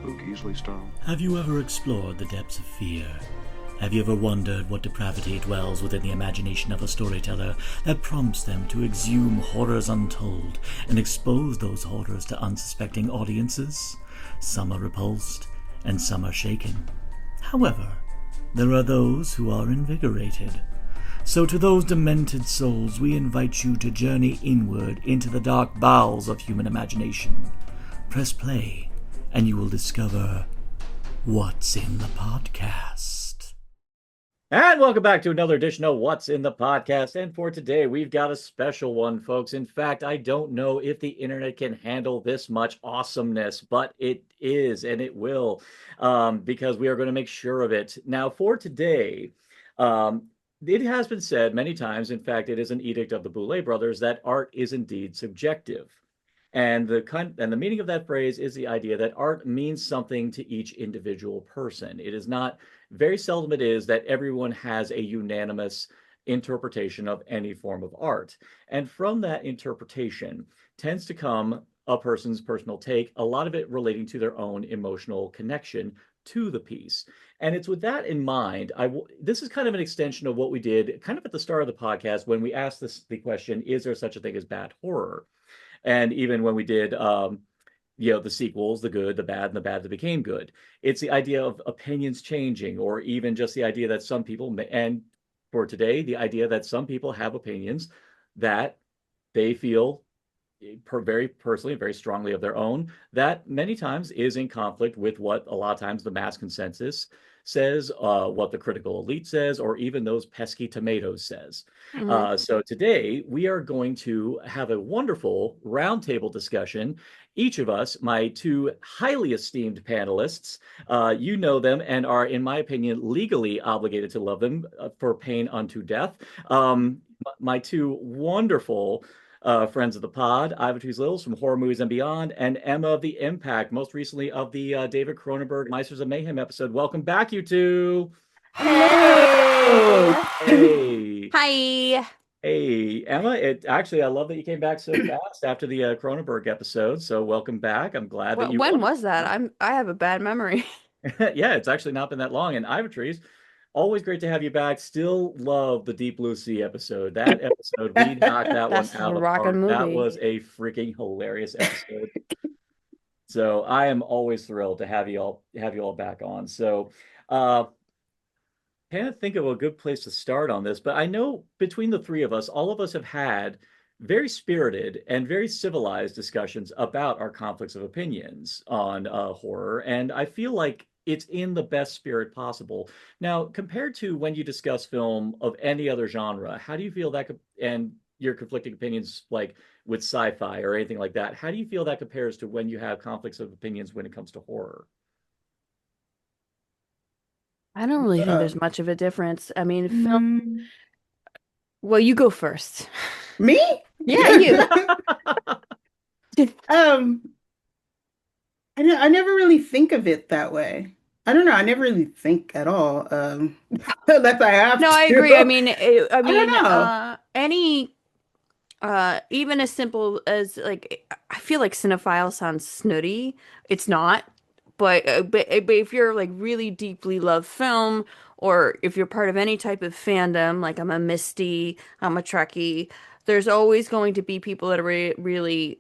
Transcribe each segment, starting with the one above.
spooky style. Have you ever explored the depths of fear? Have you ever wondered what depravity dwells within the imagination of a storyteller that prompts them to exhume horrors untold and expose those horrors to unsuspecting audiences? Some are repulsed, and some are shaken. However, there are those who are invigorated. So to those demented souls, we invite you to journey inward into the dark bowels of human imagination. Press play, and you will discover what's in the podcast. And welcome back to another edition of What's in the Podcast. And for today, we've got a special one, folks. In fact, I don't know if the internet can handle this much awesomeness, but it is, and it will, because we are going to make sure of it. Now, for today, it has been said many times, in fact, it is an edict of the Boulet brothers, that art is indeed subjective. And the meaning of that phrase is the idea that art means something to each individual person. It is not, very seldom it is that everyone has a unanimous interpretation of any form of art. And from that interpretation tends to come a person's personal take, a lot of it relating to their own emotional connection to the piece. And it's with that in mind, this is kind of an extension of what we did kind of at the start of the podcast when we asked the question, is there such a thing as bad horror? And even when we did, the sequels, the good, the bad, and the bad that became good, it's the idea of opinions changing, or even just the idea that some people, and for today, the idea that some people have opinions that they feel very personally, very strongly of their own, that many times is in conflict with what a lot of times the mass consensus says, what the critical elite says, or even those pesky tomatoes says. So today we are going to have a wonderful roundtable discussion. Each of us, my two highly esteemed panelists, you know them and are, in my opinion, legally obligated to love them for pain unto death. My two wonderful friends of the pod, Ivotres Lils from Horror Movies and Beyond, and Emma of the Impact, most recently of the David Cronenberg Meisters of Mayhem episode. Welcome back, you two. Hello. Hey. Hi. Hey, Emma. I love that you came back so fast after the Cronenberg episode. So welcome back. I'm glad that you. When was that? I have a bad memory. Yeah, it's actually not been that long. And Ivotres, always great to have you back. Still love the Deep Blue Sea episode. That episode, we knocked that one That's out a of the rockin' park. That movie. was a freaking hilarious episode. So I am always thrilled to have you all back on. So can't think of a good place to start on this, but I know between the three of us, all of us have had very spirited and very civilized discussions about our conflicts of opinions on horror, and I feel like it's in the best spirit possible. Now, compared to when you discuss film of any other genre, how do you feel that and your conflicting opinions, like with sci-fi or anything like that, how do you feel that compares to when you have conflicts of opinions when it comes to horror? I don't really think there's much of a difference. I mean, film. Mm, Well, you go first. Me? Yeah, you. Um, I never really think of it that way. I don't know. I never really think at all. Unless I have No, I to. agree. I mean, I don't know. any, even as simple as like, I feel like cinephile sounds snooty. It's not, but if you're like really deeply love film, or if you're part of any type of fandom, like I'm a Misty, I'm a Trekkie, there's always going to be people that are really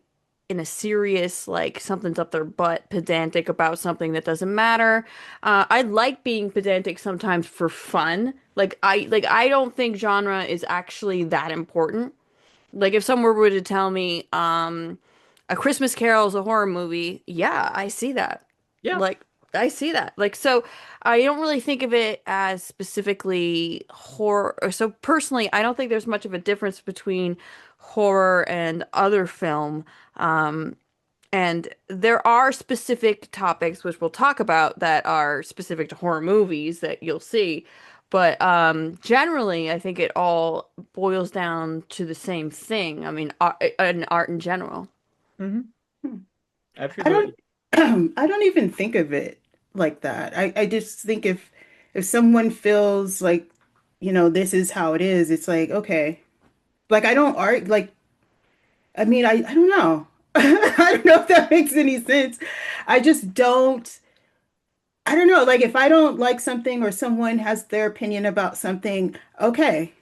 in a serious, like something's up their butt, pedantic about something that doesn't matter. I like being pedantic sometimes for fun. Like I don't think genre is actually that important. Like if someone were to tell me, A Christmas Carol is a horror movie, yeah, I see that. Yeah. Like I see that. Like so I don't really think of it as specifically horror. So personally, I don't think there's much of a difference between horror and other film. Um, and there are specific topics which we'll talk about that are specific to horror movies that you'll see. But generally, I think it all boils down to the same thing. I mean, art in general. Mm-hmm. I don't. I don't even think of it like that. I just think if someone feels like, this is how it is, it's like, okay. Like I don't art like I mean, I don't know. I don't know if that makes any sense. I just don't. I don't know, like if I don't like something or someone has their opinion about something, okay.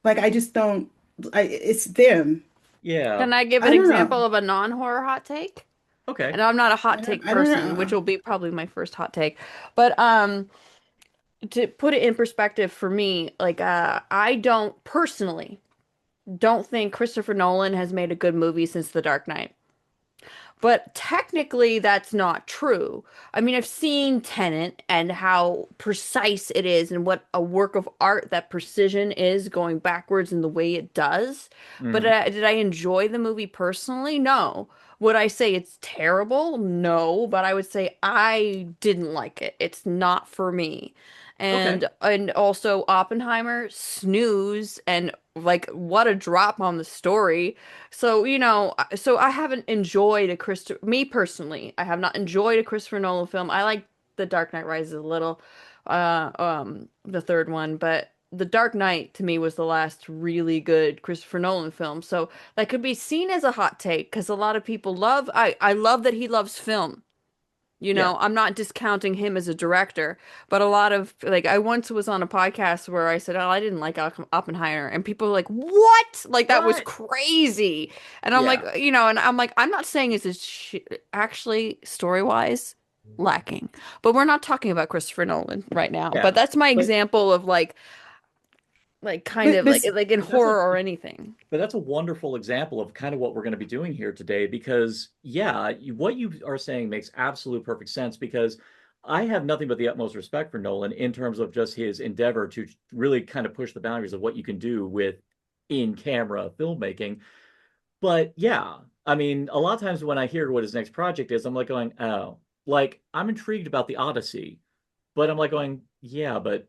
Like I just don't it's them. Yeah. Can I give I an don't know. example of a non-horror hot take? Okay. And I'm not a hot take I don't person, which know. will be probably my first hot take. But to put it in perspective for me, like I don't personally don't think Christopher Nolan has made a good movie since The Dark Knight. But technically, that's not true. I mean, I've seen Tenet and how precise it is and what a work of art that precision is going backwards in the way it does. But Hmm. did I enjoy the movie personally? No. Would I say it's terrible? No, but I would say I didn't like it. It's not for me. Okay. And also Oppenheimer, snooze, and like what a drop on the story. So, so I haven't enjoyed me personally, I have not enjoyed a Christopher Nolan film. I like The Dark Knight Rises a little, the third one, but The Dark Knight to me was the last really good Christopher Nolan film. So that could be seen as a hot take because a lot of people I love that he loves film. Yeah. I'm not discounting him as a director, but a lot of like I once was on a podcast where I said, "Oh, I didn't like Oppenheimer," and people were like, "What? Like that was What? crazy." And I'm like, Yeah. and I'm like, I'm not saying it's actually story-wise lacking, but we're not talking about Christopher Nolan right now. But Yeah. that's my But example of like kind But, of but like in but that's a horror or anything. but that's a wonderful example of kind of what we're going to be doing here today because yeah, what you are saying makes absolute perfect sense because I have nothing but the utmost respect for Nolan in terms of just his endeavor to really kind of push the boundaries of what you can do with in-camera filmmaking. But yeah, I mean, a lot of times when I hear what his next project is, I'm like going, oh, like I'm intrigued about the Odyssey, but I'm like going, yeah, but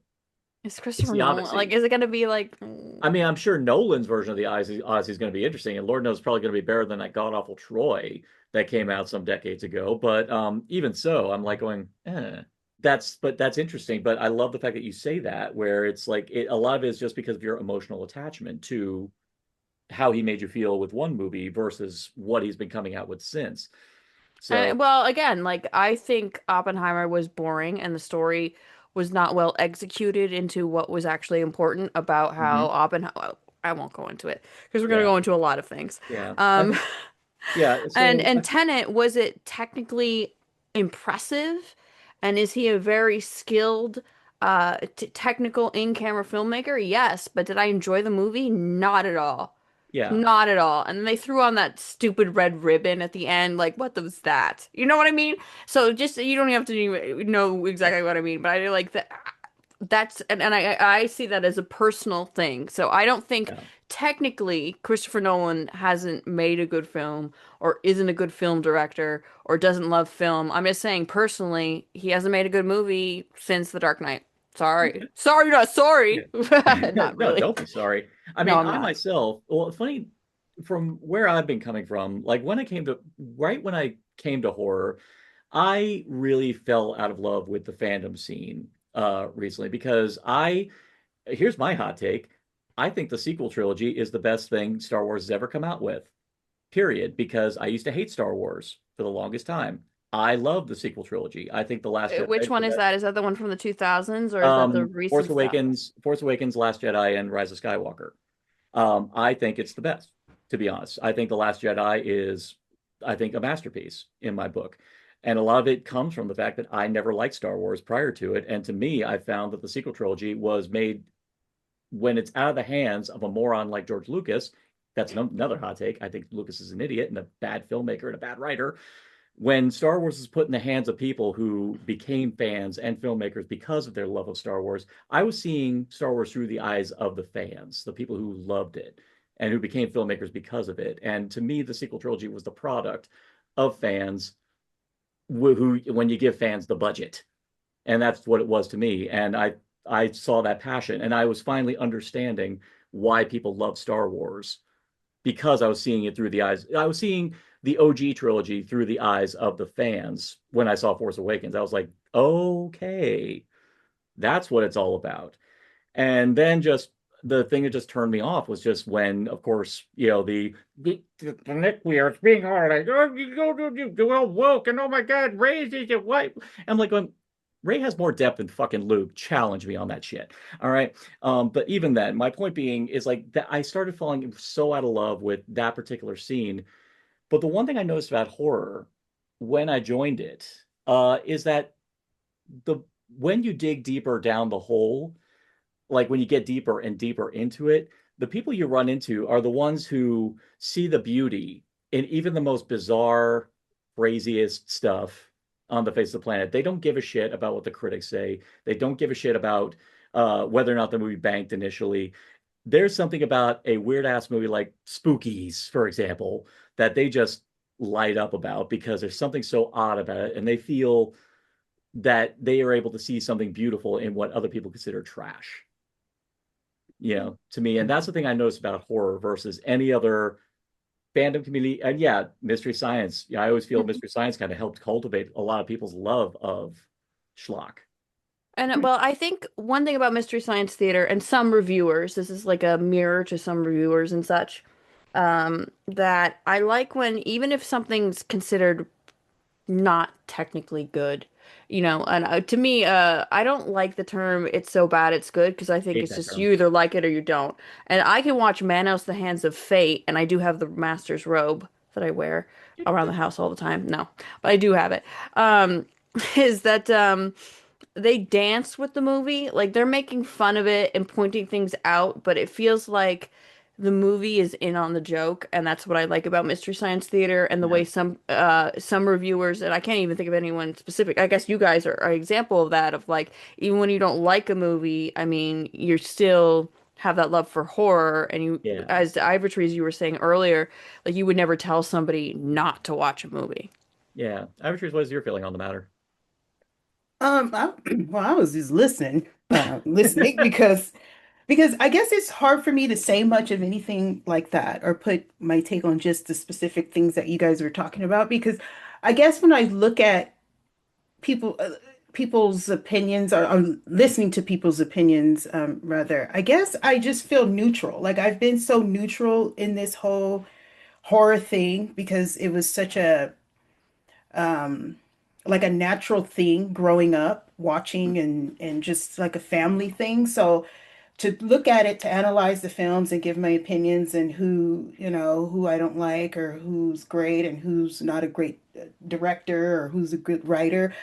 Is it's Christopher the Nolan like? Odyssey. Is it gonna be like? I mean, I'm sure Nolan's version of the Odyssey is going to be interesting, and Lord knows probably going to be better than that god awful Troy that came out some decades ago. But even so, I'm like going, eh. That's interesting. But I love the fact that you say that, where it's like a lot of it is just because of your emotional attachment to how he made you feel with one movie versus what he's been coming out with since. So Well, again, like I think Oppenheimer was boring and the story was not well executed into what was actually important about how mhm, Oppenheimer. I won't go into it because we're going to yeah, go into a lot of things. yeah, I Um, think yeah. So and Tenet, was it technically impressive? And is he a very skilled, t technical in-camera filmmaker? Yes, but did I enjoy the movie? Not at all. yeah, Not at all. And then they threw on that stupid red ribbon at the end. Like, what was that? You know what I mean? So just you don't have to know exactly what I mean, but I like that. That's and I see that as a personal thing. So I don't think yeah. technically Christopher Nolan hasn't made a good film or isn't a good film director or doesn't love film. I'm just saying personally, he hasn't made a good movie since The Dark Knight. Sorry. Sorry, not Yeah. sorry. Not No, really. don't be sorry. I No, mean, I'm I not. myself, well, funny from where I've been coming from, like when I came to horror, I really fell out of love with the fandom scene recently because here's my hot take. I think the sequel trilogy is the best thing Star Wars has ever come out with. Period, because I used to hate Star Wars for the longest time. I love the sequel trilogy. I think The Last Jedi Which is the one is best. that? Is that the one from the 2000s or is that the recent stuff? Force Awakens, Last Jedi, and Rise of Skywalker. I think it's the best, to be honest. I think The Last Jedi is, I think, a masterpiece in my book. And a lot of it comes from the fact that I never liked Star Wars prior to it. And to me, I found that the sequel trilogy was made when it's out of the hands of a moron like George Lucas. That's another hot take. I think Lucas is an idiot and a bad filmmaker and a bad writer. When Star Wars is put in the hands of people who became fans and filmmakers because of their love of Star Wars, I was seeing Star Wars through the eyes of the fans, the people who loved it and who became filmmakers because of it. And to me, the sequel trilogy was the product of fans who when you give fans the budget. And that's what it was to me. And I saw that passion and I was finally understanding why people love Star Wars because I was seeing it through the eyes. I was seeing the OG trilogy through the eyes of the fans when I saw Force Awakens. I was like, okay, that's what it's all about. And then just the thing that just turned me off was just when, of course, the neckbeards being all like, oh, you all woke and oh my God, raises your wife. I'm like going, Ray has more depth than fucking Luke. Challenge me on that shit. All right. But even then, my point being is like that I started falling so out of love with that particular scene. But the one thing I noticed about horror when I joined it is that the when you dig deeper down the hole, like when you get deeper and deeper into it, the people you run into are the ones who see the beauty in even the most bizarre, craziest stuff on the face of the planet. They don't give a shit about what the critics say. They don't give a shit about whether or not the movie banked initially. There's something about a weird ass movie like Spookies, for example, that they just light up about because there's something so odd about it, and they feel that they are able to see something beautiful in what other people consider trash, to me. And that's the thing I noticed about horror versus any other fandom community. And yeah, Mystery Science. Yeah, I always feel Mystery Science kind of helped cultivate a lot of people's love of schlock. And well, I think one thing about Mystery Science Theater and some reviewers, this is like a mirror to some reviewers and such, that I like when even if something's considered not technically good, and to me, I don't like the term "it's so bad it's good" because I think Hate it's that just term. you either like it or you don't. And I can watch Manos: The Hands of Fate, and I do have the master's robe that I wear around the house all the time. No, but I do have it. Um, is that they dance with the movie. Like they're making fun of it and pointing things out, but it feels like the movie is in on the joke, and that's what I like about Mystery Science Theater and the Yeah. way some reviewers, and I can't even think of anyone specific. I guess you guys are an example of that, of like even when you don't like a movie, I mean, you're still have that love for horror, and you, Yeah. as the Ivotres you were saying earlier, like you would never tell somebody not to watch a movie. Yeah. I'm curious, what is your feeling on the matter? Well, I was just listening because I guess it's hard for me to say much of anything like that or put my take on just the specific things that you guys were talking about because I guess when I look at people people's opinions or listening to people's opinions rather, I guess I just feel neutral. Like I've been so neutral in this whole horror thing because it was such a um like a natural thing growing up watching and just like a family thing. So to look at it, to analyze the films and give my opinions and who I don't like or who's great and who's not a great director or who's a good writer,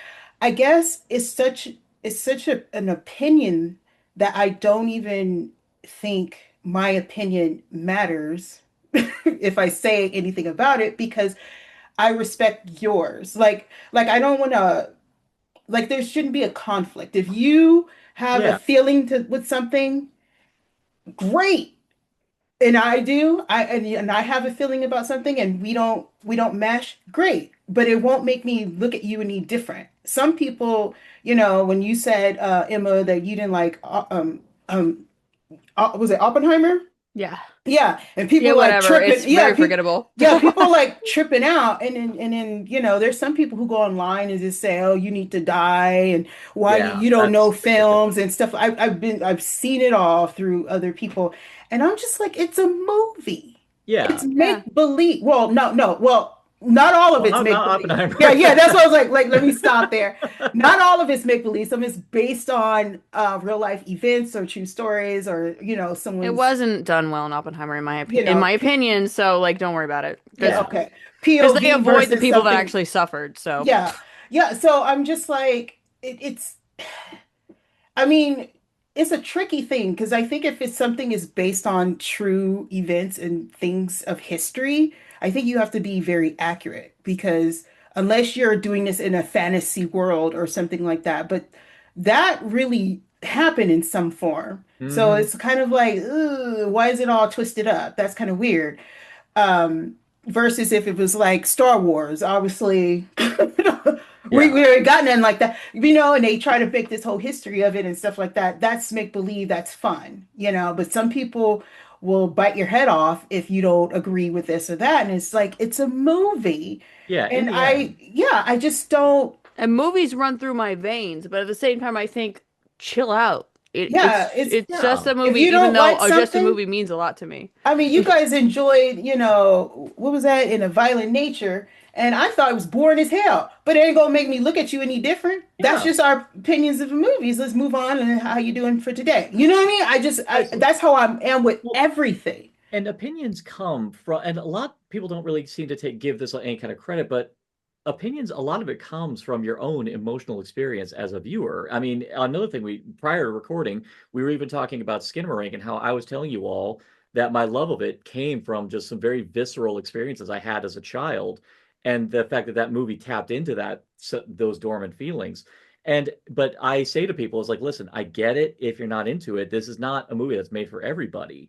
I guess an opinion that I don't even think my opinion matters if I say anything about it because I respect yours. Like I don't want to like there shouldn't be a conflict. If you have a Yeah. feeling with something, great. And I do. And I have a feeling about something and we don't mesh, great. But it won't make me look at you any different. Some people, when you said Emma that you didn't like was it Oppenheimer? Yeah. Yeah, and Yeah, people like whatever. tripping. It's very forgettable. Yeah, people are like tripping out, and then there's some people who go online and just say, "Oh, you need to die," and why Yeah. you don't know That's ridiculous. films and stuff. I've seen it all through other people, and I'm just like, it's a movie. It's Yeah. Yeah. make believe. Well, no, no. Well, not all of Well, it's not, make not believe. Oppenheimer. Yeah, yeah. That's what I was like, let me stop there. Not all of it's make believe. Some is based on real life events or true stories, or It someone's wasn't done well in Oppenheimer, you in know my opinion. So, like, don't worry about it, Yeah, because Yeah. okay. they POV avoid the versus people that something. actually suffered. So, Yeah. Yeah. So I'm just like, I mean, it's a tricky thing because I think if it's something is based on true events and things of history, I think you have to be very accurate because unless you're doing this in a fantasy world or something like that, but that really happened in some form. So Hmm. it's kind of like, ugh, why is it all twisted up? That's kind of weird. Um, versus if it was like Star Wars, obviously we Yeah. haven't gotten in like that, and they try to make this whole history of it and stuff like that. That's make believe, that's fun, but some people will bite your head off if you don't agree with this or that. And it's like it's a movie. Yeah. In And the end. I just don't, and movies run through my veins, but at the same time, I think, chill out. It, yeah, it's it's it's just Yeah. a if movie, you even don't though like just a something, movie means a lot to me. I mean, you guys enjoyed, what was that in A Violent Nature? and I thought it was boring as hell. But it ain't gonna make me look at you any different. That's Yeah, just our opinions of the movies. Let's move on and how you doing for today. You know what I mean? precisely. That's how I am with Well, everything. and opinions come from, and a lot of people don't really seem to give this any kind of credit, but opinions, a lot of it comes from your own emotional experience as a viewer. I mean, another thing, we prior to recording, we were even talking about Skinamarink and how I was telling you all that my love of it came from just some very visceral experiences I had as a child, and the fact that that movie tapped into those dormant feelings. And but I say to people, it's like, listen, I get it if you're not into it. This is not a movie that's made for everybody,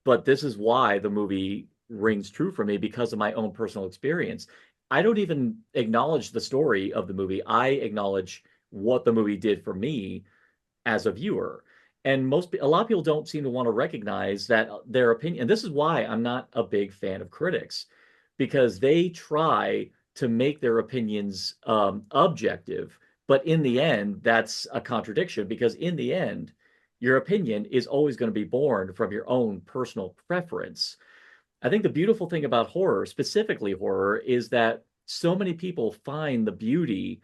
but this is why the movie rings true for me because of my own personal experience. I don't even acknowledge the story of the movie. I acknowledge what the movie did for me as a viewer. And a lot of people don't seem to want to recognize that their opinion. And this is why I'm not a big fan of critics, because they try to make their opinions objective. But in the end, that's a contradiction because in the end, your opinion is always going to be born from your own personal preference. I think the beautiful thing about horror, specifically horror, is that so many people find the beauty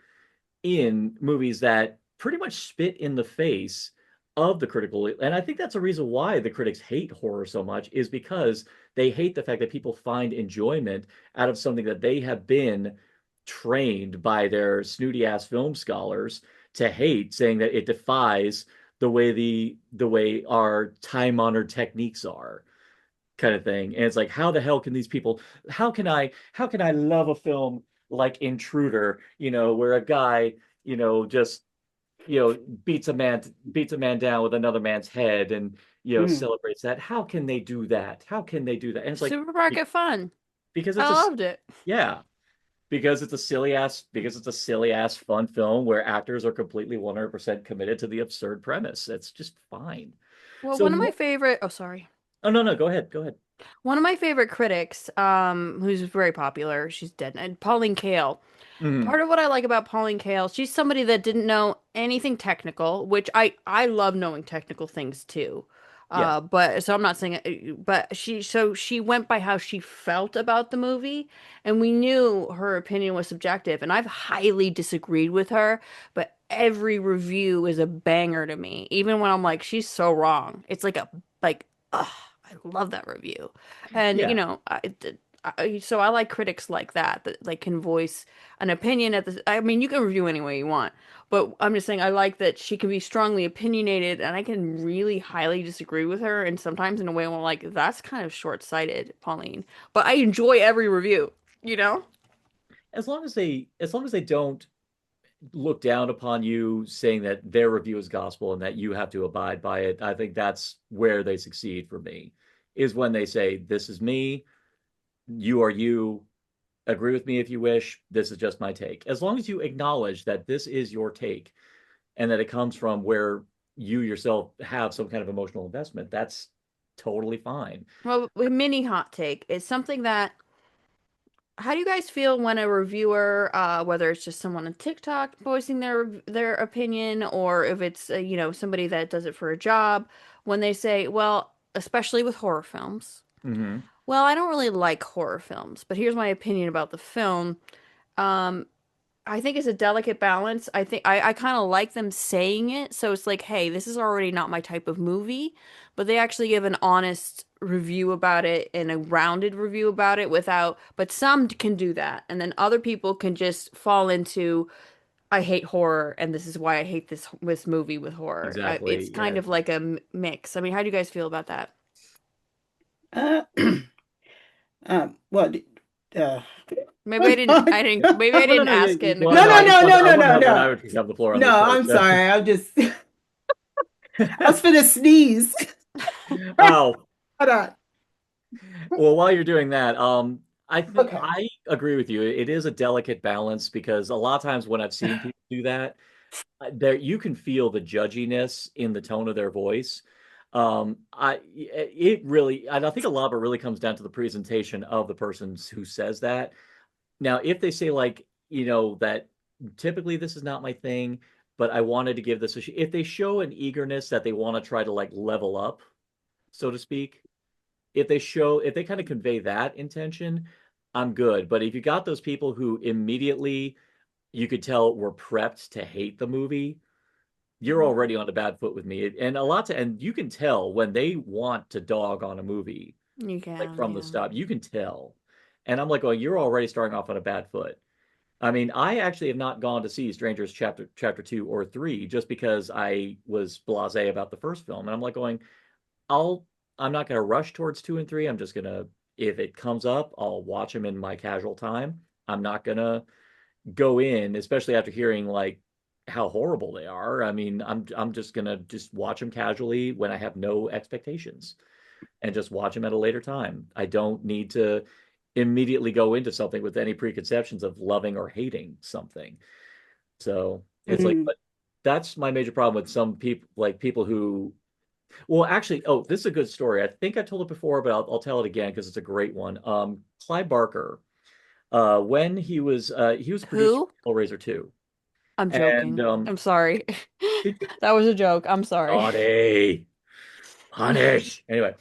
in movies that pretty much spit in the face of the critical. And I think that's a reason why the critics hate horror so much, is because they hate the fact that people find enjoyment out of something that they have been trained by their snooty ass film scholars to hate, saying that it defies the way our time honored techniques are, kind of thing. And it's like, how the hell can these people, how can I love a film like Intruder, where a guy, just, beats a man down with another man's head and, Mm. celebrates that. How can they do that? How can they do that? And it's like, Supermarket fun. because I it's loved it. yeah, because it's a silly ass fun film where actors are completely 100% committed to the absurd premise. It's just fine. Well, So, one of my favorite, oh, sorry. oh, no, no, go ahead. Go ahead. One of my favorite critics, who's very popular, she's dead, and Pauline Kael. Mhm. Part of what I like about Pauline Kael, she's somebody that didn't know anything technical, which I love knowing technical things too. Yeah. But so I'm not saying it, but she went by how she felt about the movie, and we knew her opinion was subjective, and I've highly disagreed with her, but every review is a banger to me, even when I'm like, she's so wrong. It's like, ugh, I love that review, and Yeah. so I like critics like that like can voice an opinion at the. I mean, you can review any way you want, but I'm just saying I like that she can be strongly opinionated, and I can really highly disagree with her, and sometimes in a way I'm like, that's kind of short-sighted, Pauline. But I enjoy every review, you know? As long as they don't look down upon you, saying that their review is gospel and that you have to abide by it, I think that's where they succeed for me, is when they say, this is me, you are you, agree with me if you wish, this is just my take. As long as you acknowledge that this is your take and that it comes from where you yourself have some kind of emotional investment, that's totally fine. Well, a mini hot take is something that. How do you guys feel when a reviewer, whether it's just someone on TikTok voicing their opinion, or if it's somebody that does it for a job, when they say, well, especially with horror films, Mm-hmm. well, I don't really like horror films, but here's my opinion about the film. Um, I think it's a delicate balance. I think I kind of like them saying it. So it's like, hey, this is already not my type of movie, but they actually give an honest review about it and a rounded review about it without, but some can do that. And then other people can just fall into, I hate horror and this is why I hate this movie with horror. It's Exactly. kind Yeah. of like a mix. I mean, how do you guys feel about that? Uh, well, uh, hold on. Maybe I Oh, no, didn't no, yeah, ask it in the well, No, no, no, I correct just no, wanted, no, I no, wanted no, Albert and no. I would have the floor on No, this I'm first. sorry. I was finna sneeze. Oh, Hold on. well, while you're doing that, I think Okay. I agree with you. It is a delicate balance because a lot of times when I've seen people do that, there you can feel the judginess in the tone of their voice. I think a lot of it really comes down to the presentation of the person who says that. Now, if they say, like, that typically this is not my thing, but I wanted to give this if they show an eagerness that they want to try to like level up, so to speak, if they kind of convey that intention, I'm good. But if you got those people who immediately you could tell were prepped to hate the movie, you're Mhm. already on a bad foot with me. And you can tell when they want to dog on a movie, You like can, from the yeah. stop, you can tell. And I'm like, oh, you're already starting off on a bad foot. I mean, I actually have not gone to see Strangers chapter 2 or 3 just because I was blasé about the first film. And I'm like going, I'll I'm not gonna rush towards 2 and 3. I'm just gonna if it comes up, I'll watch them in my casual time. I'm not gonna go in, especially after hearing like how horrible they are. I mean, I'm just gonna just watch them casually when I have no expectations and just watch them at a later time. I don't need to immediately go into something with any preconceptions of loving or hating something. So it's like, Mm. but that's my major problem with some people, like people who, well, actually, oh, this is a good story. I think I told it before, but I'll tell it again because it's a great one. Clive Barker, when he was a producer Who? of Hellraiser 2. I'm And joking. I'm sorry. did you, That was a joke. I'm sorry. naughty, punish. Anyway,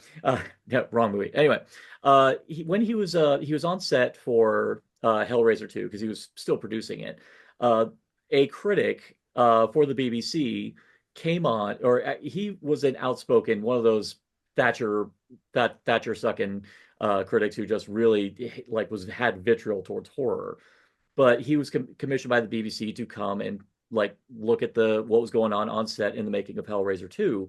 yeah, wrong movie. Anyway, when he was on set for Hellraiser 2 because he was still producing it. Uh, a critic for the BBC came on, or he was an outspoken one of those Thatcher Thatcher sucking critics who just really like was had vitriol towards horror. But he was commissioned by the BBC to come and like look at the what was going on set in the making of Hellraiser 2.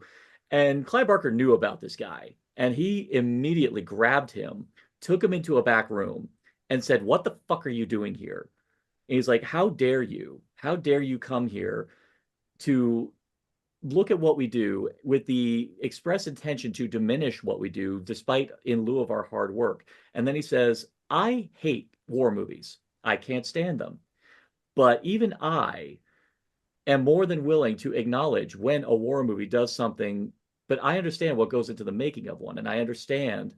And Clive Barker knew about this guy, and he immediately grabbed him, took him into a back room, and said, "What the fuck are you doing here?" And he's like, "How dare you? How dare you come here to look at what we do with the express intention to diminish what we do, despite in lieu of our hard work?" And then he says, "I hate war movies. I can't stand them. But even I am more than willing to acknowledge when a war movie does something, but I understand what goes into the making of one. And I understand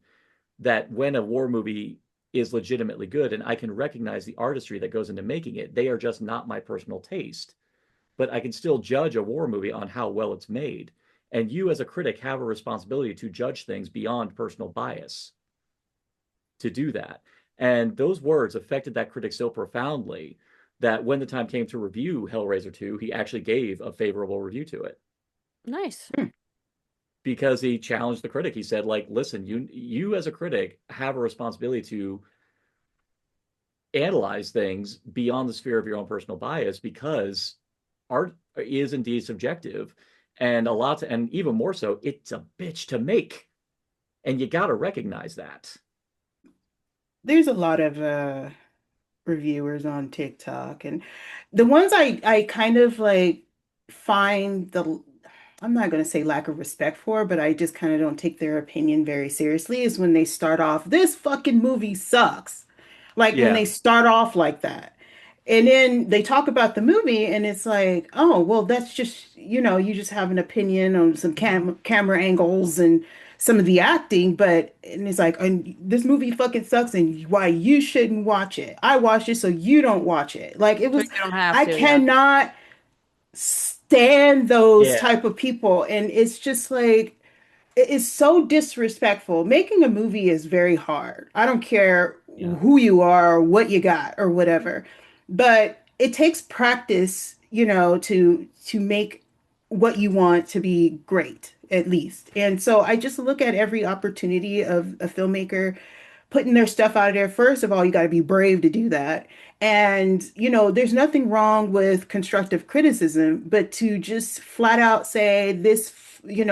that when a war movie is legitimately good and I can recognize the artistry that goes into making it, they are just not my personal taste. But I can still judge a war movie on how well it's made. And you, as a critic, have a responsibility to judge things beyond personal bias to do that." And those words affected that critic so profoundly that when the time came to review Hellraiser 2, he actually gave a favorable review to it Nice. because he challenged the critic. He said, like, listen, you as a critic have a responsibility to analyze things beyond the sphere of your own personal bias because art is indeed subjective and and even more so, it's a bitch to make. And you got to recognize that. There's a lot of reviewers on TikTok, and the ones I kind of like find the I'm not going to say lack of respect for, but I just kind of don't take their opinion very seriously is when they start off, this fucking movie sucks. Like when Yeah. they start off like that. And then they talk about the movie and it's like, oh, well, that's just, you just have an opinion on some camera angles and some of the acting, but and it's like, and this movie fucking sucks and why you shouldn't watch it. I watched it so you don't watch it. Like it So was, you don't have I to, yeah. cannot stand those Yeah. type of people. And it's just like, it is so disrespectful. Making a movie is very hard. I don't care Yeah. who you are or what you got or whatever. But it takes practice, to make what you want to be great, at least. And so I just look at every opportunity of a filmmaker putting their stuff out there. First of all, you got to be brave to do that. And, there's nothing wrong with constructive criticism, but to just flat out say this,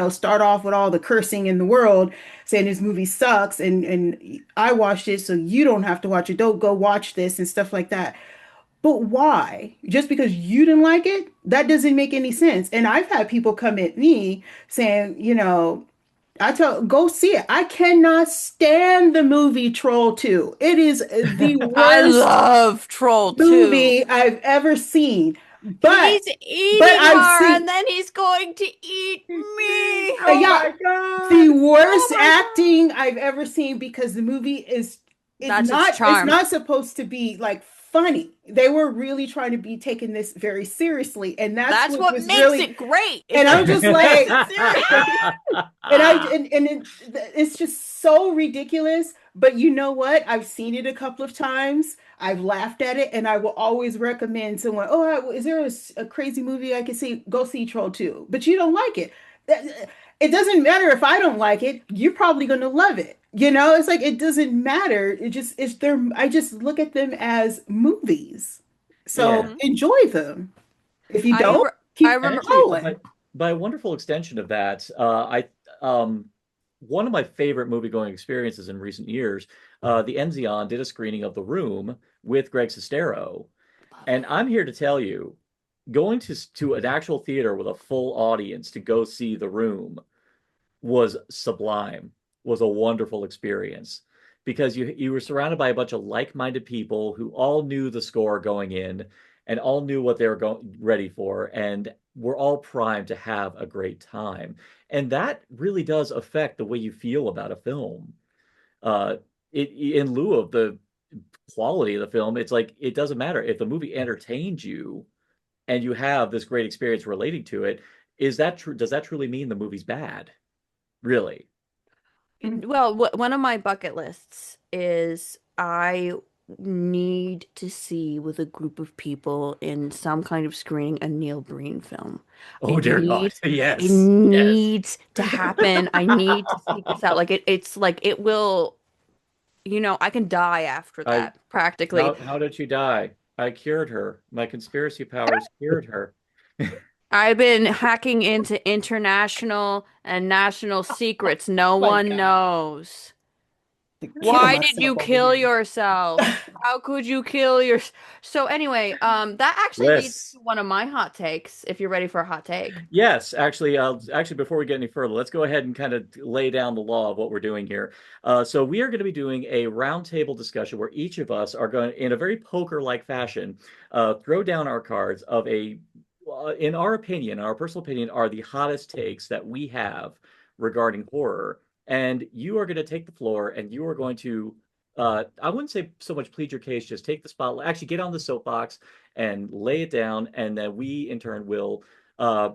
start off with all the cursing in the world, saying this movie sucks and I watched it, so you don't have to watch it. Don't go watch this and stuff like that. But why? Just because you didn't like it? That doesn't make any sense. And I've had people come at me saying, go see it. I cannot stand the movie Troll 2. It is the I worst love Troll 2. movie I've ever seen. But He's but eating I've her and seen then he's going to eat me. Oh yeah, my the God. Oh worst my God. acting I've ever seen because the movie is That's its it's charm. not supposed to be like funny. They were really trying to be taking this very seriously, and that's That's what what was makes really it great. and If I'm it just takes like it seriously. and I and it's just so ridiculous. But you know what? I've seen it a couple of times. I've laughed at it, and I will always recommend someone, oh, is there a crazy movie I can see? Go see Troll 2. But you don't like it. It doesn't matter if I don't like it. You're probably going to love it. You know, it's like it doesn't matter. It's their I just look at them as movies. So Yeah. Mhm. enjoy them. If you I don't, re I keep remember. Actually, scrolling. by a wonderful extension of that, one of my favorite movie going experiences in recent years, the Enzion did a screening of The Room with Greg Sestero, Love and it. I'm here to tell you, going to an actual theater with a full audience to go see The Room was sublime, was a wonderful experience because you were surrounded by a bunch of like-minded people who all knew the score going in and all knew what they were going ready for and were all primed to have a great time. And that really does affect the way you feel about a film. Uh, in lieu of the quality of the film, it's like it doesn't matter if the movie entertains you and you have this great experience relating to it. Is that true? Does that truly mean the movie's bad? Really? Well, one of my bucket lists is I need to see with a group of people in some kind of screening a Neil Breen film. Oh It dear God. needs it Yes. Yes. needs to happen. I need to seek this out. Like it's like it will, I can die after I that practically. how did she die? I cured her. My conspiracy powers cured her. I've been hacking into international and national secrets no Oh my one God. knows. To kill Why did myself you over kill here. yourself? How could you kill your... So anyway, that actually leads Bliss. to one of my hot takes, if you're ready for a hot take. Yes, actually before we get any further, let's go ahead and kind of lay down the law of what we're doing here. So we are going to be doing a roundtable discussion where each of us are going, in a very poker-like fashion, throw down our cards of in our opinion, our personal opinion, are the hottest takes that we have regarding horror. And you are going to take the floor and you are going to, I wouldn't say so much plead your case, just take the spotlight, actually get on the soapbox and lay it down, and then we in turn will uh,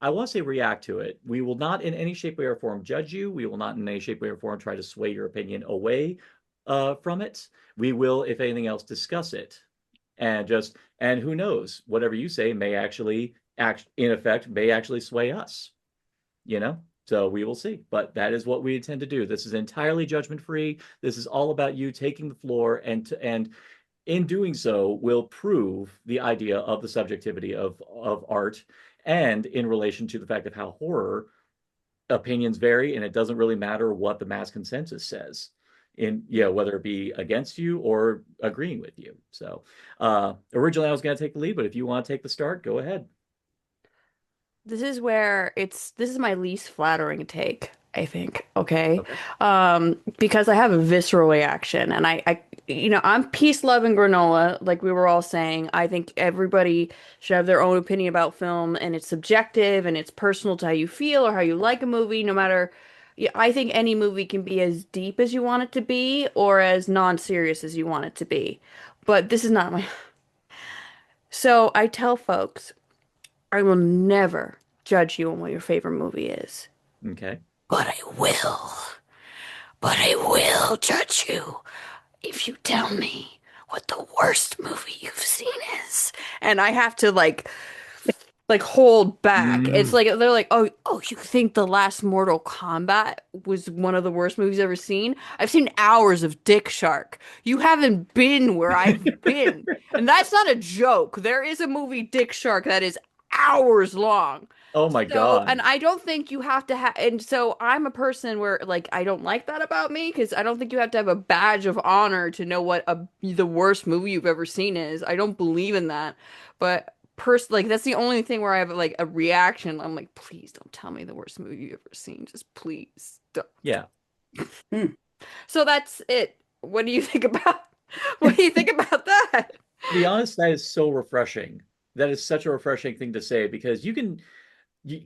I want to say react to it. We will not in any shape, way, or form judge you. We will not in any shape, way, or form try to sway your opinion away from it. We will, if anything else, discuss it. And who knows, whatever you say may actually in effect, may actually sway us, you know? So we will see. But that is what we intend to do. This is entirely judgment free. This is all about you taking the floor and in doing so will prove the idea of the subjectivity of art and in relation to the fact of how horror opinions vary and it doesn't really matter what the mass consensus says in whether it be against you or agreeing with you. So originally I was going to take the lead, but if you want to take the start, go ahead. This is where this is my least flattering take, I think, okay? Okay. Because I have a visceral reaction and I'm peace, love, and granola, like we were all saying. I think everybody should have their own opinion about film and it's subjective and it's personal to how you feel or how you like a movie, no matter yeah, I think any movie can be as deep as you want it to be or as non-serious as you want it to be. But this is not my So I tell folks I will never judge you on what your favorite movie is. Okay. But I will. But I will judge you if you tell me what the worst movie you've seen is. And I have to like hold back. It's Mm. like they're like, "Oh, you think the last Mortal Kombat was one of the worst movies I've ever seen? I've seen hours of Dick Shark. You haven't been where I've been." And that's not a joke. There is a movie Dick Shark that is hours long. Oh my So, God. and I don't think you have to have, and so I'm a person where like I don't like that about me because I don't think you have to have a badge of honor to know what the worst movie you've ever seen is. I don't believe in that. But like that's the only thing where I have like a reaction. I'm like, please don't tell me the worst movie you've ever seen. Just please don't. Yeah. Hmm. So that's it. What do you think about what do you think about that? To be honest, that is so refreshing. That is such a refreshing thing to say because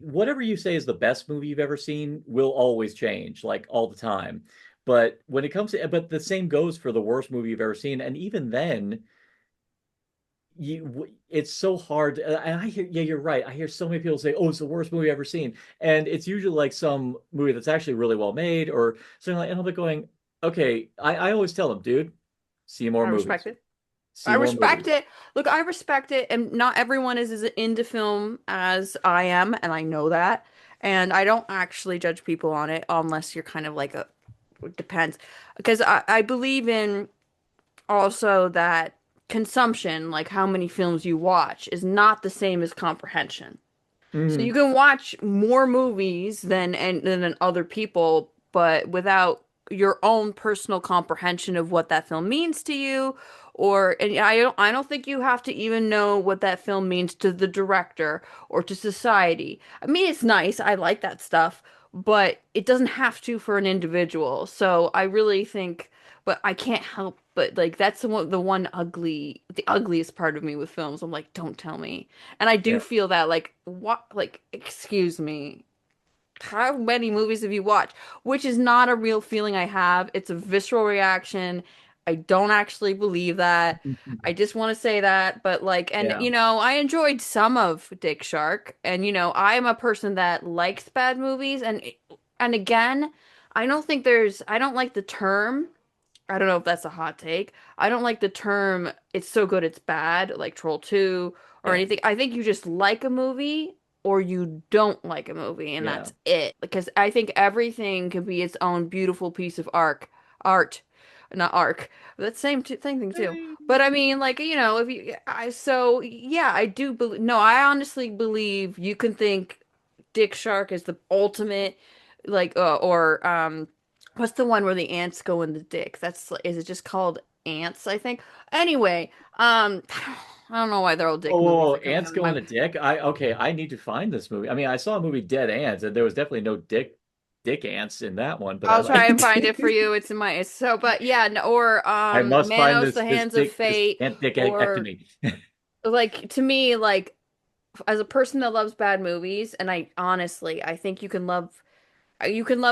whatever you say is the best movie you've ever seen will always change, like all the time. But when it comes to, but the same goes for the worst movie you've ever seen. And even then, it's so hard. And I hear, yeah, you're right. I hear so many people say, "Oh, it's the worst movie I've ever seen," and it's usually like some movie that's actually really well made or something like. And I'll be going, okay, I always tell them, dude, see more I respect movies. it. I See more respect movies. it. Look, I respect it, and not everyone is as into film as I am, and I know that. And I don't actually judge people on it unless you're kind of like a, it depends. Because I believe in also that consumption, like how many films you watch, is not the same as comprehension. So you Hmm. can watch more movies than other people, but without your own personal comprehension of what that film means to you, or and I don't think you have to even know what that film means to the director or to society. I mean, it's nice. I like that stuff, but it doesn't have to for an individual. So I really think, but I can't help but like that's the ugliest part of me with films. I'm like, don't tell me. And I do Yeah. feel that, like, what, like, excuse me, how many movies have you watched? Which is not a real feeling I have. It's a visceral reaction. I don't actually believe that. I just want to say that, but like, and Yeah. I enjoyed some of Dick Shark, and I'm a person that likes bad movies, and again, I don't like the term. I don't know if that's a hot take. I don't like the term "it's so good it's bad," like Troll 2 or Yeah. anything. I think you just like a movie or you don't like a movie, and Yeah. that's it. Because I think everything can be its own beautiful piece of art, not arc. That's same thing too. But I mean, like, if you, I so yeah, I do believe. No, I honestly believe you can think Dick Shark is the ultimate, like, what's the one where the ants go in the dick? Is it just called Ants, I think? Anyway, I don't know why they're all dick movies Oh, that come to ants my go on mind. a dick. I need to find this movie. I mean, I saw a movie Dead Ants, and there was definitely no dick ants in that one. But I I'll try like and find it for you. It's so, but yeah, or I must find Manos, this the Hands of this Fate, ant dick or ectomy. like, to me, like, as a person that loves bad movies, and I think you can love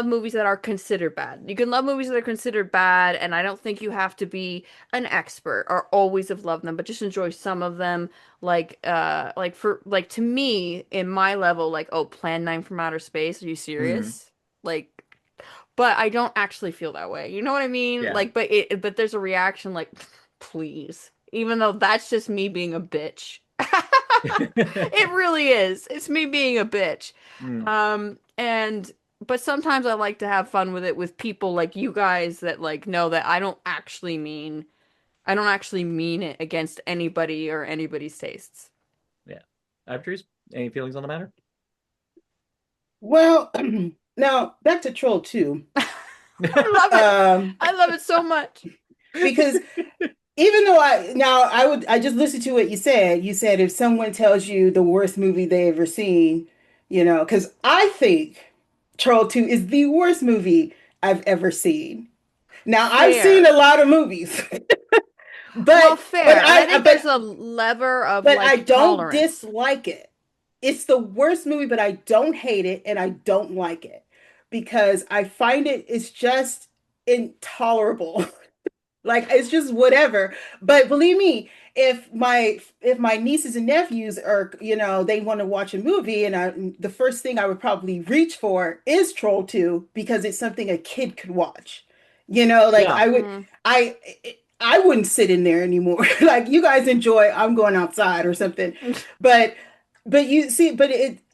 movies that are considered bad. You can love movies that are considered bad, and I don't think you have to be an expert or always have loved them, but just enjoy some of them. Like to me, in my level, like, oh, Plan 9 from Outer Space, are you Hmm. serious? Like, but I don't actually feel that way. You know what I mean? Yeah. Like, but there's a reaction like, please, even though that's just me being a bitch. It really is. It's me being a bitch. Mm. And but sometimes I like to have fun with it with people like you guys that like know that I don't actually mean it against anybody or anybody's tastes. Yeah. Ivotres, any feelings on the matter? Well, now back to Troll 2. I love it. Um, I love it so much. because even though I just listened to what you said. You said if someone tells you the worst movie they ever seen, because I think Troll 2 is the worst movie I've ever seen. Now I've seen Fair. a lot of movies, Well, but but fair. And I I think but there's a lever of but I like don't tolerance. dislike it. It's the worst movie, but I don't hate it and I don't like it because I find it's just intolerable. Like it's just whatever. But believe me, if my nieces and nephews are, they want to watch a movie and the first thing I would probably reach for is Troll 2 because it's something a kid could watch. Like Yeah. I would Mm. I I wouldn't sit in there anymore. Like you guys enjoy, I'm going outside or something. But you see, but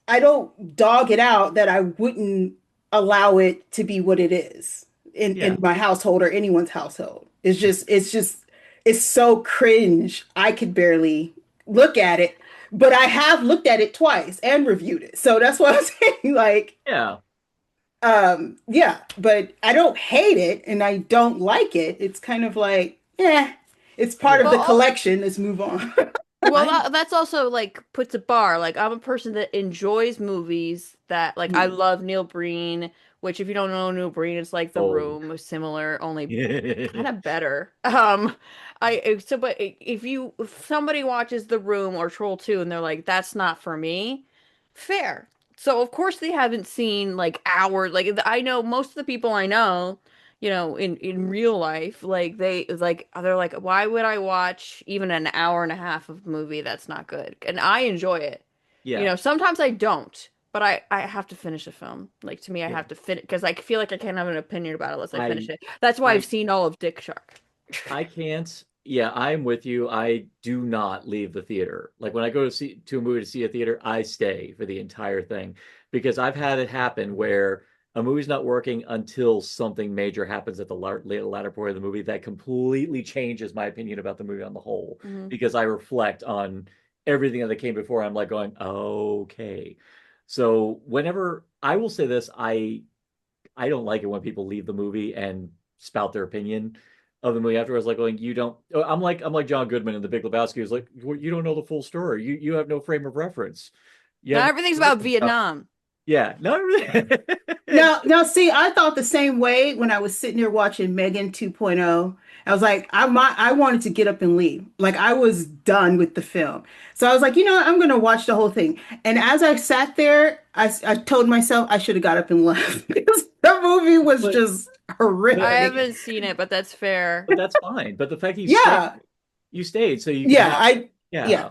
I don't dog it out that I wouldn't allow it to be what it is in Yeah. my household or anyone's household. It's so cringe. I could barely look at it, but I have looked at it twice and reviewed it. So that's what I'm saying. Like, Yeah. yeah, but I don't hate it and I don't like it. It's kind of like, yeah, it's part of Yeah. the Well, collection. Let's move on. Well, I that's also like puts a bar. Like, I'm a person that enjoys movies that, like, I Mm. love Neil Breen, which if you don't know Neil Breen, it's like The oh. Room, similar, only kind Yeah. of better. But if somebody watches The Room or Troll 2 and they're like, that's not for me, fair. So of course they haven't seen like I know most of the people I know, in real life, like they're like, why would I watch even an hour and a half of a movie that's not good? And I enjoy it. Yeah. Sometimes I don't. but I have to finish a film. Like to me, I Yeah. have to finish because I feel like I can't have an opinion about it unless I finish I it. That's why I've I seen all of Dick Shark. I can't. Yeah, I'm with you. I do not leave the theater. Like when I go to a movie to see a theater, I stay for the entire thing because I've had it happen where a movie's not working until something major happens at the latter part of the movie that completely changes my opinion about the movie on the whole Hmm. because I reflect on everything that came before. I'm like going, okay. So whenever I will say this, I don't like it when people leave the movie and spout their opinion of the movie afterwards, like going, you don't. I'm like John Goodman in The Big Lebowski, who's like, well, you don't know the full story. You have no frame of reference. You have Not no everything's about reference about- Vietnam. yeah, no, really. Now, see, I thought the same way when I was sitting there watching Megan 2.0. I was like, I wanted to get up and leave. Like I was done with the film. So I was like, you know what? I'm going to watch the whole thing. And as I sat there, I told myself I should have got up and left because the movie was but just I but horrific. haven't seen it, but that's fair. but that's fine. But the fact that Yeah, you stayed so you could yeah, watch. yeah. Yeah,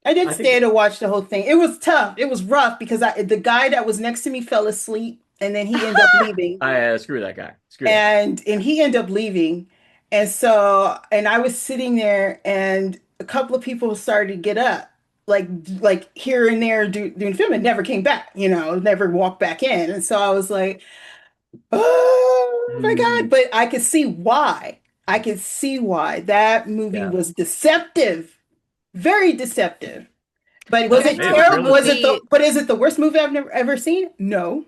I did I think stay to watch the whole thing. It was tough. It was rough because the guy that was next to me fell asleep and then he ended up leaving. screw that guy. Screw that guy. And he ended up leaving. And so and I was sitting there and a couple of people started to get up like here and there doing film and never came back, never walked back in. And so I was like, oh my God. Mm, But I could see why. I could see why that movie yeah, was deceptive, very deceptive. But But was there's it it was no terrible? really. movie. But is it the worst movie I've never ever seen? No.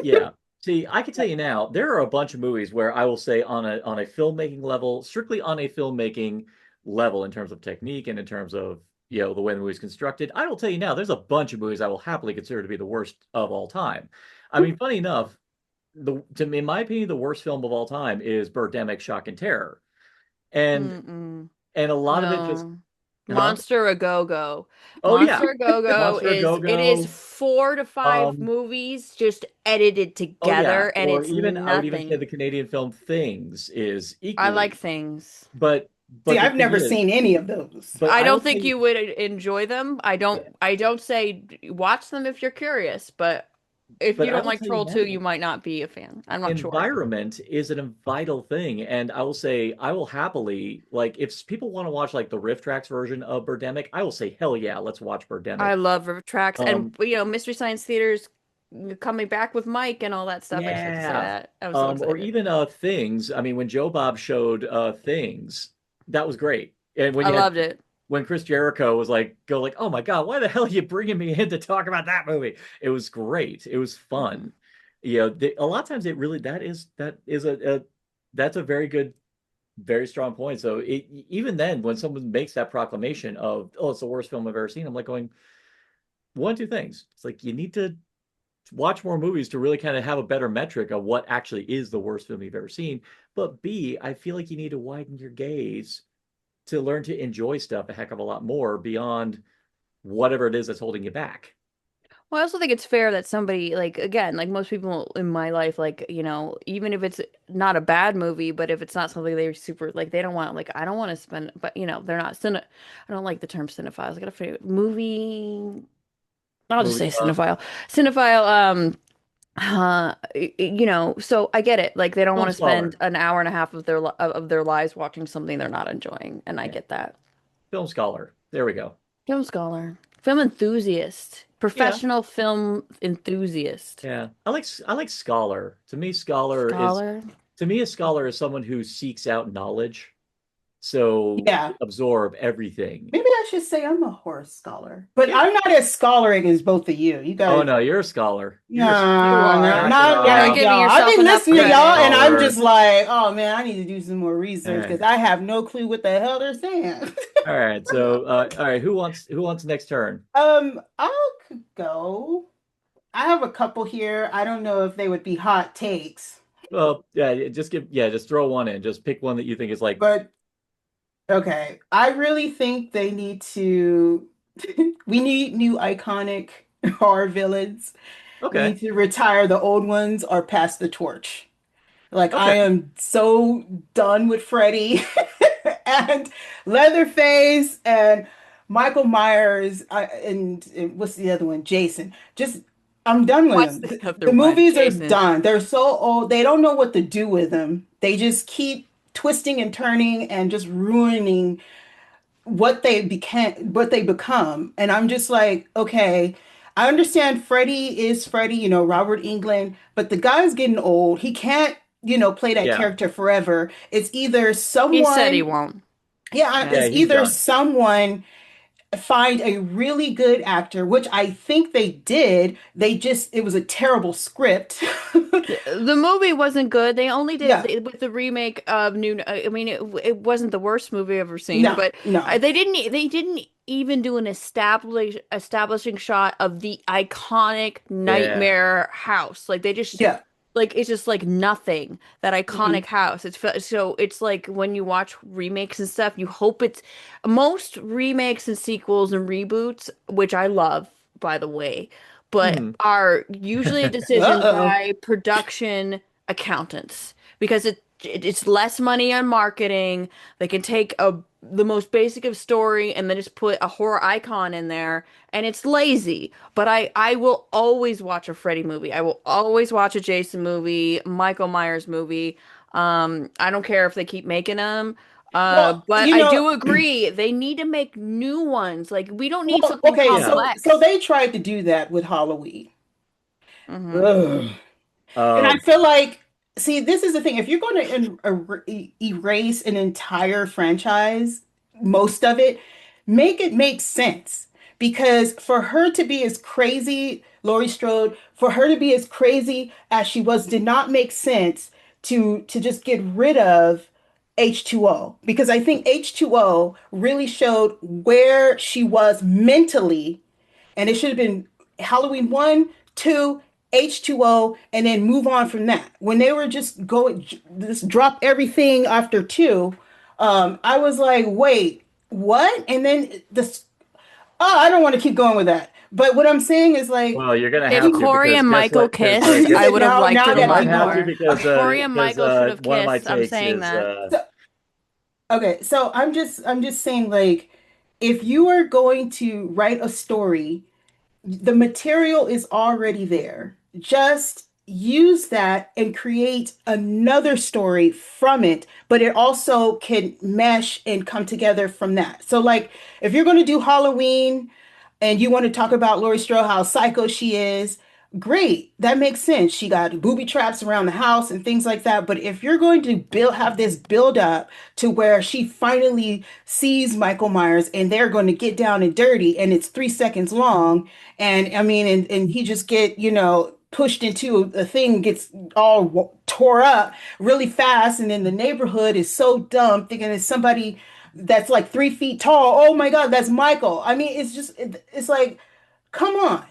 Yeah. See, I can tell you now, there are a bunch of movies where I will say on a filmmaking level, strictly on a filmmaking level in terms of technique and in terms of, the way the movie's constructed, I will tell you now, there's a bunch of movies I will happily consider to be the worst of all time. I mean, funny enough, to me, in my opinion, the worst film of all time is Birdemic Shock and Terror. And Mm-mm. and a lot of it just, No. huh? Monster a Go-Go. Oh yeah. Monster a Go-Go Monster a it is Go-Go. 4 to 5 Um, movies just edited oh yeah. together and Or it's even I would even say nothing. the Canadian film Things is I like equally. things. But See, but the I've thing never is, seen any of those. but I I will don't tell think you, you would enjoy them. yeah, I don't say watch them if you're curious, but if but you I don't will like tell you Troll 2, now, you might not be a fan. I'm not sure. environment is a vital thing, and I will say I will happily like if people want to watch like the Riff Tracks version of Birdemic, I will say hell yeah, let's watch Birdemic. I love River Tracks and Um, Mystery Science Theater's coming back with Mike and all that stuff. I just have to say yeah. that. I'm so Or excited. even Things. I mean, when Joe Bob showed Things, that was great. And when I you had loved it. when Chris Jericho was like, go like, oh my God, why the hell are you bringing me in to talk about that movie? It was great. It was Hmm. fun. A lot of times it really that is a that's a very good, very strong point. So even then, when someone makes that proclamation of, oh, it's the worst film I've ever seen, I'm like going, one, two things. It's like you need to watch more movies to really kind of have a better metric of what actually is the worst film you've ever seen. But B, I feel like you need to widen your gaze to learn to enjoy stuff a heck of a lot more beyond whatever it is that's holding you back. Well, I also think it's fair that somebody, like, again, like most people in my life, like, even if it's not a bad movie, but if it's not something they're super, like, they don't want, like, I don't want to spend, but, they're not I don't like the term cinephiles. I gotta figure movie, I'll just Movie say buff, cinephile. Cinephile, so I get it. Like, they don't film want to spend scholar, an hour and a half of their lives watching something they're not enjoying, and I yeah, get that. film scholar. There we go. Film scholar, film enthusiast, Yeah, professional film enthusiast. yeah. I like scholar. Scholar. To me a scholar is someone who seeks out knowledge, so Yeah. absorb everything. Maybe I should say I'm a horror scholar, but Yeah. I'm not as scholaric as both of you. You Oh guys, no, you're a scholar. You're a You no, are. no, knock it not You're not like off. giving y'all. I've yourself been enough listening to You're a y'all, credit. and I'm scholar. just like, oh man, I need to do some more research Eh. because I have no clue what the hell they're saying. All right. So all right, who wants next turn? I could go. I have a couple here. I don't know if they would be hot takes, Well, yeah, just throw one in. Just pick one that you think is like, but okay. I really think they need to. We need new iconic horror villains. We okay, need to retire the old ones or pass the torch. Like I okay, am so done with Freddy and Leatherface and Michael Myers and what's the other one? Jason. Just I'm done with What's them. the The other one, movies are Jason? done. They're so old. They don't know what to do with them. They just keep twisting and turning and just ruining what they become. And I'm just like, okay, I understand Freddie is Freddie, Robert Englund, but the guy's getting old. He can't, play that Yeah. character forever. It's either He said he someone, won't. yeah, Yeah. Yeah, it's he's either done. someone find a really good actor, which I think they did. It was a terrible script. The movie wasn't good. They only did Yeah, with the remake of New. I mean, it wasn't the worst movie I've ever seen, no, but no. they didn't even do an establishing shot of the iconic Yeah. nightmare house. Like they just Yeah. like it's just like nothing, that iconic Mhm. house. So it's like when you watch remakes and stuff, you hope it's most remakes and sequels and reboots, which I love, by the way, but Mhm. are usually a decision Uh-oh. by production accountants because it's less money on marketing. They can take the most basic of story and then just put a horror icon in there, and it's lazy. But I will always watch a Freddy movie. I will always watch a Jason movie, Michael Myers movie. I don't care if they keep making them. Well, But I do agree they need to make new ones. Like we don't need well, something okay, Yeah. so complex. they tried to do that with Halloween. Hmm. Ugh. And I Oh, feel like, see, this is the thing. If you're going to erase an entire franchise, most of it, make it make sense. Because for her to be as crazy, Laurie Strode, for her to be as crazy as she was, did not make sense to just get rid of H2O. Because I think H2O really showed where she was mentally, and it should have been Halloween 1, 2, H2O, and then move on from that. When they were just going, just drop everything after 2, I was like, wait, what? And then this, oh, I don't want to keep going with that. But what I'm saying is like, well, you're gonna If have you, to Corey because and guess Michael what? Because kissed, you I said would have liked now it I a you got to might lot keep have going. to more. If because Okay, Corey and Michael should have one of my kissed, I'm takes saying is that. so so I'm just saying like, if you are going to write a story, the material is already there. Just use that and create another story from it, but it also can mesh and come together from that. So, like, if you're going to do Halloween and you want to talk about Laurie Strode, how psycho she is, great. That makes sense. She got booby traps around the house and things like that. But if you're going to have this build up to where she finally sees Michael Myers and they're going to get down and dirty and it's 3 seconds long, and I mean, and he just get, pushed into a thing, gets all tore up really fast, and then the neighborhood is so dumb, thinking it's somebody that's like 3 feet tall. Oh my God, that's Michael. I mean, it's like, come on.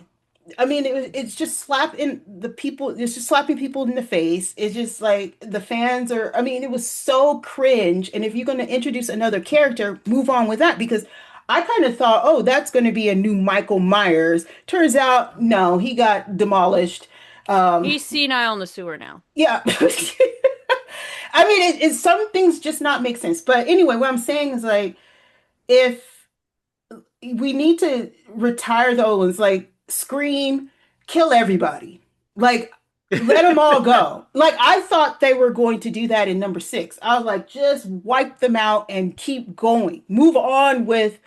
I mean, it's just slapping the people. It's just slapping people in the face. It's just like the fans are. I mean, it was so cringe. And if you're going to introduce another character, move on with that because I kind of thought, oh, that's going to be a new Michael Myers. Turns out, no, he got demolished. Um, He's senile in the sewer now. yeah. I mean, some things just not make sense. But anyway, what I'm saying is like, if we need to retire those, like Scream, kill everybody. Like, let them all go. Like, I thought they were going to do that in number 6. I was like, just wipe them out and keep going. Move on with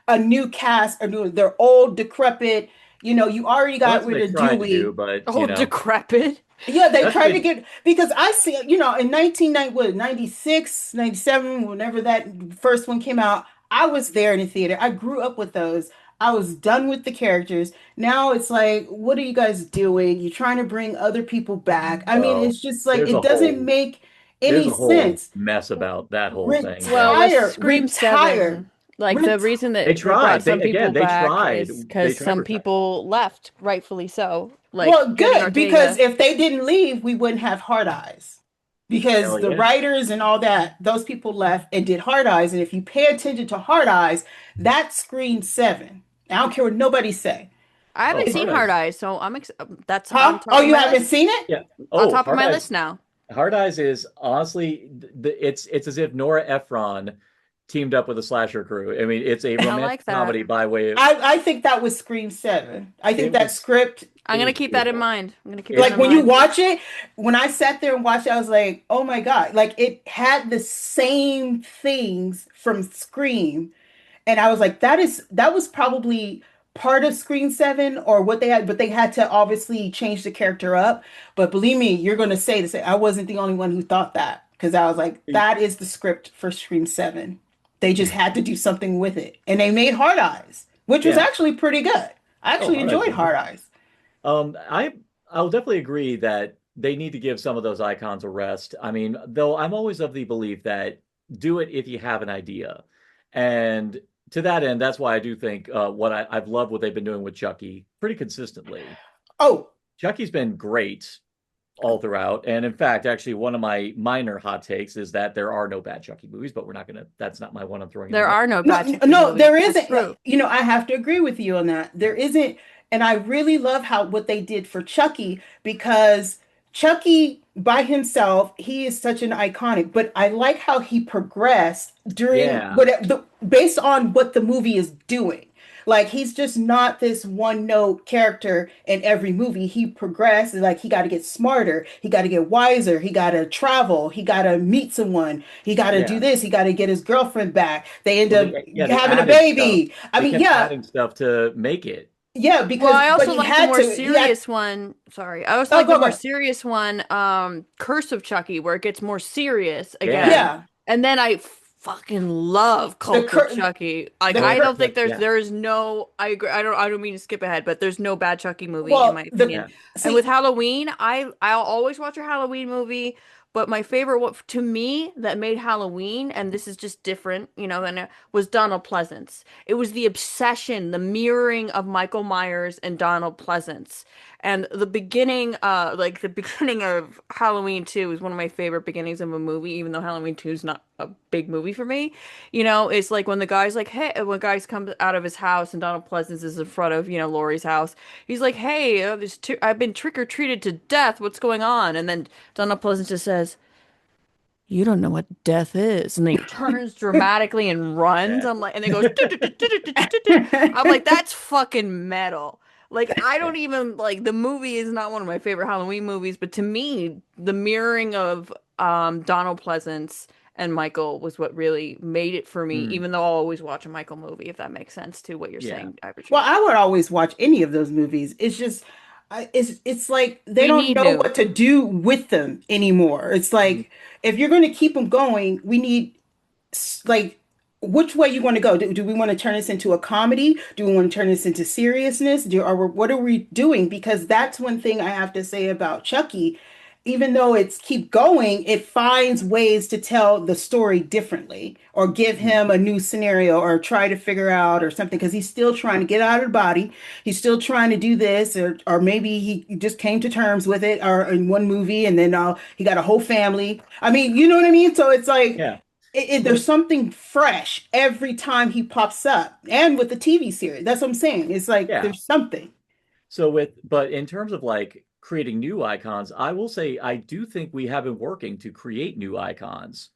a new cast, they're old, decrepit. You already well, got that's what rid they of tried to do, Dewey. but Oh, decrepit. Yeah, they that's tried to what get, because I see, in 1996, 97, whenever that first one came out, I was there in the theater. I grew up with those. I was done with the characters. Now it's like, what are you guys doing? You're trying to bring other people back. I mean, well, it's just like, there's it a doesn't whole make there's any a whole sense. mess about that whole thing. Well, But with Retire, Scream retire, 7, like the retire. reason they that they brought tried. some people They back tried. is They because tried some retiring. people left, rightfully so. Like Well, Jenny good, because Ortega. if they didn't leave, we wouldn't have Hard Eyes. Because Hell the yeah. writers and all that, those people left and did Hard Eyes. And if you pay attention to Hard Eyes, that's Screen 7. I don't care what nobody say. I haven't Oh, It's, seen Hard Hard Eyes. Eyes, so I'm ex that's on huh? top Oh, of you my haven't list. seen it? Yeah. On Oh, top of Hard my Eyes. list now. Hard Eyes is honestly it's as if Nora Ephron teamed up with a slasher crew. I mean, it's a I romantic like that. comedy by way of I think that was Scream 7. I think it that was script, I'm it gonna was keep that in beautiful. mind. I'm gonna keep that It's like in when you mind. watch it, when I sat there and watched it, I was like, oh my God. Like it had the same things from Scream. And I was like, that was probably part of Scream 7 or what they had, but they had to obviously change the character up. But believe me, you're gonna say this. I wasn't the only one who thought that because I was like, that is the script for Scream 7. They just had to do something with it. And they made Hard Eyes, which was yeah. actually pretty good. I Oh, actually Hard Eyes enjoyed was good. Hard Eyes. I'll definitely agree that they need to give some of those icons a rest. I mean, though I'm always of the belief that do it if you have an idea. And to that end, that's why I do think I've loved what they've been doing with Chucky pretty consistently. Oh, Chucky's been great all throughout. And in fact, actually, one of my minor hot takes is that there are no bad Chucky movies, but that's not my one I'm throwing in There there. are no no, bad Chucky no, movies. there That's isn't. true. You know, I have to agree with you on that. There isn't, and I really love how what they did for Chucky because Chucky by himself, he is such an iconic, but I like how he progressed during Yeah. what based on what the movie is doing. Like he's just not this one note character in every movie. He progressed. Like he got to get smarter. He got to get wiser. He got to travel. He got to meet someone. He got to do Yeah. this. He got to get his girlfriend back. They end Well, up they having a added stuff. baby. I They mean, kept yeah, adding stuff to make it. yeah, Well, because I but also he like the had more to. He had. serious one. Sorry. I also Oh, like the go more go. serious one, Curse of Chucky, where it gets more serious Yeah. again. Yeah, And then I fucking love the Cult of cur Chucky. Like the Oh, I cur. don't think yeah. there is no I agree I don't mean to skip ahead, but there's no bad Chucky movie in my Well, the opinion. Yeah. And with see. Halloween, I'll always watch a Halloween movie, but my favorite what to me that made Halloween, and this is just different, you know, than it was Donald Pleasance. It was the obsession, the mirroring of Michael Myers and Donald Pleasance. And the beginning, like the beginning of Halloween 2 is one of my favorite beginnings of a movie, even though Halloween 2 is not a big movie for me. You know, it's like when the guy's like, hey, when guys come out of his house and Donald Pleasance is in front of, you know, Laurie's house. He's like, hey, I've been trick-or-treated to death. What's going on? And then Donald Pleasance just says, you don't know what death is. And then he turns dramatically and runs. Yeah. I'm like, and it goes, I'm like, that's fucking metal. Like, I don't even like the movie is not one of my favorite Halloween movies, but to me, the mirroring of Donald Pleasance and Michael was what really made it for me, Mm, even though I'll always watch a Michael movie, if that makes sense to what you're yeah. saying, Well, Ivotres. I would always watch any of those movies. It's just, it's like they We don't need know new. what to do with them anymore. It's Mm, like if you're going to keep them going, we need like which way you want to go. Do we want to turn this into a comedy? Do we want to turn this into seriousness? Or what are we doing? Because that's one thing I have to say about Chucky. Even though it's keep going, it finds ways to tell the story differently or give mm, him a new scenario or try to figure out or something because he's still trying to get out of the body. He's still trying to do this or maybe he just came to terms with it or in one movie and then he got a whole family. I mean, you know what I mean? So it's like yeah. there's So something fresh every time he pops up. And with the TV series, that's what I'm saying. It's like yeah. there's something. But in terms of like creating new icons, I will say I do think we have been working to create new icons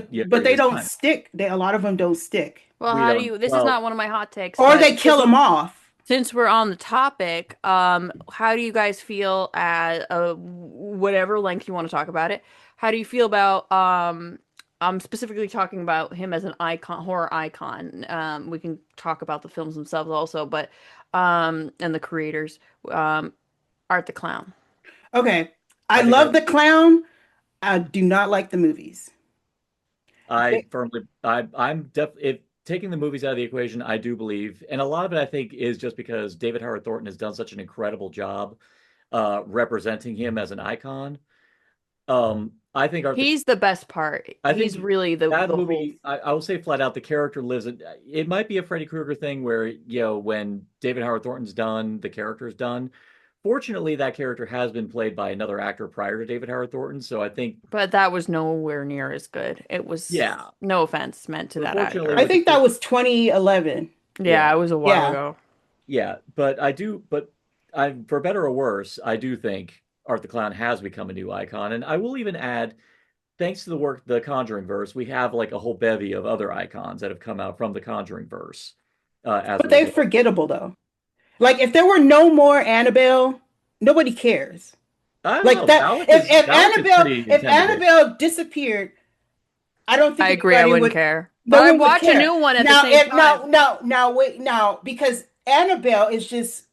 yeah, But during they this don't time. stick. A lot of them don't stick. Well, We how do don't you, this is well, not one of my hot takes, Or but they kill them off. since we're on the topic, how do you guys feel at whatever length you want to talk about it? How do you feel about I'm specifically talking about him as an icon, horror icon. We can talk about the films themselves also, but and the creators, um, Art the Clown. Okay. I I think love our the clown. I do not like the movies. I They- firmly I'm definitely if taking the movies out of the equation, I do believe, and a lot of it I think is just because David Howard Thornton has done such an incredible job representing him as an icon. I think Art the He's the best part. I He's think really that the whole. movie, I will say flat out, the character lives. It might be a Freddy Krueger thing where, when David Howard Thornton's done, the character's done. Fortunately, that character has been played by another actor prior to David Howard Thornton. So I think, But that was nowhere near as good. It was yeah. no offense meant to But that fortunately, actor. I with the think that kid, was 2011. Yeah, yeah, it was a while Yeah. ago. yeah. For better or worse, I do think Art the Clown has become a new icon. And I will even add, thanks to the work, the Conjuring verse, we have like a whole bevy of other icons that have come out from the Conjuring verse as a But they're result. forgettable though. Like if there were no more Annabelle, nobody cares. I don't Like know. that, Valak is pretty If intimidating. Annabelle disappeared, I don't think I agree. I anybody wouldn't would, care, but no I'd one would watch a care. new one at the Now, same if time. now wait now because Annabelle is just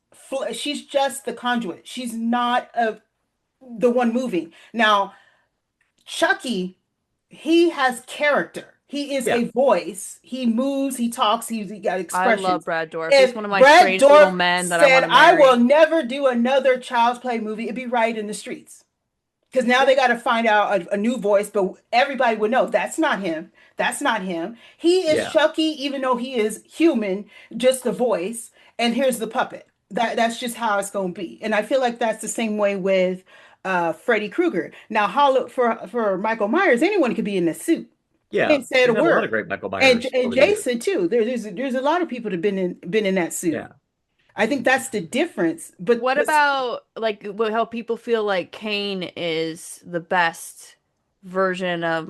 she's just the conduit. She's not the one moving. Now, Chucky, he has character. He is Yeah. a voice. He moves, he talks, he got I love expressions. Brad Dourif. He's If one of my Brad strange little Dorff men that I said, want to I will marry. never do another Child's Play movie, it'd be right in the streets. Because now they got to find out a new voice, but everybody would know that's not him. That's not him. He is Yeah. Chucky, even though he is human, just the voice. And here's the puppet. That's just how it's going to be. And I feel like that's the same way with Freddy Krueger. Now, for Michael Myers, anyone could be in a suit. He Yeah. ain't said a We've had a lot of word. great Michael And Myers and over the years. Jason too. There's a lot of people that have been in that suit. Yeah. I think that's the difference. But What about like how people feel like Kane is the best version of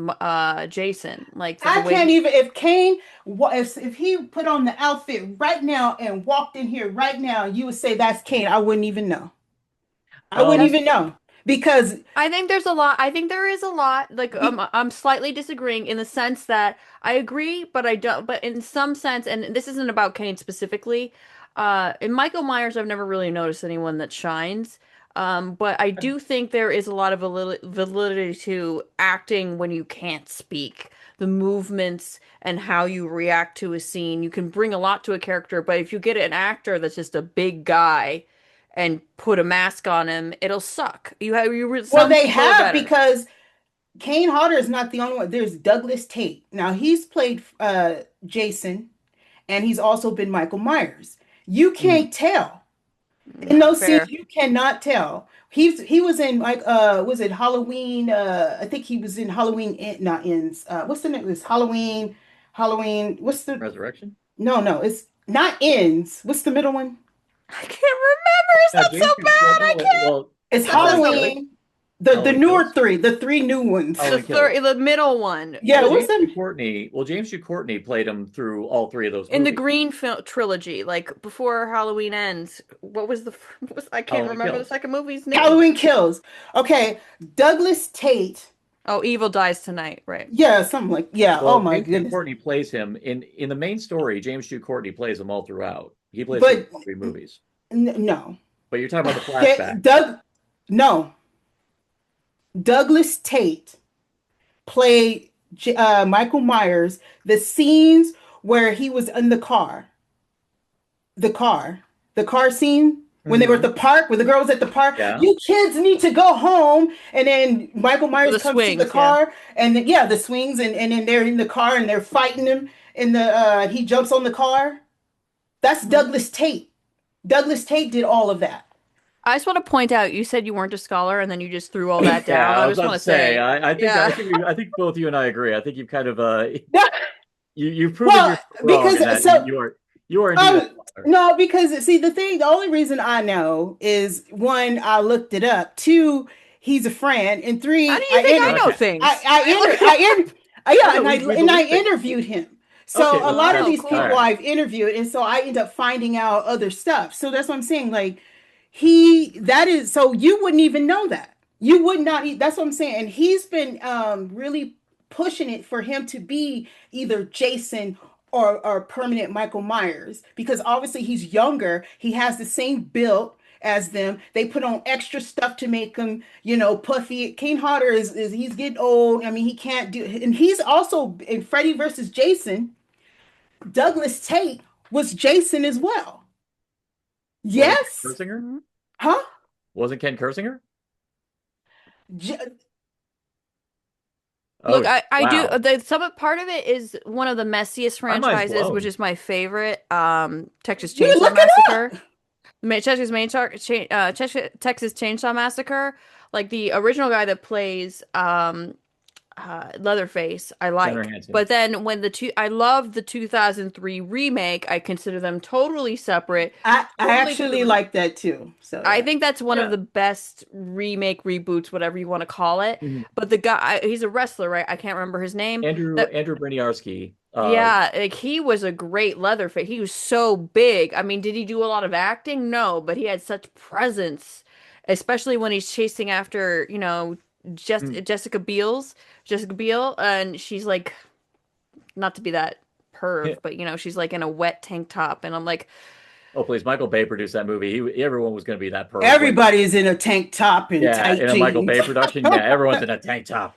Jason? Like the I way can't even if Kane if he put on the outfit right now and walked in here right now, you would say that's Kane. I wouldn't even know. I wouldn't Um, that's even know because I think there's a lot. I think there is a lot. Like I'm slightly disagreeing in the sense that I agree, but I don't. But in some sense, and this isn't about Kane specifically. In Michael Myers, I've never really noticed anyone that shines. But I do think there is a lot of validity to acting when you can't speak. The movements and how you react to a scene. You can bring a lot to a character, but if you get an actor that's just a big guy and put a mask on him, it'll suck. well Some they people are have better. because Kane Hodder is not the only one. There's Douglas Tate. Now he's played Jason and he's also been Michael Myers. You mm, can't tell. In Yeah, those scenes, fair. you cannot tell. He was in like was it Halloween? I think he was in Halloween not ends. What's the name? It was Halloween. What's the Resurrection? no, it's not ends. What's the middle one? I can't remember. Is Yeah, that so bad? I can't. well, It's That oh, sounds so. really? Halloween. The Halloween newer Kills? three, the three new ones. The Halloween Kills. third, the middle one. Yeah, Well, what's James them? Q. Courtney. Well, James Q. Courtney played him through all three of those In the movies. Green trilogy, like before Halloween ends. What was the? What was I can't Halloween remember the Kills. second movie's name. Halloween Kills. Okay, Douglas Tate. Oh, Evil Dies Tonight. Right. Yeah, something like yeah. Oh Well, my James Q. goodness. Courtney plays him in the main story. James Q. Courtney plays him all throughout. He plays him in But all three movies. no, But you're talking about the okay, flashback. No, Douglas Tate played Michael Myers, the scenes where he was in the car, the car scene when they were at Hmm. the park, when the girl was at the park. Yeah. You kids need to go home. And then Michael Myers The comes to the swings. Yeah. car, and then, yeah, the swings, and then they're in the car and they're fighting him. And he jumps on the car. That's Mhm. Douglas Tate. Douglas Tate did all of that. I just want to point out, you said you weren't a scholar, and then you just threw all that down. Yeah, I I was just about want to to say. say, I yeah. think both you and I agree. I think you've kind of Yeah, you've proven well, yourself wrong in because that so you are indeed a scholar. no, because see the only reason I know is one, I looked it up. Two, he's a friend, and How three, do you think I know Okay. things? yeah, No, we and I believe it. interviewed him. So Okay, a well, lot of Oh, these all people cool. right. I've interviewed, and so I end up finding out other stuff. So that's what I'm saying. Like that is so you wouldn't even know that. You would not. That's what I'm saying. And he's been really pushing it for him to be either Jason or permanent Michael Myers because obviously he's younger. He has the same build as them. They put on extra stuff to make him, puffy. Kane Hodder is he's getting old. I mean, he can't do. And he's also in Freddy versus Jason. Douglas Tate was Jason as well. Wasn't Ken Yes, Kersinger? Mhm. huh? Wasn't Ken Kersinger? J- Oh, Look, I do wow. part of it is one of the messiest My mind's franchises, which blown. is my favorite. Texas you Chainsaw look it Massacre. up. Texas Chainsaw Massacre. Like the original guy that plays Leatherface I Jennifer like, Hanson. but then I love the 2003 remake. I consider them totally separate, I totally actually different. like that too. So I yeah. think that's one of Yeah. the best remake reboots, whatever you want to call it. Mhm. But the guy, he's a wrestler, right? I can't remember his name. That Andrew Briniarski. Yeah, like he was a great Leatherface. He was so big. I mean, did he do a lot of acting? No, but he had such presence, especially when he's chasing after, Mm. Jessica Biel, and she's like, not to be that perv, but she's like in a wet tank top, and I'm like, Oh please, Michael Bay produced that movie. Everyone was going to be that perv. Like, Everybody is in a tank top and yeah, tight in a Michael jeans. Bay production, yeah, everyone's in a tank top.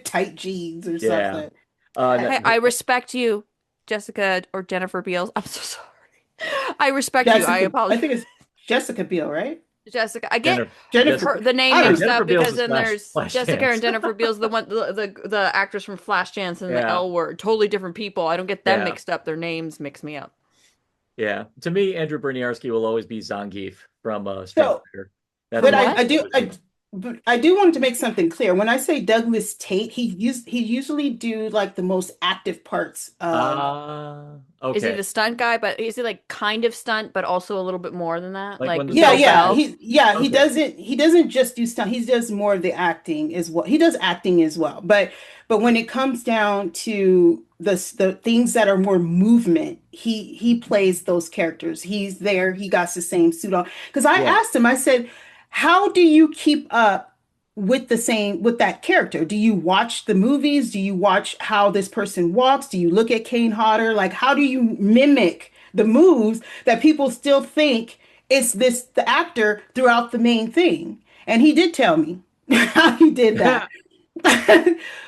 Tight jeans or Yeah. something. No, hey, I respect you, Jessica or Jennifer Beals. I'm so sorry. I respect you. I Jessica, I apologize. think it's Jessica Biel, right? Jessica. I get Jennifer, Jennifer. Jessica, the name I don't mixed know. Jennifer up Beals because is then there's Jessica and Flashdance. Jennifer Beals, the actress from Flashdance and the Yeah, L Word, totally different people. I don't get them yeah, mixed up. Their names mix me up. yeah. To me, Andrew Briniarski will always be Zangief from Street So, Fighter. That's but who From I'll what? always be. but I do want to make something clear. When I say Douglas Tate, he usually do like the most active parts of. Is he Okay. the stunt guy? But is he like kind of stunt, but also a little bit more than that? Like when Like the Yeah, Joe stunt yeah. guy. Bell? He Okay. doesn't just do stuff. He does more of the acting as well. He does acting as well. But when it comes down to the things that are more movement, he plays those characters. He's there. He got the same suit on. Because I Yeah. asked him, I said, "How do you keep up with that character? Do you watch the movies? Do you watch how this person walks? Do you look at Kane Hodder? Like how do you mimic the moves that people still think it's the actor throughout the main thing?" And he did tell me how he did that.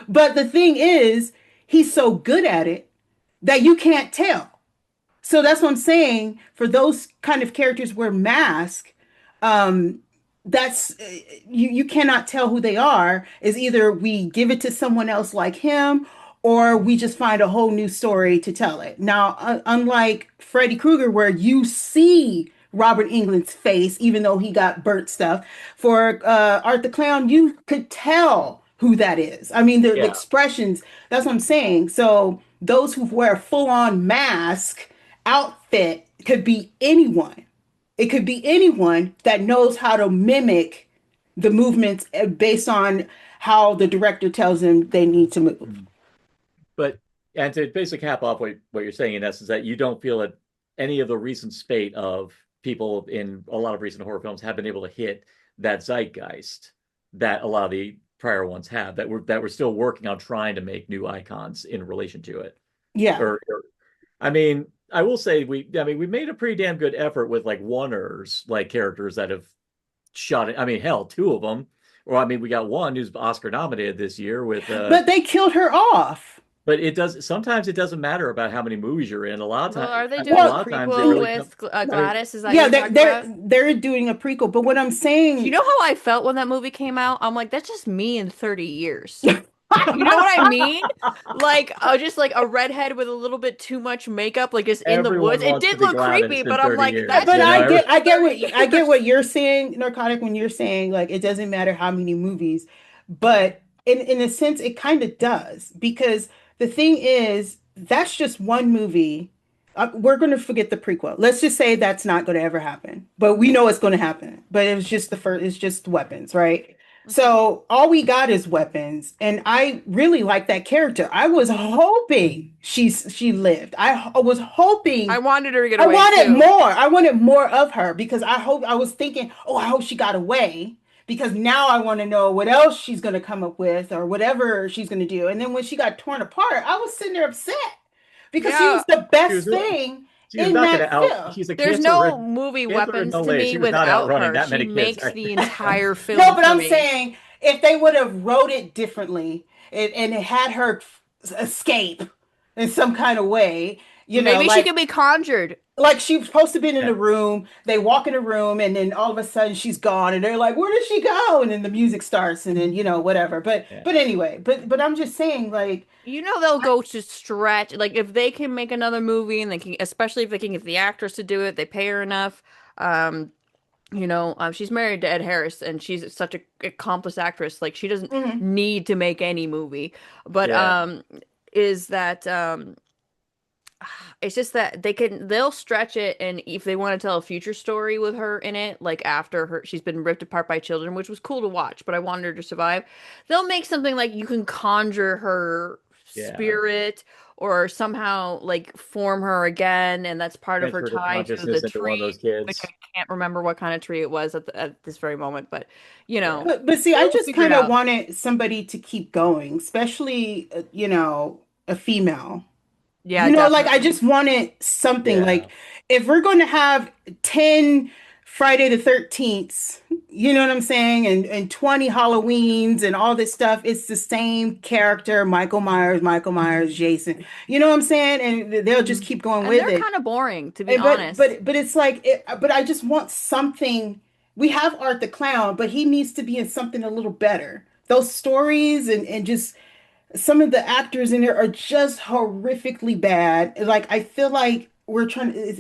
But the thing is, he's so good at it that you can't tell. So that's what I'm saying. For those kind of characters wear mask, um, that's you cannot tell who they are. Is either we give it to someone else like him, or we just find a whole new story to tell it. Now, unlike Freddy Krueger, where you see Robert Englund's face, even though he got burnt stuff, for Art the Clown, you could tell who that is. I mean, the Yeah. expressions. That's what I'm saying. So those who wear full-on mask outfit could be anyone. It could be anyone that knows how to mimic the movements based on how the director tells them they need to move. Mhm. But and to basically cap off what you're saying in essence, that you don't feel that any of the recent spate of people in a lot of recent horror films have been able to hit that zeitgeist that a lot of the prior ones have, that we're still working on trying to make new icons in relation to it. Yeah. Or I mean, I will say we made a pretty damn good effort with like oneers, like characters that have shot it. I mean, hell, two of them. Or I mean, we got one who's Oscar nominated this year with But they killed her off. but it doesn't matter about how many movies you're in. A lot of Well, times are they a doing a Well, lot of times it prequel really comes. with I mean, Gladys? Is that yeah, you're talking they're about? they're doing a prequel. But what I'm Do you saying, know how I felt when that movie came out? I'm like, that's just me in 30 years. You know what I mean? Like, just like a redhead with a little bit too much makeup, like is in the everyone woods. It wants to did be look creepy, Gladys in but I'm 30 like, years. that's but You me know, in I 30 get years. what you're saying, Narcotic, when you're saying like it doesn't matter how many movies, but in a sense it kind of does because the thing is that's just one movie. We're going to forget the prequel. Let's just say that's not going to ever happen, but we know it's going to happen. But it was just the first. It's just weapons, right? Mhm. So all we got is weapons, and I really like that character. I was hoping she lived. I was I hoping wanted her to get I away wanted too. more. I wanted more of her because I was thinking, oh, I hope she got away because now I want to know what else she's going to come up with or whatever she's going to do. And then when she got torn apart, I was sitting there upset because she Yeah, was the she was best thing she was in not going that to out. film. She's a there's cancer no rid movie cancer ridden weapons old to lady. me She was not without outrunning her. that She many kids. makes the entire No, film but for I'm me. saying if they would have wrote it differently and it had her escape in some kind of way, Maybe she like could be conjured. she was supposed to be in Yeah. the room. They walk in the room, and then all of a sudden she's gone, and they're like, "Where did she go?" And then the music starts, and then whatever. But Yeah. but anyway, but I'm just saying, like, You know they'll go to stretch. Like if they can make another movie and they can, especially if they can get the actress to do it, they pay her enough. Um, She's married to Ed Harris, and she's such a accomplished actress. Like she doesn't Hmm. need to make any movie, but Yeah. is that it's just that they'll stretch it, and if they want to tell a future story with her in it, like after she's been ripped apart by children, which was cool to watch, but I wanted her to survive, they'll make something like you can conjure her Yeah. spirit or somehow like form her again, and that's part of her Transferred her tie to the consciousness into one of those tree, which I kids. can't remember what kind of tree it was at this very moment, but you Yeah. know, But see, I they'll just figure it kind of out. wanted somebody to keep going, especially a female. Yeah, Like I definitely. just wanted something Yeah. like if we're going to have 10 Friday the 13th, you know what I'm saying? And 20 Halloweens and all this stuff, it's the same character, Michael Myers, Jason. You know what I'm saying? And they'll just Mhm. keep going And with they're it. kind of boring, to be And honest. but it's like but I just want something. We have Art the Clown, but he needs to be in something a little better. Those stories and just some of the actors in there are just horrifically bad. Like I feel like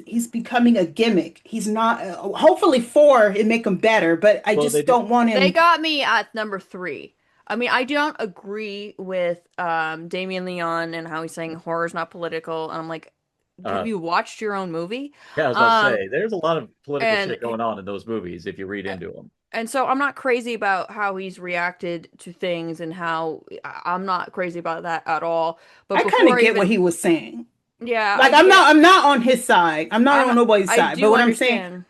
he's becoming a gimmick. He's not hopefully four it make him better, but I Well, they just did. don't want They him. got me at number three. I mean, I don't agree with Damien Leon and how he's saying horror's not political. And I'm like, have Uh, you watched your own movie? yeah, I was about to Um, say, there's a lot of political and shit going on in those movies if you read into them. and so I'm not crazy about how he's reacted to things and how I'm not crazy about that at all. But I kind before of I get what even, he was saying. yeah, Like I'm not on his side. I'm not I'm on nobody's I side. But do what I'm saying, understand.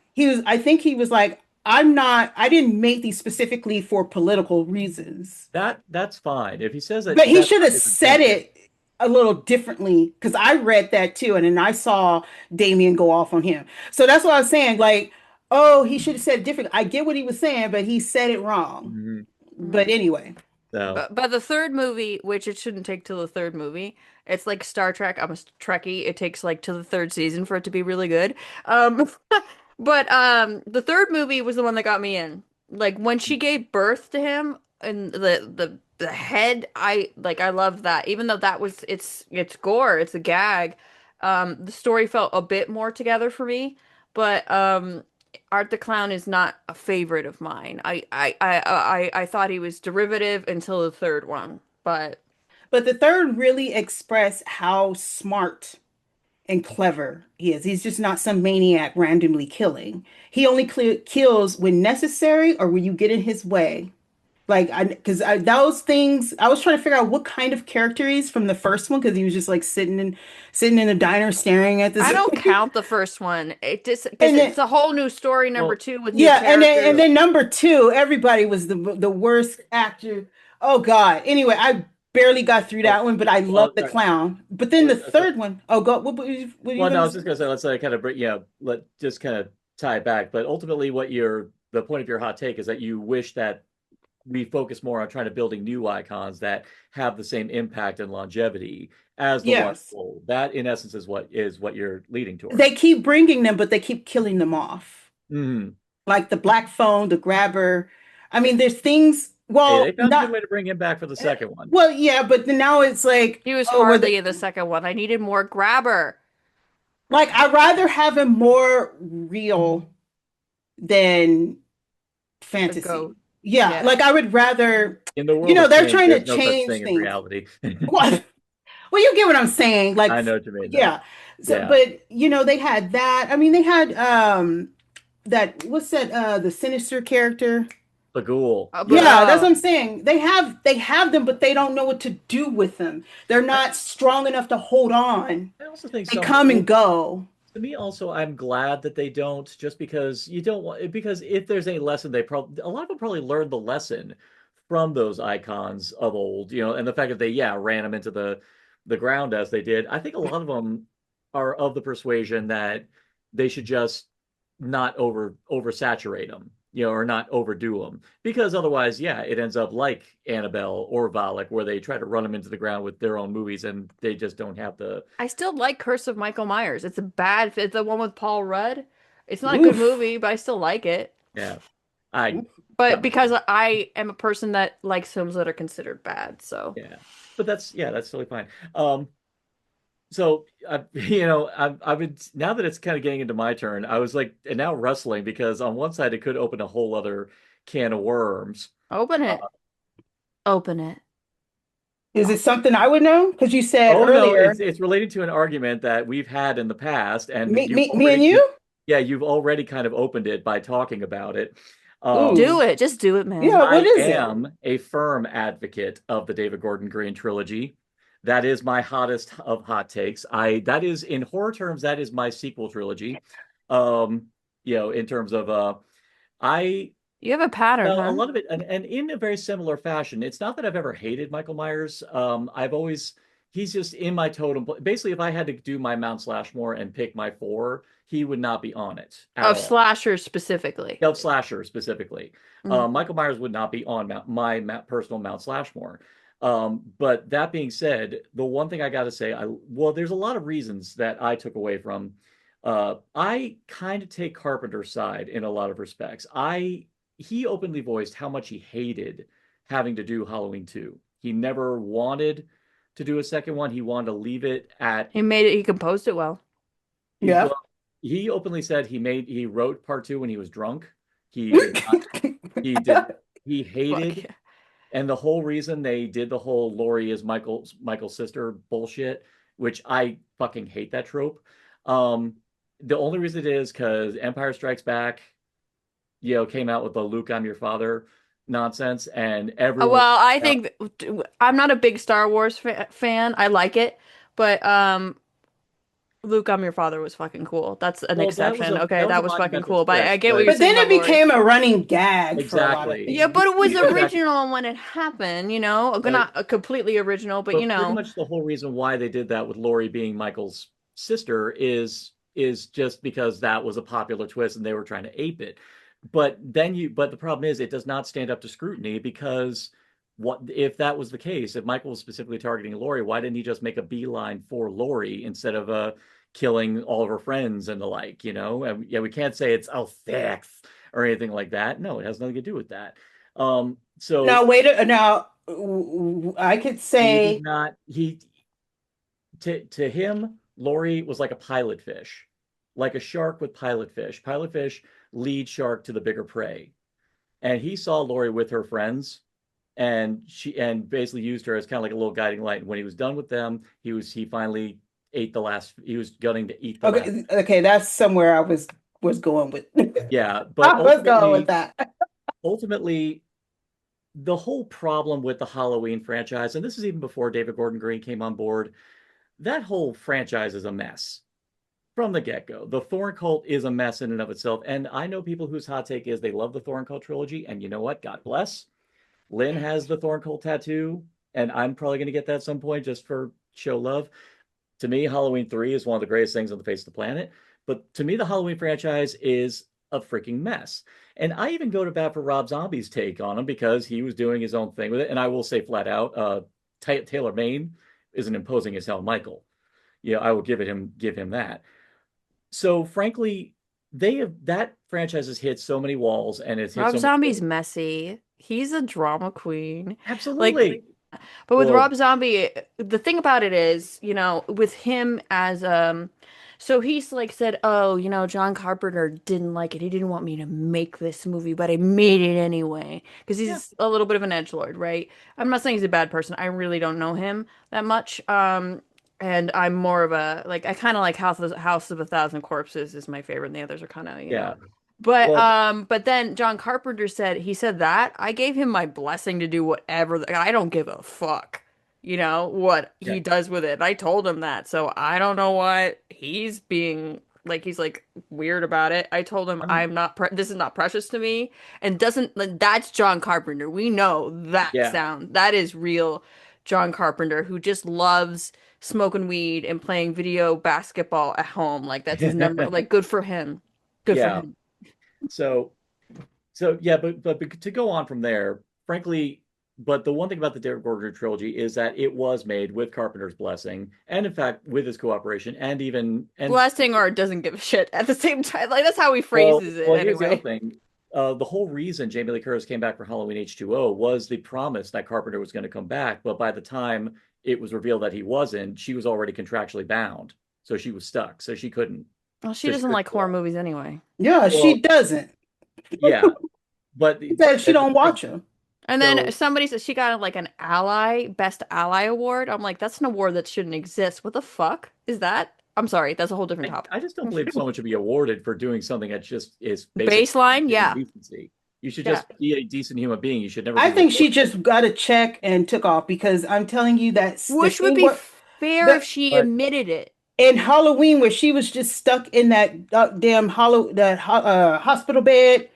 I think he was like, I didn't make these specifically for political reasons. That's fine. If he says that But he that's should not have his said intention. it a little differently because I read that too, and then I saw Damien go off on him. So that's what I was saying. Like, oh, he should have said it differently. I get what he was saying, but he said it wrong. Mhm. But anyway, So, But the third movie, which it shouldn't take till the third movie, it's like Star Trek. I'm a Trekkie. It takes like till the third season for it to be really good. Um, but the third movie was the one that got me in. Like when she gave birth to him and the head, I loved that. Even though that was it's gore, it's a gag. The story felt a bit more together for me. But Art the Clown is not a favorite of mine. I thought he was derivative until the third one, but but the third really expressed how smart and clever he is. He's just not some maniac randomly killing. He only kills when necessary or when you get in his way. Like because those things, I was trying to figure out what kind of character he's from the first one because he was just like sitting in a diner staring at this. I don't count the first one. It just because And then it's a whole new story. Number well, two with new yeah, and characters. then number two, everybody was the worst actor. Oh God. Anyway, I barely got through well, that one, but I well, love all the right. clown. But then the third one, oh God, what were you Well, no, I gonna was say? just gonna say let's kind of let just kind of tie it back. But ultimately, the point of your hot take is that you wish that we focus more on trying to building new icons that have the same impact and longevity as the one Yes. old. That, in essence, is what you're leading They towards. keep bringing them, but they keep killing them off. Hmm. Like the black phone, the grabber. I mean, there's things, Hey, they well, found a good not, way to bring him back for the second one. well, yeah, but then now it's like, He was oh, hardly in the second one. I needed more grabber. like, I'd rather have him more real than A fantasy. goat. Yeah, Yeah. like I would rather, In the world of they're fame, trying to there's no such change thing as things. reality. Well, well, you get what I'm saying. Like, I know what you mean, though. yeah. So, Yeah, but they had that. I mean, they had that what's that the sinister character? the ghoul. But Yeah, Yeah, that's what I'm saying. They have them, but they don't know what to do with them. They're I, not strong enough to hold on. I also think They some. come and Well, go. to me, also, I'm glad that they don't, just because you don't want, because if there's any lesson, they probably, a lot of them probably learned the lesson from those icons of old, and the fact that they, yeah, ran them into the ground as they did. I think a lot of them are of the persuasion that they should just not oversaturate them, or not overdo them, because otherwise, yeah, it ends up like Annabelle or Valak, where they try to run them into the ground with their own movies, and they just don't have the, I still like Curse of Michael Myers. It's a bad fit. It's the one with Paul Rudd. It's not a good Oof. movie, but I still like it. yeah. I Oof. But got my because I am a person that likes films that are considered bad, so Yeah, but that's totally fine. Um, So I've been now that it's kind of getting into my turn. I was like, and now wrestling because on one side it could open a whole other can of worms. Open Uh, it. Open it. Is Oh, it something I would know? Because you said oh no, earlier, it's relating to an argument that we've had in the past, and me and you? yeah, you've already kind of opened it by talking about it. Um, do Ooh, it. Just do it, man. yeah. What I is it? am a firm advocate of the David Gordon Green trilogy. That is my hottest of hot takes. I that is in horror terms, that is my sequel trilogy. Um, in terms of I You have a pattern, well, a huh? lot of it, and in a very similar fashion. It's not that I've ever hated Michael Myers. I've always he's just in my totem. Basically, if I had to do my Mount Slashmore and pick my four, he would not be on it at Of all. slashers specifically. Of slasher specifically. Mm. Michael Myers would not be on personal Mount Slashmore. But that being said, the one thing I got to say, there's a lot of reasons that I took away from. I kind of take Carpenter's side in a lot of respects. He openly voiced how much he hated having to do Halloween 2. He never wanted to do a second one. He wanted to leave it at He made it, he composed it well. well, Yeah. he openly said he wrote part two when he was drunk. He did not he did he Fuck hated yeah. and the whole reason they did the whole Laurie is Michael's sister bullshit, which I fucking hate that trope. Um the only reason it is because Empire Strikes Back, came out with the Luke I'm your father nonsense and everyone Well, I now, think I'm not a big Star Wars fan. I like it, but Luke, I'm your father was fucking cool. That's an well exception. Okay, that was a that was fucking monumental cool. But I twist, get what but you're But saying then it about Lori. became a running gag for a lot of exactly Yeah, but things. it was exactly original when it happened, but not completely original, but pretty much the whole reason why they did that with Lori being Michael's sister is just because that was a popular twist and they were trying to ape it. But the problem is it does not stand up to scrutiny because what if that was the case? If Michael was specifically targeting Lori, why didn't he just make a beeline for Lori instead of killing all of her friends and the like, And yeah, we can't say it's sex or anything like that. No, it has nothing to do with that. So Now, wait, now I could he did say, not he to him, Lori was like a pilot fish, like a shark with pilot fish. Pilot fish lead shark to the bigger prey. And he saw Lori with her friends and basically used her as kind of like a little guiding light. And when he was done with them, he finally he was gunning to eat the last. okay, okay, that's somewhere I was going with. Yeah, but I was going with that. ultimately the whole problem with the Halloween franchise, and this is even before David Gordon Green came on board, that whole franchise is a mess from the get-go. The Thorn Cult is a mess in and of itself. And I know people whose hot take is they love the Thorn Cult trilogy. And you know what? God bless. Lynn has the Thorn Cult tattoo, and I'm probably going to get that at some point just for show love. To me, Halloween 3 is one of the greatest things on the face of the planet. But to me, the Halloween franchise is a freaking mess. And I even go to bat for Rob Zombie's take on him because he was doing his own thing with it. And I will say flat out, Taylor Maine is an imposing as hell Michael. Yeah, I will give him that. So frankly, that franchise has hit so many walls and it's hit Rob so many Zombie's messy. He's a drama queen. Like, absolutely. but with Well, Rob Zombie, the thing about it is, with him as so he's like said, "Oh, John Carpenter didn't like it. He didn't want me to make this movie, but I made it anyway." Because yeah. he's a little bit of an edgelord, right? I'm not saying he's a bad person. I really don't know him that much. And I'm more of a like I kind of like House of a Thousand Corpses is my favorite, and the others are kind of, Yeah. But Well, but then John Carpenter said he said that I gave him my blessing to do whatever I don't give a fuck, what yeah. he does with it. I told him that. So I don't know what he's being like he's like weird about it. I told him I'm this is not precious to me and doesn't like, that's John Carpenter. We know that yeah. sound. That is real John Carpenter who just loves smoking weed and playing video basketball at home. Like that's his number like good for him. Good for Yeah. him. So yeah, but to go on from there, frankly, but the one thing about the Derek Gordon trilogy is that it was made with Carpenter's blessing, and in fact with his cooperation, and even and Blessing or doesn't give a shit at the same time. Like that's how he well, phrases it here's the other anyway. thing. the whole reason Jamie Lee Curtis came back for Halloween H2O was the promise that Carpenter was going to come back. But by the time it was revealed that he wasn't, she was already contractually bound. So she was stuck. So she couldn't. Well, she So she doesn't couldn't like go horror on. movies anyway. Yeah, Well, she doesn't. yeah. But She said she at the don't same, watch them. And then so somebody said she got like an best ally award. I'm like, that's an award that shouldn't exist. What the fuck is that? I'm sorry, that's a whole different topic. I just don't believe someone should be awarded for doing something that just is basic Baseline, human yeah, decency. You should yeah. just be a decent human being. You should never I be think she rewarded. just got a check and took off because I'm telling you that's the Which would scene be where fair if the she But admitted it. in Halloween where she was just stuck in that damn hospital bed.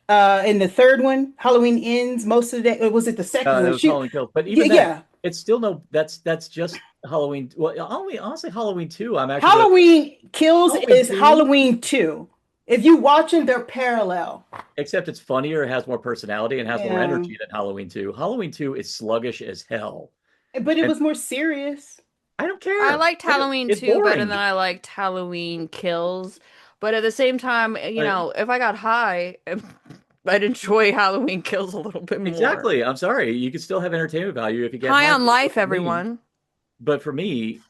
In the third one, Halloween ends most of the day. Or was it the second that one? was Halloween Kills. But Yeah, even then, yeah. it's still no. That's just Halloween. Well, only honestly, Halloween 2. I'm actually going. Halloween Kills Halloween is 2, Halloween 2. If you watch them, they're parallel. except it's funnier, it has more personality, and has more Yeah. energy than Halloween 2. Halloween 2 is sluggish as hell, But it and was more serious. I don't I care. liked Halloween It's 2 better boring. than I liked Halloween Kills. But at the same time, Like, if I got high, I'd enjoy Halloween Kills a little bit more. exactly. I'm sorry. You can still have entertainment value if you get High high. on life, For me, everyone. but for me,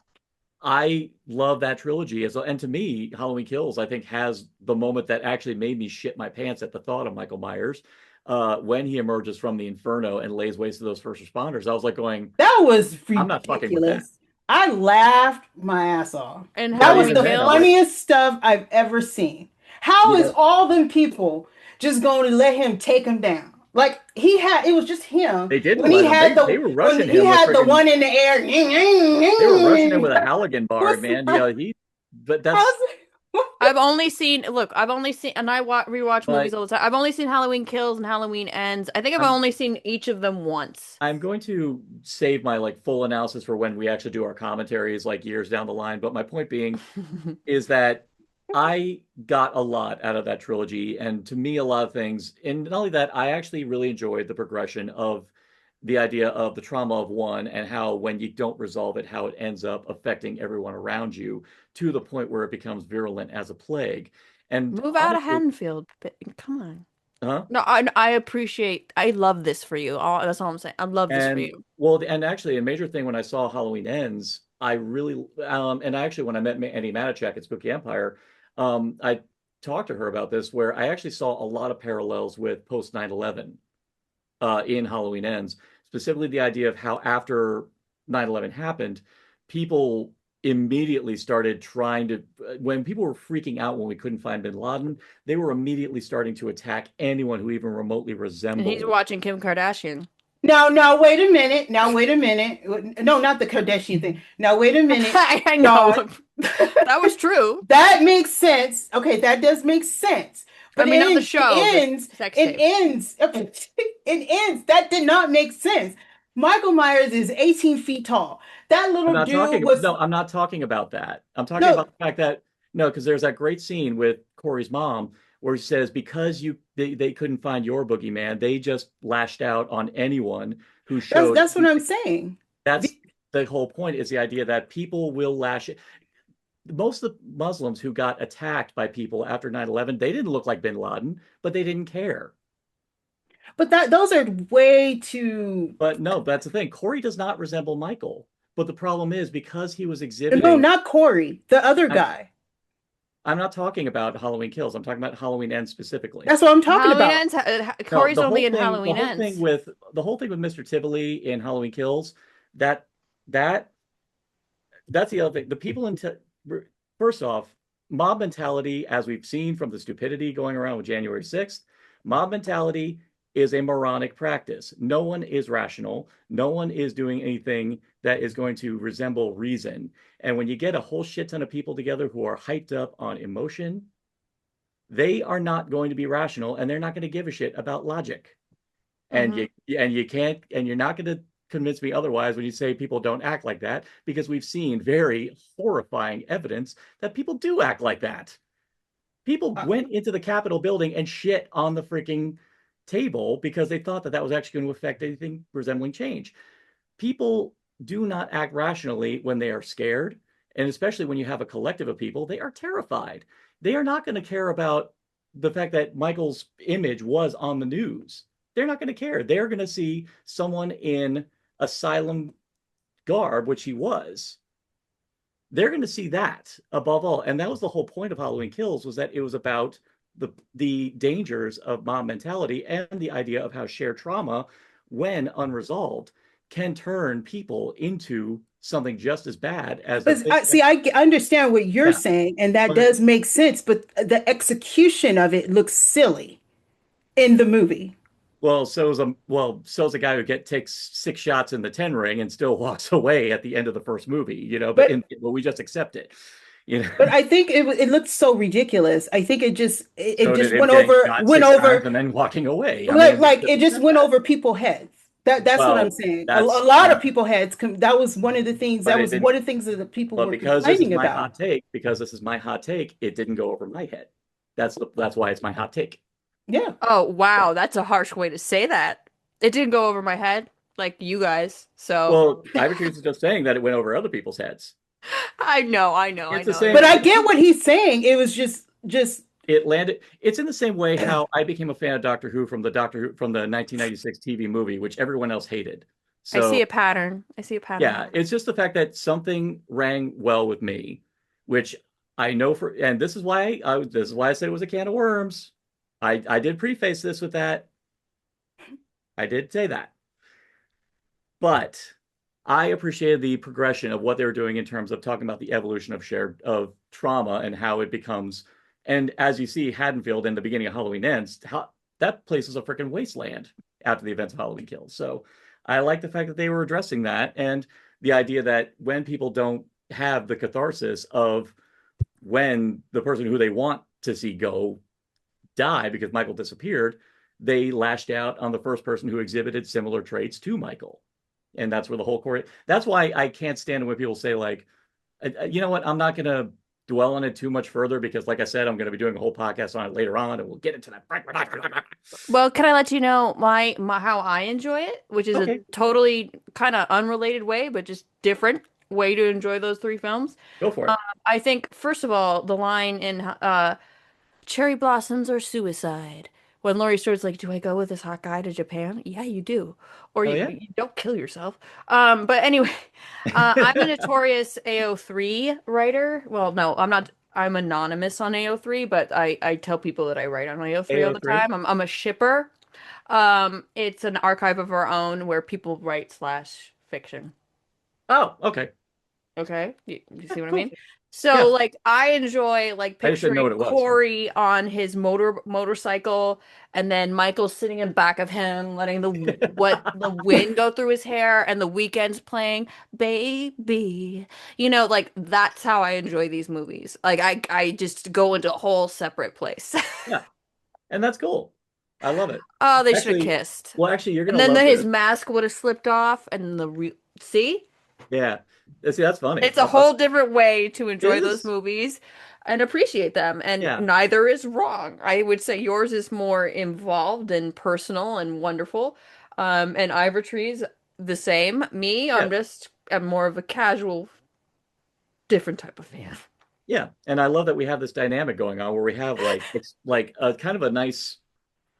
I love that trilogy as well. And to me, Halloween Kills, I think, has the moment that actually made me shit my pants at the thought of Michael Myers. When he emerges from the inferno and lays waste to those first responders, I was like going, That was I'm not fucking with that. ridiculous. I laughed my ass off. And That But was Halloween even the then, I'm like, Kills. funniest stuff I've ever seen. How is yeah, all them people just going to let him take him down? Like he had, it was just him. they didn't When he let him. had They were when rushing he him with had the freaking. one in the air. They were rushing him with a Halligan I bar, was man. like, Yeah, he. But I that's. was like, I've only seen, and rewatch movies But all the time. I've only seen Halloween Kills and Halloween Ends. I think I've I'm only seen each of them once. I'm going to save my like full analysis for when we actually do our commentaries, like years down the line. But my point being is that I got a lot out of that trilogy, and to me, a lot of things. And not only that, I actually really enjoyed the progression of the idea of the trauma of one and how, when you don't resolve it, how it ends up affecting everyone around you to the point where it becomes virulent as a plague. And Move out of honestly, Haddonfield. Come on. huh? No, I love this for you. That's all I'm saying. I love this for And you. well, and actually, a major thing when I saw Halloween Ends, I really, and actually, when I met Annie Matichak at Spooky Empire, I talked to her about this, where I actually saw a lot of parallels with post 9/11 in Halloween Ends, specifically the idea of how after 9/11 happened, people immediately started trying to, when people were freaking out when we couldn't find bin Laden, they were immediately starting to attack anyone who even remotely And he's resembled. watching Kim Kardashian. now, now, wait a minute. Now, wait a minute. No, not the Kardashian thing. Now, wait a minute, I know. Dawn. That was true. That makes sense. Okay, that does make sense. I But mean, not the it show, the ends, sex it tape. ends, it ends. That did not make sense. Michael Myers is 18 feet tall. That I'm little not dude talking, was no, I'm not talking about that. I'm talking no, about the fact that, no, because there's that great scene with Corey's mom where he says, because they couldn't find your boogeyman, they just lashed out on anyone who showed that's what I'm saying. that's the whole point, is the idea that people will lash. Most of the Muslims who got attacked by people after 9/11, they didn't look like bin Laden, but they didn't care. But that those are way too But no, that's the thing. Corey does not resemble Michael. But the problem is, because he was no, exhibiting, not Corey, the other I'm, guy. I'm not talking about Halloween Kills. I'm talking about Halloween Ends specifically. That's what I'm talking Halloween about. Ends. No, Corey's only in Halloween Ends. the whole thing with Mr. Tivoli in Halloween Kills, that that that's the other thing. The people in first off, mob mentality, as we've seen from the stupidity going around with January 6th, mob mentality is a moronic practice. No one is rational. No one is doing anything that is going to resemble reason. And when you get a whole shit ton of people together who are hyped up on emotion, they are not going to be rational, and they're not going to give a shit about logic. And Hmm. you can't, and you're not going to convince me otherwise when you say people don't act like that, because we've seen very horrifying evidence that people do act like that. People Uh, went into the Capitol building and shit on the freaking table because they thought that that was actually going to affect anything resembling change. People do not act rationally when they are scared, and especially when you have a collective of people, they are terrified. They are not going to care about the fact that Michael's image was on the news. They're not going to care. They're going to see someone in asylum garb, which he was. They're going to see that above all. And that was the whole point of Halloween Kills, was that it was about the dangers of mob mentality and the idea of how shared trauma, when unresolved, can turn people into something just as bad as the But see, I understand what you're yeah. saying, and that But does make sense, but the execution of it looks silly in the movie. so's a guy who takes 6 shots in the 10 ring and still walks away at the end of the first movie, But but we just accept it, you know. but I think it looked so ridiculous. I think it So did just him getting shot went 6 times over and then walking away. I mean, like just it just accept went that. over people's heads. That's what I'm Well, saying. A that's lot of people heads. That was one of the things. but That it was didn't. one of the things that the people But were complaining about. because this is my hot take, it didn't go over my head. That's why it's my hot take. Yeah. Oh, wow, that's a harsh way to say that. It didn't go over my head, like you guys. So Well, Ivotres is just saying that it went over other people's heads. I know, I know, I It's the know. same. But I get what he's saying. It was just It landed. It's in the same way how I became a fan of Doctor Who from the 1996 TV movie, which everyone else hated. I see So a pattern. I see a pattern. yeah, it's just the fact that something rang well with me, which I know and this is why I said it was a can of worms. I did preface this with that. I did say that. But I appreciated the progression of what they were doing in terms of talking about the evolution of trauma and how it becomes. And as you see, Haddonfield in the beginning of Halloween Ends, that place is a freaking wasteland after the events of Halloween Kills. So I like the fact that they were addressing that, and the idea that when people don't have the catharsis of when the person who they want to see go die because Michael disappeared, they lashed out on the first person who exhibited similar traits to Michael. And that's where the whole core. That's why I can't stand when people say, like, you know what, I'm not going to dwell on it too much further because, like I said, I'm going to be doing a whole podcast on it later on, and we'll get into that. Well, can I let you know my how I enjoy it, which is a Okay, totally kind of unrelated way, but just different way to enjoy those three films. go for Um, it. I think first of all, the line in Cherry Blossoms or Suicide. When Laurie Strode's like, "Do I go with this hot guy to Japan?" Yeah, you do, or Oh yeah. you don't kill yourself. But anyway, I'm a notorious AO3 writer. Well, no, I'm not. I'm anonymous on AO3, but I tell people that I write on AO3 all the AO3. time. I'm a shipper. It's an archive of our own where people write slash fiction. Oh, okay. Okay, you Yeah, see what I cool. mean? So Yeah, like I enjoy like I just didn't know picturing what it was. Corey on his motorcycle and then Michael sitting in back of him letting the wind go through his hair and the weekends playing baby. You know, like that's how I enjoy these movies. Like I just go into a whole separate place. Yeah, and that's cool. I love it. Oh, they should have Actually, kissed. well, actually, you're And gonna then love his this. mask would have slipped off and see? Yeah. See, that's funny. It's a whole different way to It enjoy those is. movies and appreciate them. And Yeah. neither is wrong. I would say yours is more involved and personal and wonderful. And Ivory's the same. Me, Yeah. I'm more of a casual, different type of fan. Yeah. And I love that we have this dynamic going on where we have like it's like a kind of a nice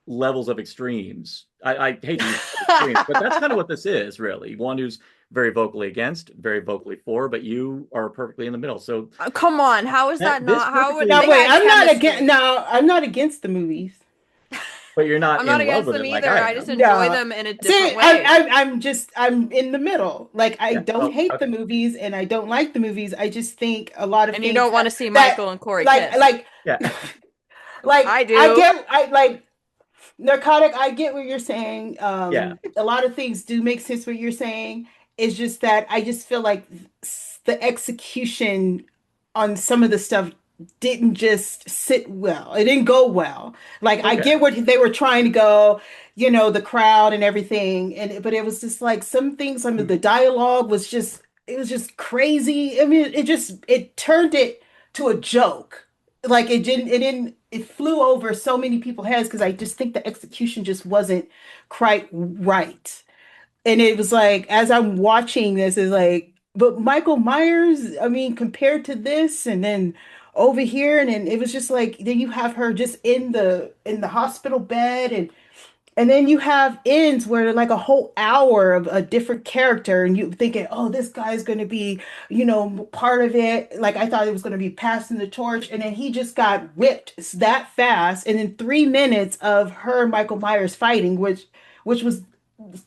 levels of extremes. I hate to use extremes, but that's kind of what this is, really. One who's very vocally against, very vocally for, but you are perfectly in the middle. So Come on, how is that this not? How would perfectly, now they wait, had I'm not against chemistry? now I'm not against the movies. but you're not I'm not in love against with them it like either. I I just am. enjoy No. them in a See, different way. I'm in the middle. Like I Yeah. don't Oh, hate the okay. movies and I don't like the movies. I just think a lot of And you things don't want to see that Michael and Corey like kiss. like Yeah. I I do. get I like narcotic, I get what you're saying. Yeah. A lot of things do make sense what you're saying. It's just that I just feel like the execution on some of the stuff didn't just sit well. It didn't go well. Like I Okay. get what they were trying to go, the crowd and everything, and but it was just like some things. Some of the dialogue was just it was just crazy. I mean, it turned it to a joke. Like it flew over so many people's heads because I just think the execution just wasn't quite right. And it was like as I'm watching this, it's like, but Michael Myers, I mean, compared to this, and then over here, and then it was just like then you have her just in the hospital bed, and then you have ends where like a whole hour of a different character, and you thinking, oh, this guy's going to be, part of it. Like I thought it was going to be passing the torch, and then he just got whipped that fast, and in 3 minutes of her and Michael Myers fighting, which was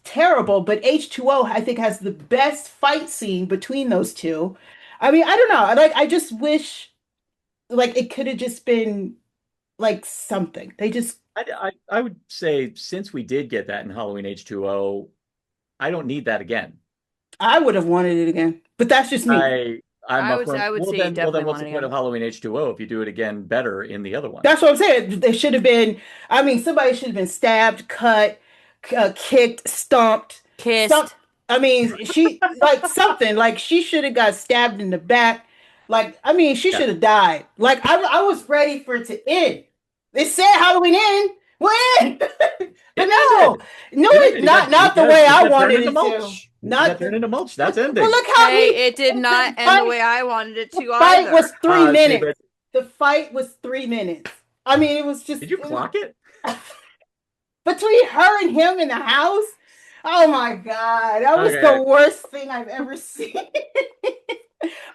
terrible. But H2O, I think, has the best fight scene between those two. I mean, I don't know. Like I just wish like it could have just been like something. They just I would say since we did get that in Halloween H2O, I don't need that again. I would have wanted it again, but that's just me. I'm I a would firm. I would Well say you then, definitely what's want the it point of again. Halloween H2O if you do it again better in the other one? That's what I'm saying. They should have been. I mean, somebody should have been stabbed, cut, kicked, stomped, some. Kissed. I mean, she like something like she should have got stabbed in the back. Like I mean, she Yeah, should have died. Like I was ready for it to end. It said Halloween end. When? But it no, ended. no, It it ended. not the way He I got turned wanted into it to. mulch. He got Not turned the. into mulch. That's But ending. look how Hey, it did not the end the fight. way I wanted it The to fight was either. 3 minutes. But The fight was 3 minutes. I mean, it was just did you clock it? between her and him in the house. Oh my God, that was Okay. the worst thing I've ever seen.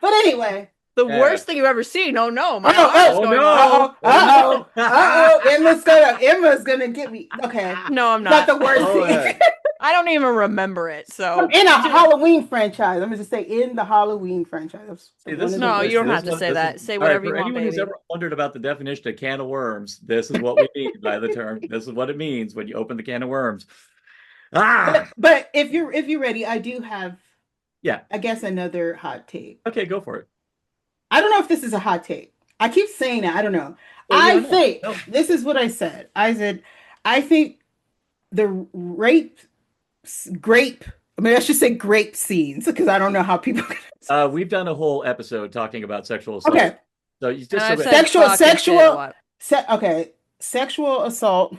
But anyway, The Yeah. worst thing you've ever seen. Oh no, my oh, alarm's Oh going off. no! Emma's gonna get me. Okay, No, I'm not not. the worst Oh, thing. I don't even remember it. So In a Halloween franchise. I'm gonna just say in the Halloween franchise. See, One of the no, worst you don't this have to one, say this that. is Say all right whatever you for want, anyone who's baby. ever wondered about the definition of can of worms. This is what we mean by the term. This is what it means when you open the can of worms. Ah, But if you're ready, I do have, yeah. I guess, another hot take. Okay, go for it. I don't know if this is a hot take. I keep saying that. I don't know. Well, you I don't know. think No. this is what I said. I said, I think the grape, I mean, I should say grape scenes because I don't know how people. We've done a whole episode talking about sexual assault. Okay. So you And just I've so said that, Sexual, fuck and shit a sexual, lot. okay. Sexual assault,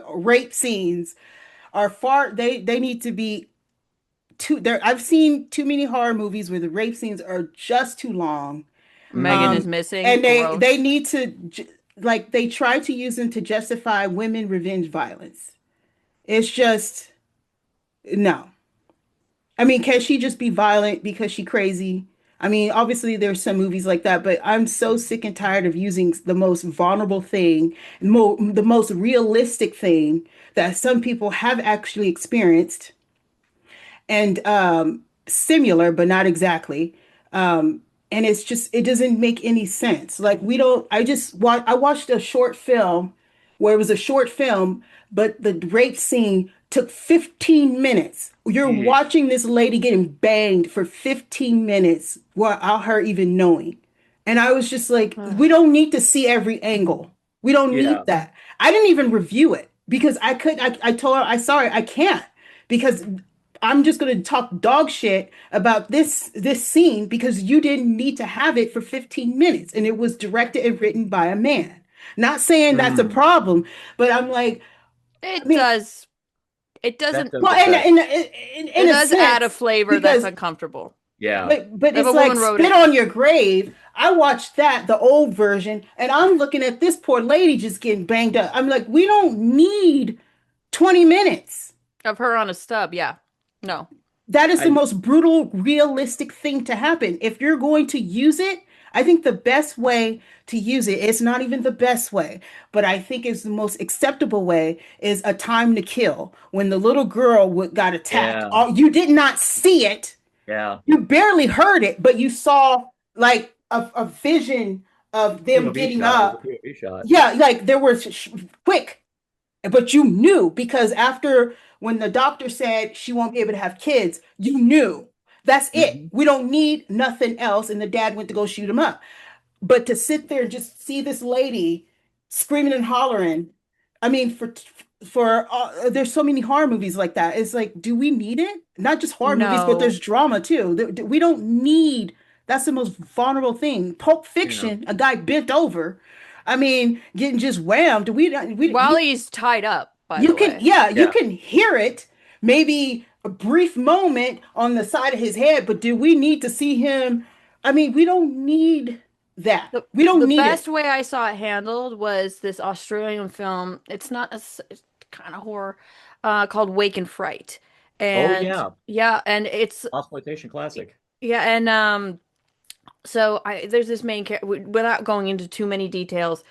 rape scenes are far, they need to be too, there. I've seen too many horror movies where the rape scenes are just too long. Megan is missing. And Gross. they need to like they try to use them to justify women revenge violence. It's just no. I mean, can she just be violent because she crazy? I mean, obviously there's some movies like that, but I'm so sick and tired of using the most vulnerable thing, the most realistic thing that some people have actually experienced and similar, but not exactly. And it's just it doesn't make any sense. Like we don't. I watched a short film where it was a short film, but the rape scene took 15 minutes. You're Jeez. watching this lady getting banged for 15 minutes without her even knowing. And I was just like, we don't need to see every angle. We don't yeah. need that. I didn't even review it because I told her, I sorry, I can't because I'm just going to talk dog shit about this scene because you didn't need to have it for 15 minutes and it was directed and written by a man. Not saying that's a problem, but I'm like, It I mean, does. It That doesn't. does well, affect. in It a does add a sense, flavor that's because uncomfortable. Yeah. but If it's a like woman wrote spit it, on your grave. I watched that, the old version, and I'm looking at this poor lady just getting banged up. I'm like, we don't need 20 minutes. of her on a stub, yeah. No. That is the I most brutal, realistic thing to happen. If you're going to use it, I think the best way to use it, it's not even the best way, but I think it's the most acceptable way is A Time to Kill. When the little girl got attacked, yeah. you did not see it. Yeah. You barely heard it, but you saw like a vision of them POV getting shot. It was up. a POV shot. Yeah, like there was quick, but you knew because after when the doctor said she won't be able to have kids, you knew that's it. Mhm. We don't need nothing else. And the dad went to go shoot him up. But to sit there and just see this lady screaming and hollering, I mean, there's so many horror movies like that. It's like, do we need it? Not just horror movies, but No. there's drama too. We don't need. That's the most vulnerable thing. Pulp Yeah. Fiction, a guy bent over. I mean, getting just whammed. While he's tied up, by You the can, way. yeah, you Yeah. can hear it, maybe a brief moment on the side of his head, but do we need to see him? I mean, we don't need that. The We don't the need it. best way I saw it handled was this Australian film. It's not it's kind of horror, called Wake and Fright. Oh And yeah, yeah, and it's exploitation classic. yeah, and so I there's this main character without going into too many details.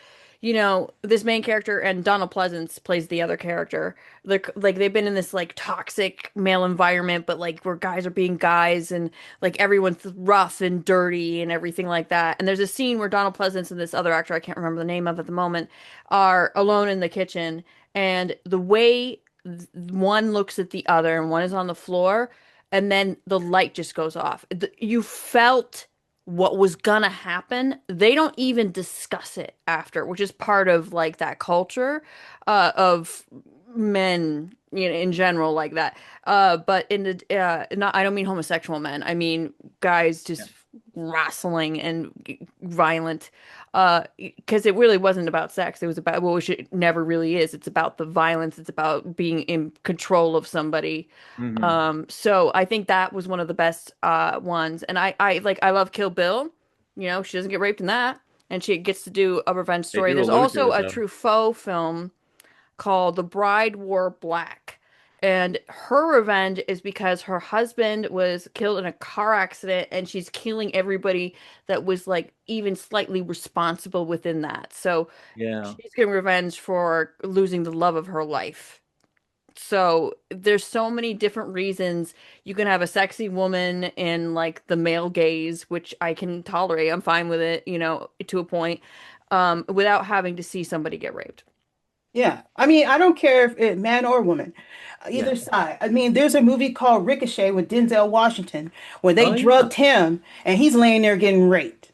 This main character and Donald Pleasance plays the other character. They're like they've been in this like toxic male environment, but like where guys are being guys and like everyone's rough and dirty and everything like that. And there's a scene where Donald Pleasance and this other actor I can't remember the name of at the moment are alone in the kitchen, and the way one looks at the other and one is on the floor, and then the light just goes off. You felt what was gonna happen. They don't even discuss it after, which is part of like that culture of men, in general like that. But in the not I don't mean homosexual men. I mean guys Yeah. just wrestling and violent. Because it really wasn't about sex. It was about, well, which it never really is. It's about the violence. It's about being in control of somebody. Hmm. So I think that was one of the best ones. And I love Kill Bill. She doesn't get raped in that, and she gets to do a revenge They story. do There's allude to also it a though. Truffaut film called The Bride Wore Black. And her revenge is because her husband was killed in a car accident, and she's killing everybody that was like even slightly responsible within that. So Yeah. she's getting revenge for losing the love of her life. So there's so many different reasons you can have a sexy woman in like the male gaze, which I can tolerate. I'm fine with it, to a point, without having to see somebody get raped. Yeah. I mean, I don't care if it man or woman, Yeah. either side. I mean, there's a movie called Ricochet with Denzel Washington where they Oh yeah. drugged him and he's laying there getting raped.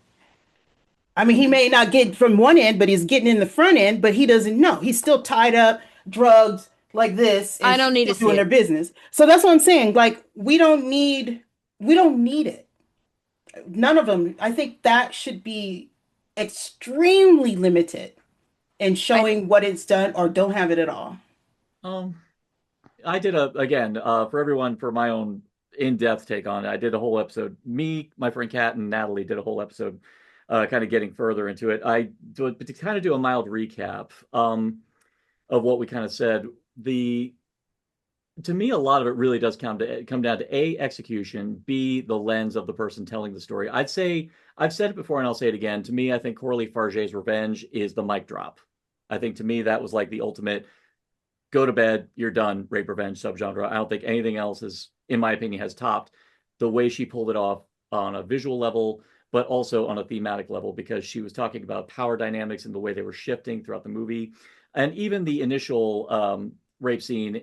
I mean, he may not get from one end, but he's getting in the front end, but he doesn't know. He's still tied up, drugged like this, and I don't she's need to still see doing their it. business. So that's what I'm saying. Like, we don't need it. None of them. I think that should be extremely limited in I showing what it's done or don't have it at all. Um, I did a again for everyone for my own in-depth take on it. I did a whole episode. Me, my friend Kat, and Natalie did a whole episode, kind of getting further into it. But to kind of do a mild recap, of what we kind of said. The To me, a lot of it really does come down to A, execution, B, the lens of the person telling the story. I'd say I've said it before and I'll say it again. To me, I think Coralie Farger's Revenge is the mic drop. I think to me that was like the ultimate go to bed, you're done, rape revenge subgenre. I don't think anything else is, in my opinion, has topped the way she pulled it off on a visual level, but also on a thematic level, because she was talking about power dynamics and the way they were shifting throughout the movie. And even the initial rape scene,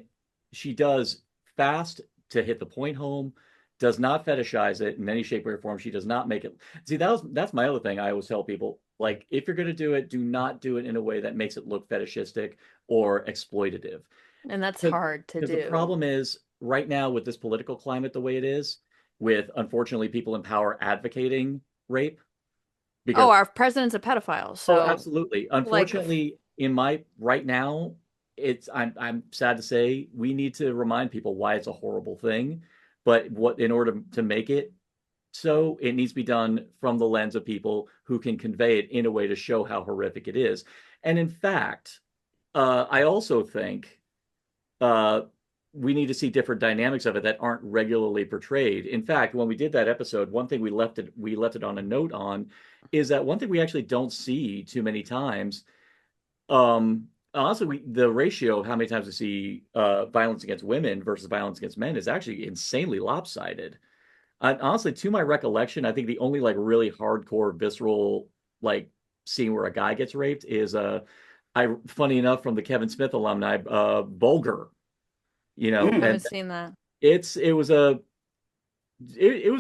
she does fast to hit the point home, does not fetishize it in any shape, way, or form. She does not make it. See, that's my other thing I always tell people. Like, if you're going to do it, do not do it in a way that makes it look fetishistic or exploitative. And that's Because hard to the do. problem is right now with this political climate the way it is, with unfortunately people in power advocating rape, Oh, because our president's a pedophile, oh, so absolutely. like, Unfortunately, in my right now, I'm sad to say we need to remind people why it's a horrible thing, but what in order to make it so, it needs to be done from the lens of people who can convey it in a way to show how horrific it is. And in fact, I also think uh, we need to see different dynamics of it that aren't regularly portrayed. In fact, when we did that episode, one thing we left it on a note on is that one thing we actually don't see too many times. Honestly, the ratio of how many times we see violence against women versus violence against men is actually insanely lopsided. Honestly, to my recollection, I think the only like really hardcore visceral like scene where a guy gets raped is I funny enough from the Kevin Smith alumni, Bulger, I Mm. and haven't seen that. it was a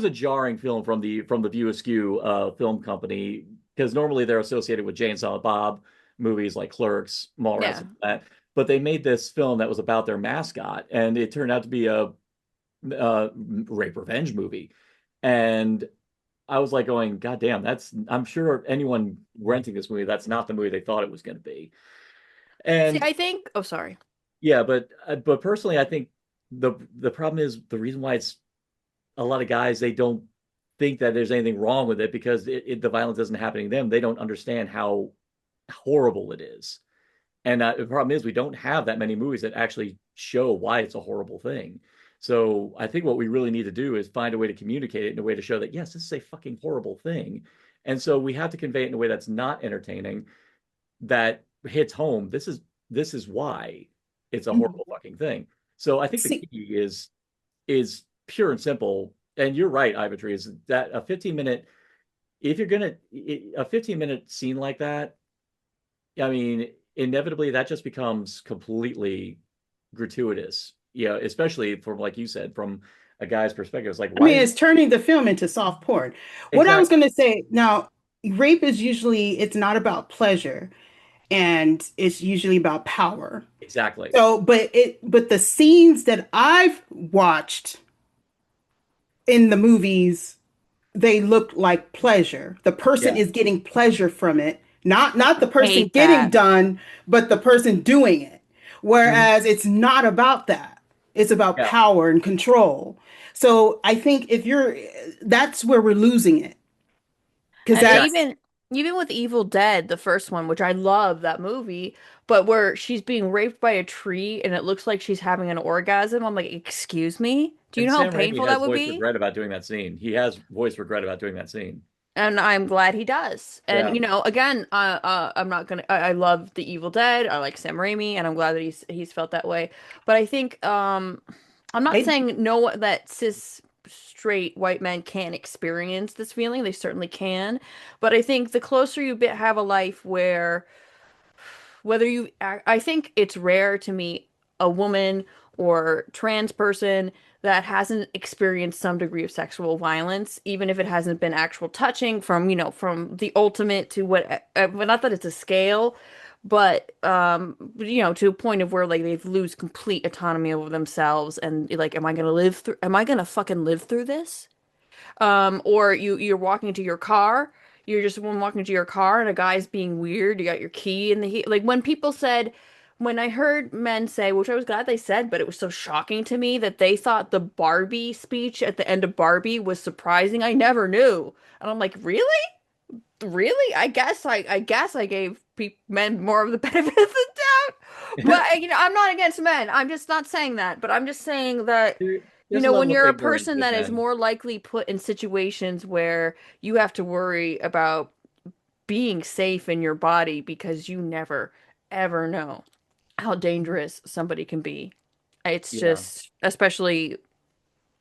jarring film from the View Askew film company, because normally they're associated with Jay and Silent Bob movies like Clerks, Mallrats, Yeah. and that. But they made this film that was about their mascot, and it turned out to be a rape revenge movie. And I was like going, God damn, I'm sure anyone renting this movie, that's not the movie they thought it was going to be. See, And I think, oh, sorry. yeah, but personally, I think the problem is the reason why it's a lot of guys they don't think that there's anything wrong with it because the violence isn't happening to them. They don't understand how horrible it is. And the problem is we don't have that many movies that actually show why it's a horrible thing. So I think what we really need to do is find a way to communicate it in a way to show that, yes, this is a fucking horrible thing. And so we have to convey it in a way that's not entertaining, that hits home. This is why it's a horrible fucking thing. So I think the See, key is pure and simple. And you're right, Ivory, is that a 15-minute, if you're gonna a 15-minute scene like that, I mean, inevitably that just becomes completely gratuitous. Yeah, especially from, like you said, from a guy's perspective. It's like, I why mean, is it's turning the film into soft porn. What I was exactly going to say now, rape is usually, it's not about pleasure, and it's usually about power. exactly. So, but the scenes that I've watched in the movies, they look like pleasure. The person Yeah. is getting pleasure from it, not the person Hate getting that. done, but the person doing it. Mhm. Whereas it's not about that. It's about Yeah. power and control. So I think if you're, that's where we're losing it. Because And Exactly. that's, even with Evil Dead, the first one, which I love that movie, but where she's being raped by a tree and it looks like she's having an orgasm, I'm like, excuse me? Do you And know how Sam Raimi painful has that would voiced be? regret about doing that scene. He has voiced regret about doing that scene. And I'm glad he does. And Yeah. you know, again, I'm not gonna. I love the Evil Dead. I like Sam Raimi, and I'm glad that he's felt that way. But I think, I'm not I, saying no that cis straight white men can't experience this feeling. They certainly can. But I think the closer you have a life where whether you I think it's rare to meet a woman or trans person that hasn't experienced some degree of sexual violence, even if it hasn't been actual touching from, from the ultimate to what, well, not that it's a scale, but to a point of where like they lose complete autonomy over themselves and like, am I gonna fucking live through this? Or you're walking to your car, you're just one walking to your car and a guy's being weird, you got your key in the heat. Like when I heard men say, which I was glad they said, but it was so shocking to me that they thought the Barbie speech at the end of Barbie was surprising. I never knew. And I'm like, really? Really? I guess I gave men more of the benefit of the doubt. But I'm not against men. I'm just not saying that. But I'm just saying that There's a when level of you're a ignorance person with that is men. more likely put in situations where you have to worry about being safe in your body because you never, ever know how dangerous somebody can be. It's Yeah. just, especially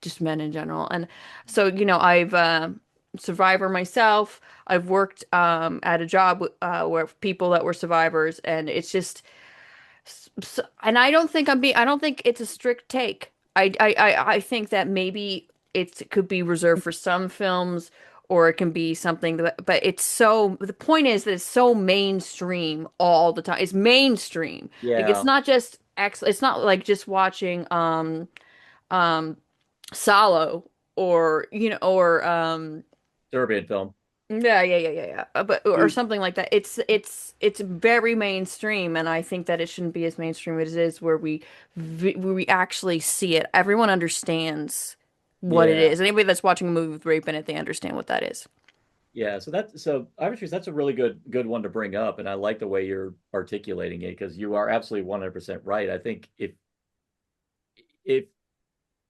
just men in general. And so, I've survivor myself. I've worked at a job where people that were survivors, and it's just, and I don't think it's a strict take. I think that maybe it could be reserved for some films, or it can be something that, but the point is that it's so mainstream all the time. It's mainstream. Like it's Yeah. not just it's not like just watching um Solo or Serbian film. yeah. But or something like that. It's very mainstream, and I think that it shouldn't be as mainstream as it is, where we actually see it. Everyone understands what it Yeah. is. Anybody that's watching a movie with rape in it, they understand what that is. Yeah. So Ivory, that's a really good one to bring up, and I like the way you're articulating it because you are absolutely 100% right. I think if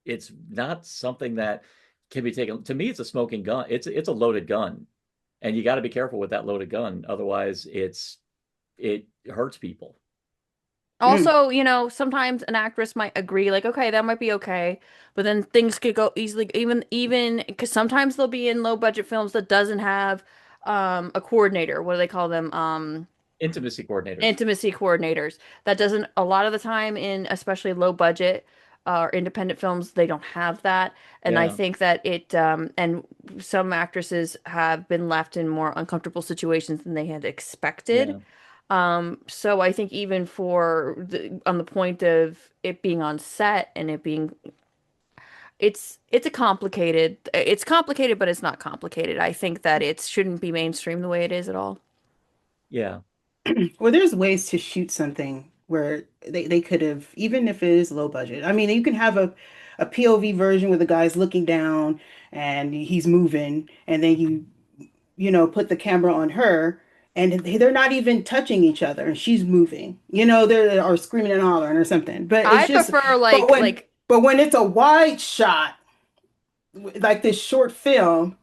it's not something that can be taken, to me, it's a smoking gun. It's a loaded gun, and you got to be careful with that loaded gun. Otherwise, it hurts people. mm, Also, sometimes an actress might agree, like, okay, that might be okay, but then things could go easily, even because sometimes they'll be in low budget films that doesn't have a coordinator. What do they call them? Intimacy coordinators. Intimacy coordinators. That doesn't a lot of the time in especially low budget or independent films, they don't have that. And I Yeah. think that it and some actresses have been left in more uncomfortable situations than they had expected. Yeah. So I think even on the point of it being on set and it being it's complicated, but it's not complicated. I think that it shouldn't be mainstream the way it is at all. Yeah. well, there's ways to shoot something where they could have, even if it is low budget. I mean, you can have a POV version where the guy's looking down and he's moving, and then put the camera on her, and they're not even touching each other, and she's moving, they're or screaming and hollering or something. But it's I just, prefer but like when like but when it's a wide shot, like this short film,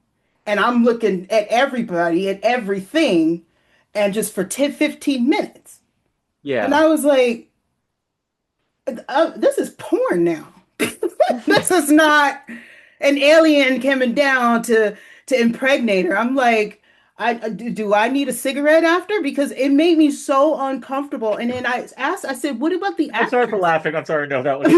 and I'm looking at everybody at everything, and just for 10, 15 minutes, and Yeah. I was like, this is porn now. This is not an alien coming down to impregnate her. I'm like, do I need a cigarette after? Because it made me so uncomfortable. And then I asked, I said, what about the I'm sorry for actress? laughing. I'm sorry. No, that was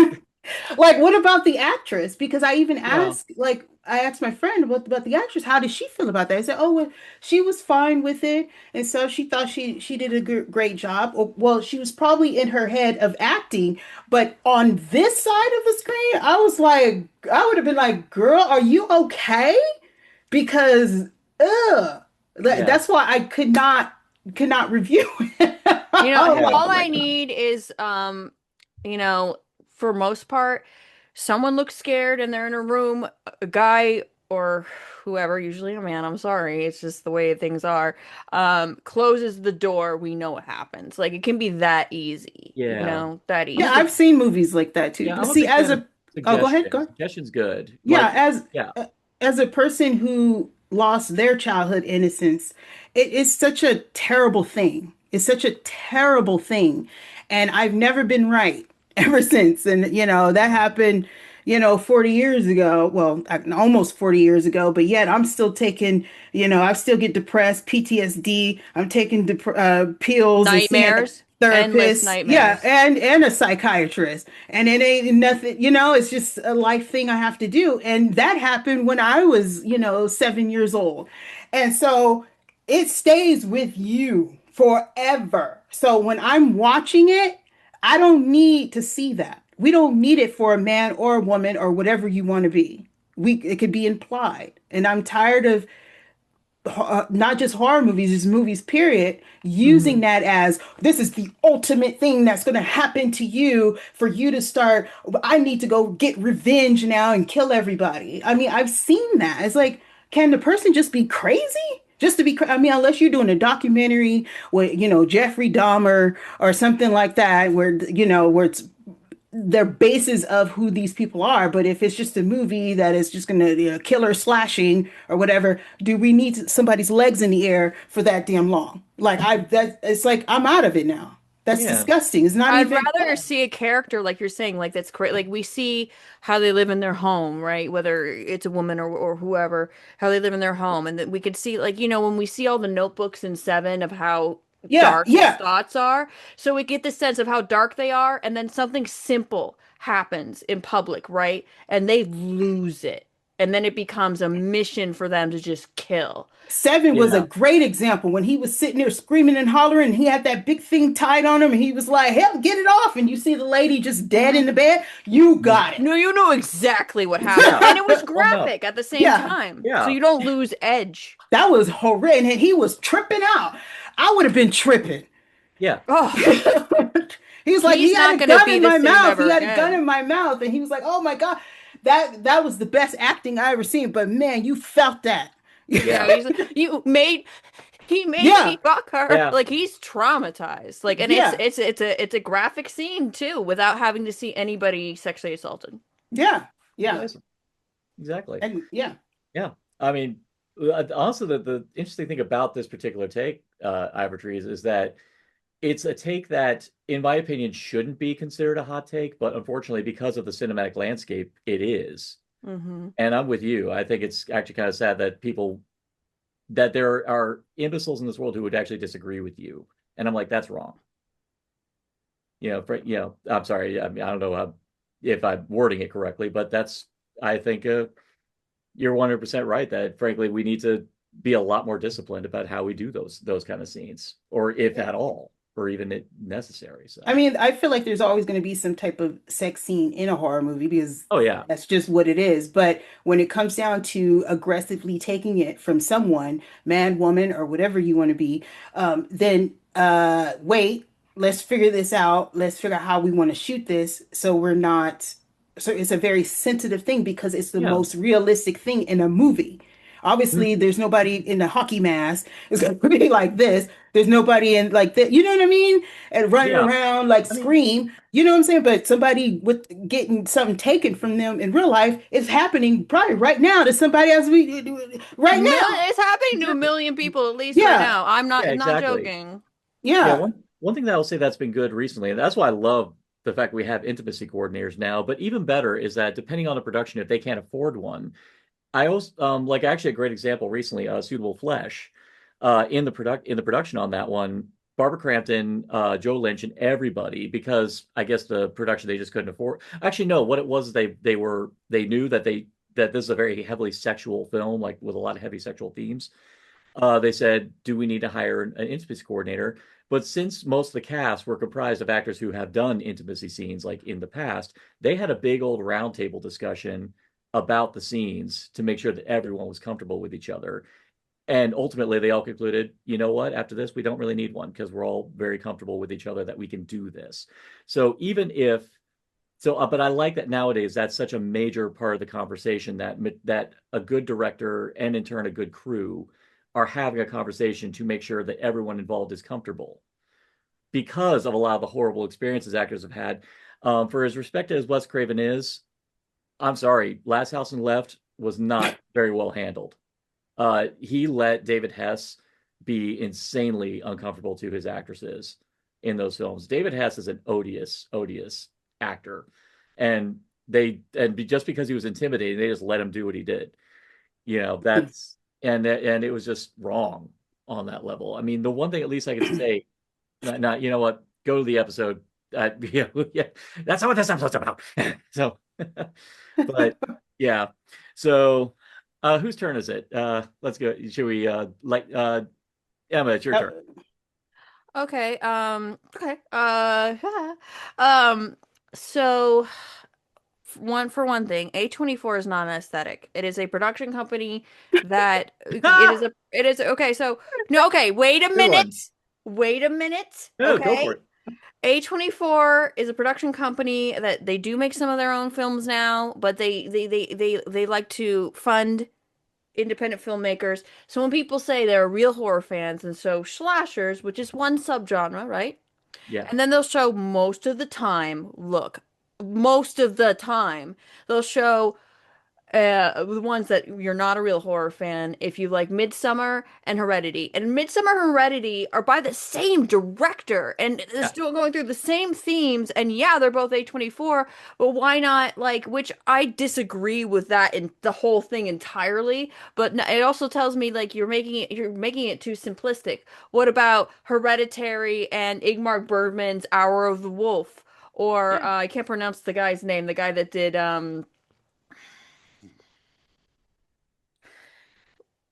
Like, what about the actress? Because I even yeah. asked, like, I asked my friend about the actress. How did she feel about that? I said, oh, well, she was fine with it, and so she thought she did a great job. Well, she was probably in her head of acting, but on this side of the screen, I was like, I would have been like, girl, are you okay? Because, ugh, Yeah. that's why I could not review it. I was like, Yeah. all oh my I God. need is you know, for most part, someone looks scared and they're in a room, a guy or whoever, usually a man, I'm sorry, it's just the way things are, closes the door, we know what happens. Like it can be that easy, Yeah. that I'm Yeah, a easy. big I've seen movies like that too. yeah, But I'm a see, big as fan of a oh, go ahead, go suggestion. ahead. Suggestion's good. Yeah, Like, yeah. as a person who lost their childhood innocence, it is such a terrible thing. It's such a terrible thing. And I've never been right ever since. And that happened, 40 years ago. Well, almost 40 years ago, but yet I'm still taking, I still get depressed, PTSD. I'm taking pills and seeing a Nightmares, endless therapist. Yeah, nightmares. and a psychiatrist. And it ain't nothing, it's just a life thing I have to do. And that happened when I was, 7 years old. And so it stays with you forever. So when I'm watching it, I don't need to see that. We don't need it for a man or a woman or whatever you want to be. It could be implied. And I'm tired of not just horror movies, just movies, period, using Mhm. that as this is the ultimate thing that's going to happen to you for you to start. I need to go get revenge now and kill everybody. I mean, I've seen that. It's like, can the person just be crazy? Just to be, I mean, unless you're doing a documentary with, Jeffrey Dahmer or something like that, where it's their basis of who these people are. But if it's just a movie that is just gonna, killer slashing or whatever, do we need somebody's legs in the air for that damn long? Like that it's like I'm out of it now. That's Yeah. disgusting. It's not I'd even rather see a character like you're saying, like that's great. Like we see how they live in their home, right? Whether it's a woman or whoever, how they live in their home, and that we could see, like when we see all the notebooks in Seven of how yeah, dark his yeah. thoughts are, so we get the sense of how dark they are, and then something simple happens in public, right? And they lose it, and then it becomes a mission for them to just kill. Seven was a Yeah. great example when he was sitting there screaming and hollering, and he had that big thing tied on him, and he was like, "Hell, get it off!" And you see the lady just dead in the bed. You Mhm. got it. No, you know exactly what happened. Yeah. And it was Well, no. graphic at the same Yeah, time. So Yeah. you don't lose edge. that was horrid. And he was tripping out. I would have been tripping. Yeah. Oh, He was like, he he's had not a going to gun be in the my same mouth. He ever had a gun again. in my mouth, and he was like, "Oh my God, that was the best acting I ever seen." But man, you felt that. Yeah. He's he made Yeah, me fuck her. Yeah. Like he's traumatized. Like and yeah, it's a graphic scene too without having to see anybody sexually assaulted. yeah, yeah, Yes. Exactly. and yeah, Yeah. I mean, also the interesting thing about this particular take, Ivory is that it's a take that, in my opinion, shouldn't be considered a hot take, but unfortunately, because of the cinematic landscape, it is. Hmm. And I'm with you. I think it's actually kind of sad that there are imbeciles in this world who would actually disagree with you. And I'm like, that's wrong. I'm sorry. I mean, I don't know if I'm wording it correctly, but I think, you're 100% right that frankly, we need to be a lot more disciplined about how we do those kind of scenes, or if at all, or even it necessary. I So, mean, I feel like there's always going to be some type of sex scene in a horror movie because oh yeah, that's just what it is. But when it comes down to aggressively taking it from someone, man, woman, or whatever you want to be, then wait, let's figure this out. Let's figure out how we want to shoot this so we're not, so it's a very sensitive thing because it's the Yeah. most realistic thing in a movie. Obviously, Mhm. there's nobody in a hockey mask. It's going to be like this. There's nobody in like that. You know what I mean? And running Yeah. around like I mean, scream. You know what I'm saying? But somebody with getting something taken from them in real life is happening probably right now to somebody else. We right now. It's happening to a exactly. million people at least right Yeah, now. Yeah, I'm not exactly. joking. Yeah, yeah. one thing that I'll say that's been good recently, and that's why I love the fact we have intimacy coordinators now, but even better is that depending on the production, if they can't afford one, I also like actually a great example recently, Suitable Flesh, in the production on that one, Barbara Crampton, Joe Lynch, and everybody, because I guess the production they just couldn't afford. Actually, no, what it was they knew that that this is a very heavily sexual film, like with a lot of heavy sexual themes. They said, do we need to hire an intimacy coordinator? But since most of the cast were comprised of actors who have done intimacy scenes like in the past, they had a big old roundtable discussion about the scenes to make sure that everyone was comfortable with each other. And ultimately, they all concluded, you know what, after this, we don't really need one because we're all very comfortable with each other that we can do this. So even if but I like that nowadays that's such a major part of the conversation that a good director and in turn a good crew are having a conversation to make sure that everyone involved is comfortable because of a lot of the horrible experiences actors have had. For as respected as Wes Craven is, I'm sorry, Last House on the Left was not very well handled. He let David Hess be insanely uncomfortable to his actresses in those films. David Hess is an odious, odious actor, and just because he was intimidating, they just let him do what he did. You know, that's and it was just wrong on that level. I mean, the one thing at least I could say, not you know what, go to the episode. Yeah, yeah, that's not what this episode's about. So, but yeah, so whose turn is it? Let's go. Should we Emma, it's your turn. Okay. Okay. Um. So for one thing, A24 is not an aesthetic. It is a production company that Ah! it is okay. So no. Okay. Wait a Good minute. one. Wait a minute. No, go Okay. for it. A24 is a production company that they do make some of their own films now, but they like to fund independent filmmakers. So when people say they're real horror fans, and so slashers, which is one subgenre, right? Yeah. And then they'll show most of the time, look, most of the time, they'll show the ones that you're not a real horror fan if you like Midsummer and Heredity. And Midsummer and Heredity are by the same director and they're Yeah. still going through the same themes. And yeah, they're both A24, but why not like, which I disagree with that in the whole thing entirely. But it also tells me like you're making it too simplistic. What about Hereditary and Ingmar Bergman's Hour of the Wolf? Or Yeah. I can't pronounce the guy's name, the guy that did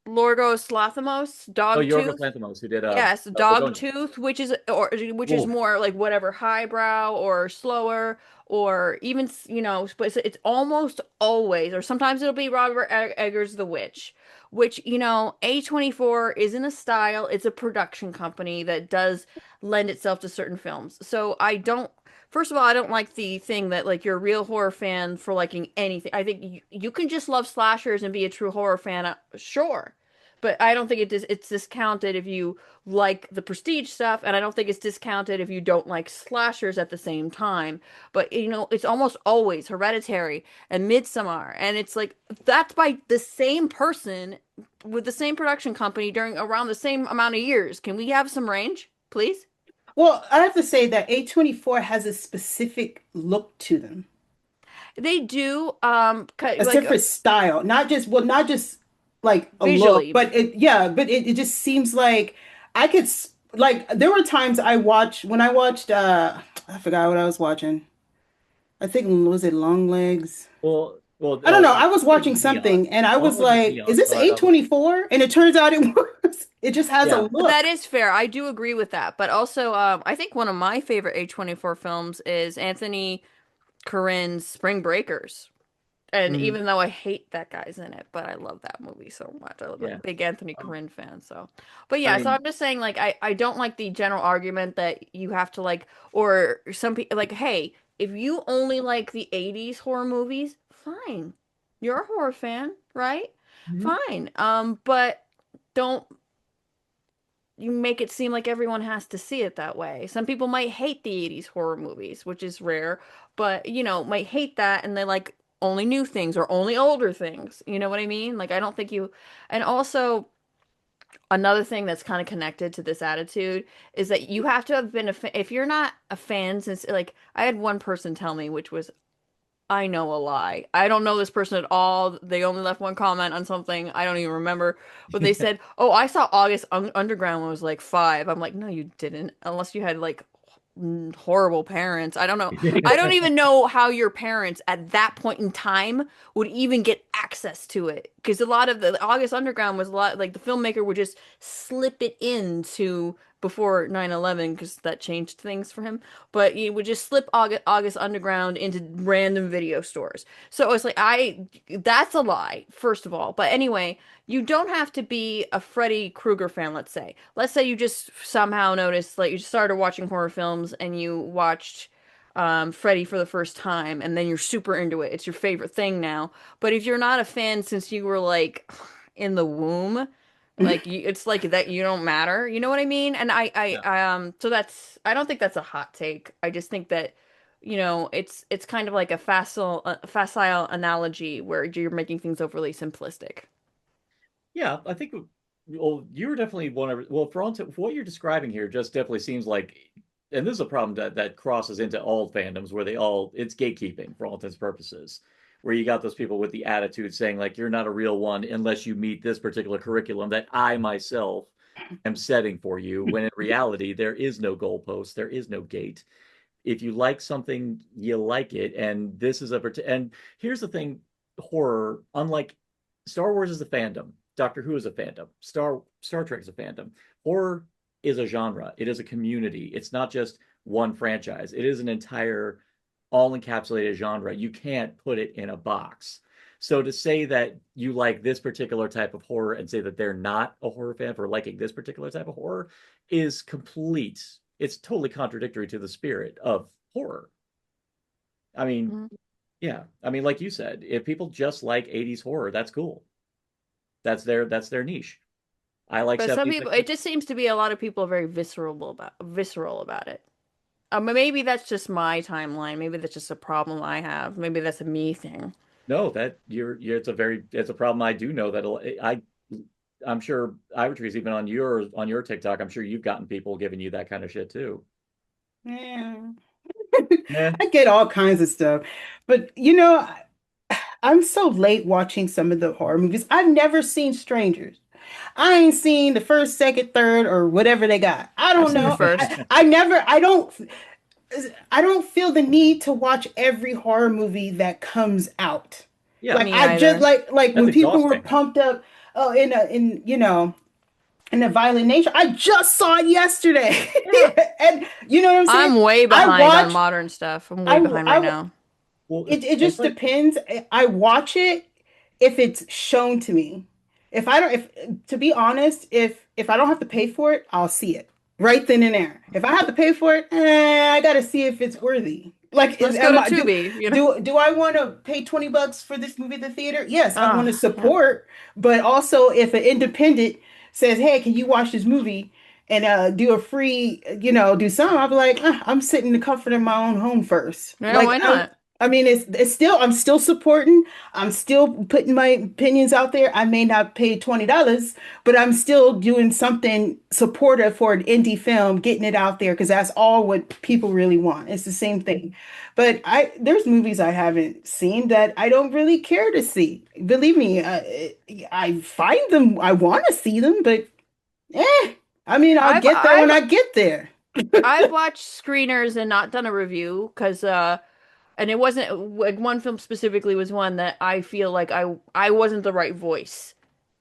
Lorgos Lathamos, Oh, Yorgos Dogtooth. Lanthimos, who did Yes, Begonia. Dogtooth, which is Oof. more like whatever highbrow or slower or even but it's almost always or sometimes it'll be Robert Eggers' The Witch, which A24 isn't a style, it's a production company that does lend itself to certain films. So I don't First of all, I don't like the thing that like you're a real horror fan for liking anything. I think you can just love slashers and be a true horror fan, sure. But I don't think it's discounted if you like the prestige stuff, and I don't think it's discounted if you don't like slashers at the same time. But it's almost always Hereditary and Midsommar, and it's like that's by the same person with the same production company during around the same amount of years. Can we have some range, please? Well, I have to say that A24 has a specific look to them, They do, a like different style, not just like a look, visually. but it just seems like like there were times when I watched I forgot what I was watching. I think was it Long Legs? I don't know. I was Long Legs watching is Neon. something and I Long was Legs is like, is Neon, this so I was, A24? And it turns out it was. It just has a yeah. That look. is fair. I do agree with that. But also, I think one of my favorite A24 films is Anthony Corinne's Spring Breakers. And Mhm. even though I hate that guy's in it, but I love that movie so much. I'm a Yeah. big Anthony Um, Corinne fan, so. But I yeah, so mean, I'm just saying, like, I don't like the general argument that you have to like, or some people like, hey, if you only like the 80s horror movies, fine. You're a horror fan, right? mhm. Fine. But don't you make it seem like everyone has to see it that way. Some people might hate the 80s horror movies, which is rare, but might hate that and they like only new things or only older things. You know what I mean? Like I don't think you and also another thing that's kind of connected to this attitude is that you have to have been a fan. If you're not a fan since like I had one person tell me, which was I know a lie. I don't know this person at all. They only left one comment on something. I don't even remember. But they said, "Oh, I saw August Underground when I was like 5." I'm like, "No, you didn't. Unless you had like horrible parents. I don't know. I don't even know how your parents at that point in time would even get access to it because a lot of the August Underground was a lot like the filmmaker would just slip it into before 9/11 because that changed things for him. But he would just slip August Underground into random video stores. So it's like that's a lie, first of all. But anyway, you don't have to be a Freddy Krueger fan, let's say. Let's say you just somehow noticed, like, you started watching horror films and you watched Freddy for the first time, and then you're super into it. It's your favorite thing now. But if you're not a fan since you were, like, in the womb, like, it's like that you don't matter. You know what I mean? And Yeah. so I don't think that's a hot take. I just think that, it's kind of like a facile analogy where you're making things overly simplistic. Yeah, I think, well, you're definitely one of, well, for what you're describing here, just definitely seems like, and this is a problem that crosses into all fandoms where it's gatekeeping for all intents and purposes, where you got those people with the attitude saying, like, you're not a real one unless you meet this particular curriculum that I myself am setting for you, when in reality, there is no goalpost, there is no gate. If you like something, you like it. And and here's the thing, horror, unlike Star Wars is a fandom, Doctor Who is a fandom, Star Trek is a fandom. Horror is a genre. It is a community. It's not just one franchise. It is an entire all encapsulated genre. You can't put it in a box. So to say that you like this particular type of horror and say that they're not a horror fan for liking this particular type of horror is complete. It's totally contradictory to the spirit of horror. I mean, Mhm. yeah. I mean, like you said, if people just like 80s horror, that's cool. That's their niche. I like But some 70s. people, it just seems to be a lot of people are very visceral about it. Maybe that's just my timeline. Maybe that's just a problem I have. Maybe that's a me thing. No, that it's a problem. I do know that I'm sure Ivotres, even on your TikTok, I'm sure you've gotten people giving you that kind of shit too. Yeah. Yeah. I get all kinds of stuff. But I'm so late watching some of the horror movies. I've never seen Strangers. I ain't seen the first, second, third, or whatever they got. I I've don't seen the know. first. I don't feel the need to watch every horror movie that comes out. Yeah, Like Me I just either. like that's when people were exhausting. pumped up, oh, in a Violent Nature. I just saw it yesterday. Yeah. And you know what I'm saying? I'm way I behind on watch modern stuff. I'm way I behind right now. Well, it it's just like, depends. I watch it if it's shown to me. If I don't, if to be honest, if I don't have to pay for it, I'll see it right then and there. If I have to pay for it, I gotta see if it's worthy. Like, Let's go to do Tubi. do I want to pay $20 for this movie at the theater? Yes, I want to Yeah. support, but also if an independent says, "Hey, can you watch this movie?" and do a free, do some, I'll be like, I'm sitting in the comfort of my own home first. Yeah, why not? I mean, it's still, I'm still supporting. I'm still putting my opinions out there. I may not pay $20, but I'm still doing something supportive for an indie film, getting it out there because that's all what people really want. It's the same thing. But there's movies I haven't seen that I don't really care to see. Believe me, I find them, I want to see them, but eh, I mean, I'll I've get there when I've I get there. I've watched screeners and not done a review because and it wasn't like one film specifically was one that I feel like I wasn't the right voice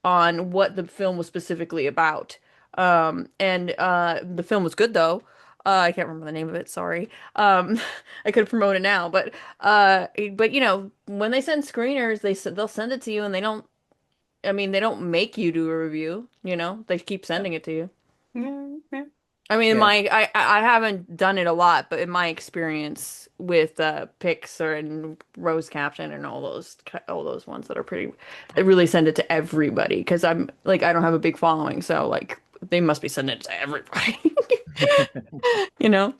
on what the film was specifically about. And the film was good though. I can't remember the name of it, sorry. I could promote it now, but you know, when they send screeners, they'll send it to you and they don't I mean, they don't make you do a review, you know? They keep Yeah. sending it to you. Yeah, yeah. I mean, Yeah. I haven't done it a lot, but in my experience with Pixar and Rose Caption and all those ones that are pretty, I really send it to everybody because I'm like I don't have a big following, so like they must be sending it to everybody, you know?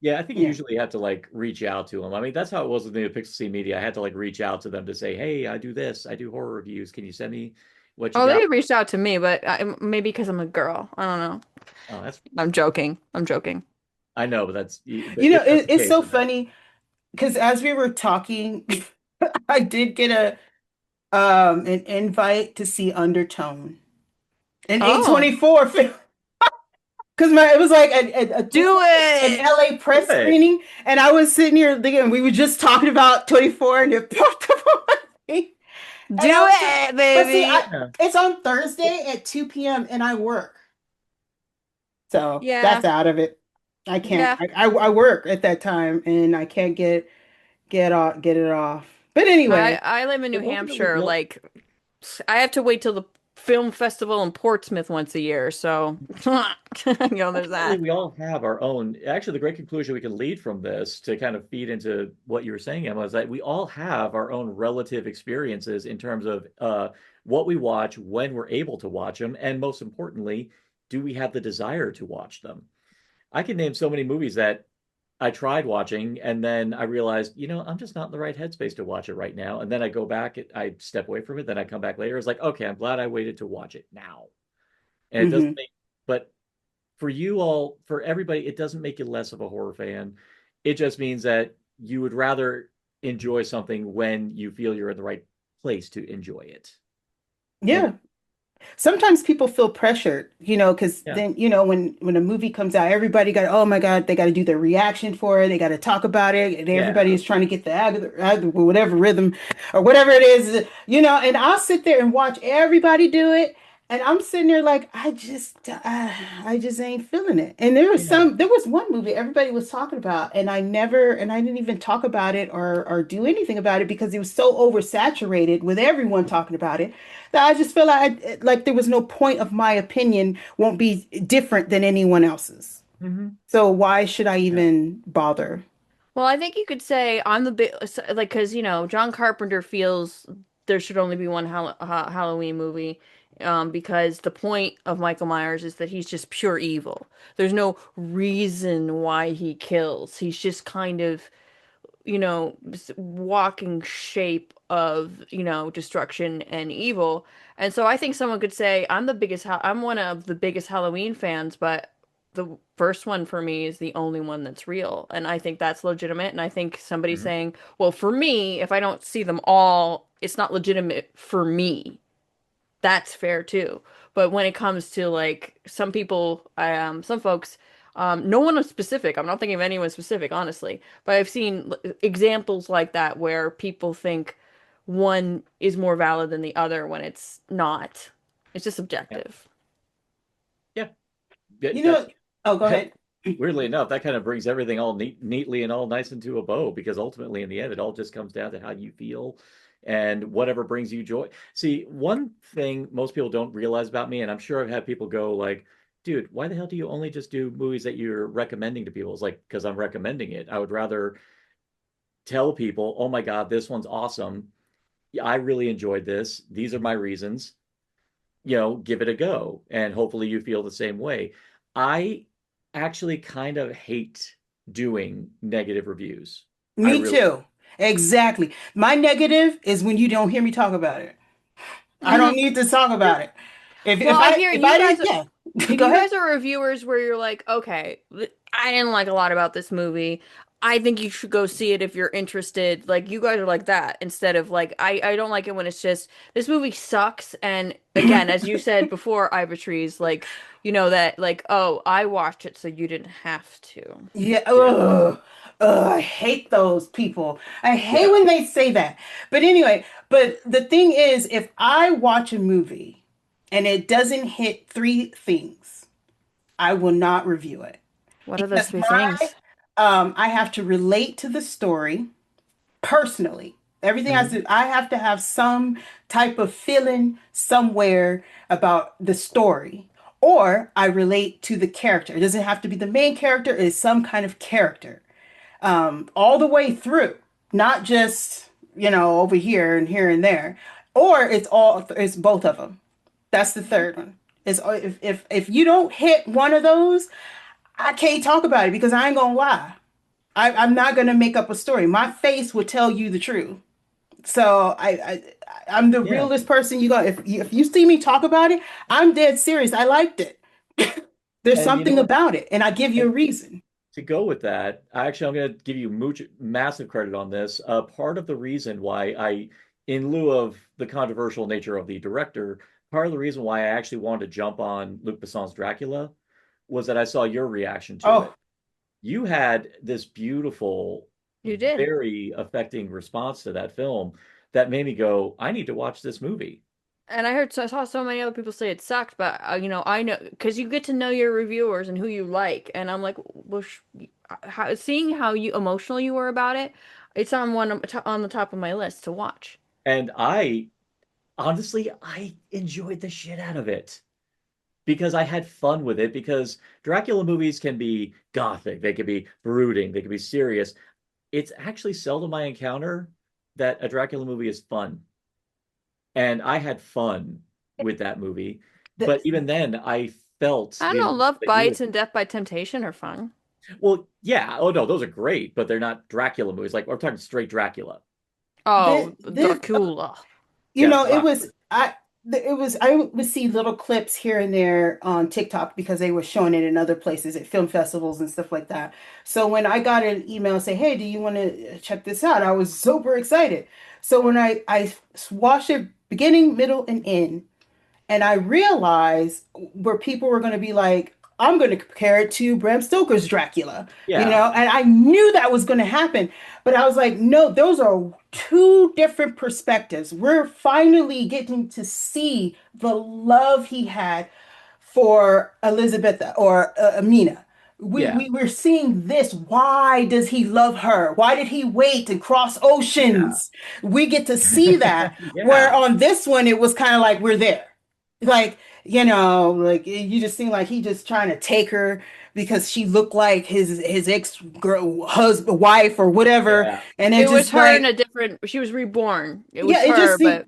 Yeah, I think you Yeah. usually have to like reach out to them. I mean, that's how it was with the Pixel C Media. I had to like reach out to them to say, "Hey, I do this. I do horror reviews. Can you send me what you Oh, got?" they reached out to me, but maybe because I'm a girl. I don't know. Oh, that's I'm joking. I'm joking. I know, but You know, if that's the it's case, so then that funny because as we were talking, I did get an invite to see Undertone, an Oh, A24 film. Because my it was like do an it. LA press good. screening, and I was sitting here thinking we were just talking about 24, and it popped up on my thing. And I Do was, it, but see, baby. Yeah. it's on Thursday at 2 p.m. and I work, so Yeah. that's out of it. I can't. Yeah. I work at that time, and I can't get it off. But anyway, I live in New But ultimately, Hampshire. Like I have to wait till the film festival in Portsmouth once a year. So, you know, there's ultimately, that. we all have our own. Actually, the great conclusion we can lead from this to kind of feed into what you were saying, Emma, is that we all have our own relative experiences in terms of what we watch, when we're able to watch them, and most importantly, do we have the desire to watch them? I can name so many movies that I tried watching, and then I realized, I'm just not in the right headspace to watch it right now. And then I go back, I step away from it, then I come back later. It's like, okay, I'm glad I waited to watch it now. And it doesn't hmm make, but for you all, for everybody, it doesn't make you less of a horror fan. It just means that you would rather enjoy something when you feel you're in the right place to enjoy it. And yeah. Sometimes people feel pressured, because yeah, then, when a movie comes out, everybody got, oh my God, they got to do their reaction for it. They got to talk about it. And everybody yeah, is trying to get the whatever rhythm or whatever it is, and I'll sit there and watch everybody do it. And I'm sitting there like, I just ain't feeling it. And yeah, there was one movie everybody was talking about, and I didn't even talk about it or do anything about it because it was so oversaturated with everyone talking about it that I just feel like there was no point of my opinion won't be different than anyone else's. hmm, So why should I yeah, even bother? Well, I think you could say I'm the big like because you know John Carpenter feels there should only be one Halloween movie, because the point of Michael Myers is that he's just pure evil. There's no reason why he kills. He's just kind of walking shape of, destruction and evil. And so I think someone could say, I'm one of the biggest Halloween fans, but the first one for me is the only one that's real. And I think that's legitimate. And I think somebody hmm, saying, well, for me, if I don't see them all, it's not legitimate for me. That's fair too. But when it comes to like some people, some folks, no one is specific. I'm not thinking of anyone specific, honestly. But I've seen examples like that where people think one is more valid than the other when it's not. It's just yeah, subjective. yeah. Yeah, You that's know, oh, go that. ahead. Weirdly enough, that kind of brings everything all neatly and all nice into a bow because ultimately, in the end, it all just comes down to how you feel and whatever brings you joy. See, one thing most people don't realize about me, and I'm sure I've had people go like, "Dude, why the hell do you only just do movies that you're recommending to people?" It's like because I'm recommending it. I would rather tell people, "Oh my God, this one's awesome. Yeah, I really enjoyed this. These are my reasons. Give it a go. And hopefully you feel the same way." I actually kind of hate doing negative reviews. I Me really, too. Exactly. My negative is when you don't hear me talk about it. I don't Hmm. need to talk about it. Well, I hear If you I guys. didn't, yeah. If Go you ahead. guys are reviewers where you're like, okay, I didn't like a lot about this movie. I think you should go see it if you're interested. Like you guys are like that instead of like I don't like it when it's just this movie sucks. And again, as you said before, Ivotres, like that like oh I watched it so you didn't have to. Yeah, yeah, I hate those people. I hate yeah, when they say that. But anyway, but the thing is, if I watch a movie and it doesn't hit three things, I will not review it. What are those because three things? I have to relate to the story personally. Everything has Mhm. to, I have to have some type of feeling somewhere about the story, or I relate to the character. It doesn't have to be the main character, it is some kind of character, all the way through, not just, over here and here and there, or it's both of them. That's the third one. Is if you don't hit one of those, I can't talk about it because I ain't gonna lie. I'm not gonna make up a story. My face will tell you the truth. So I'm the Yeah. realest person you got. If you see me talk about it, I'm dead serious. I liked it. There's And something about it, and I give you a and reason. to go with that, I'm going to give you massive credit on this. Part of the reason why in lieu of the controversial nature of the director, part of the reason why I actually wanted to jump on Luc Besson's Dracula was that I saw your reaction to it. Oh, You had this beautiful, You did. very affecting response to that film that made me go, I need to watch this movie. And I saw so many other people say it sucked, but I know because you get to know your reviewers and who you like, and I'm like, well, seeing how you emotional you were about it, it's on the top of my list to watch. And I enjoyed the shit out of it because I had fun with it. Because Dracula movies can be gothic, they can be brooding, they can be serious. It's actually seldom I encounter that a Dracula movie is fun. And I had fun with that movie. the, But even then, I felt I the don't know, emotion Love that you Bites and Death by Temptation are fun. well, yeah. Oh no, those are great, but they're not Dracula movies. Like we're talking straight Dracula. Oh, this Dracula. You Yeah, know, Dracula. I would see little clips here and there on TikTok because they were showing it in other places at film festivals and stuff like that. So when I got an email say, "Hey, do you want to check this out?" I was super excited. So when I watched it beginning, middle, and end, and I realized where people were going to be like, I'm going to compare it to Bram Stoker's Dracula, Yeah, and I knew that was going to happen. But I was like, no, those are two different perspectives. We're finally getting to see the love he had for Elizabeth or Amina. yeah, We're seeing this. Why does he love her? Why did he wait and cross yeah, oceans? We get to see that. Where yeah, on this one, it was kind of like we're there. Like, like you just seem like he just trying to take her because she looked like his ex girl husband wife or whatever. yeah, And it It was just her in like, a different, she was reborn. It yeah, was her, but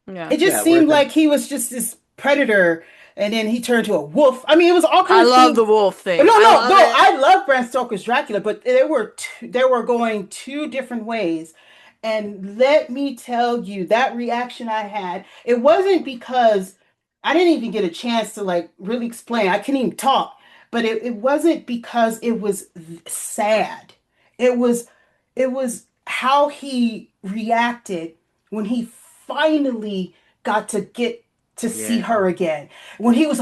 yeah. it just yeah. Whereas seemed like he was just this predator, and then he turned to a wolf. I mean, it was all kind I of love things. the wolf No, thing. I no, love no. it. I love Bram Stoker's Dracula, but they were going two different ways. And let me tell you, that reaction I had, it wasn't because I didn't even get a chance to like really explain. I couldn't even talk, but it wasn't because it was sad. It was it was how he reacted when he finally got to get to see yeah, her again. When he was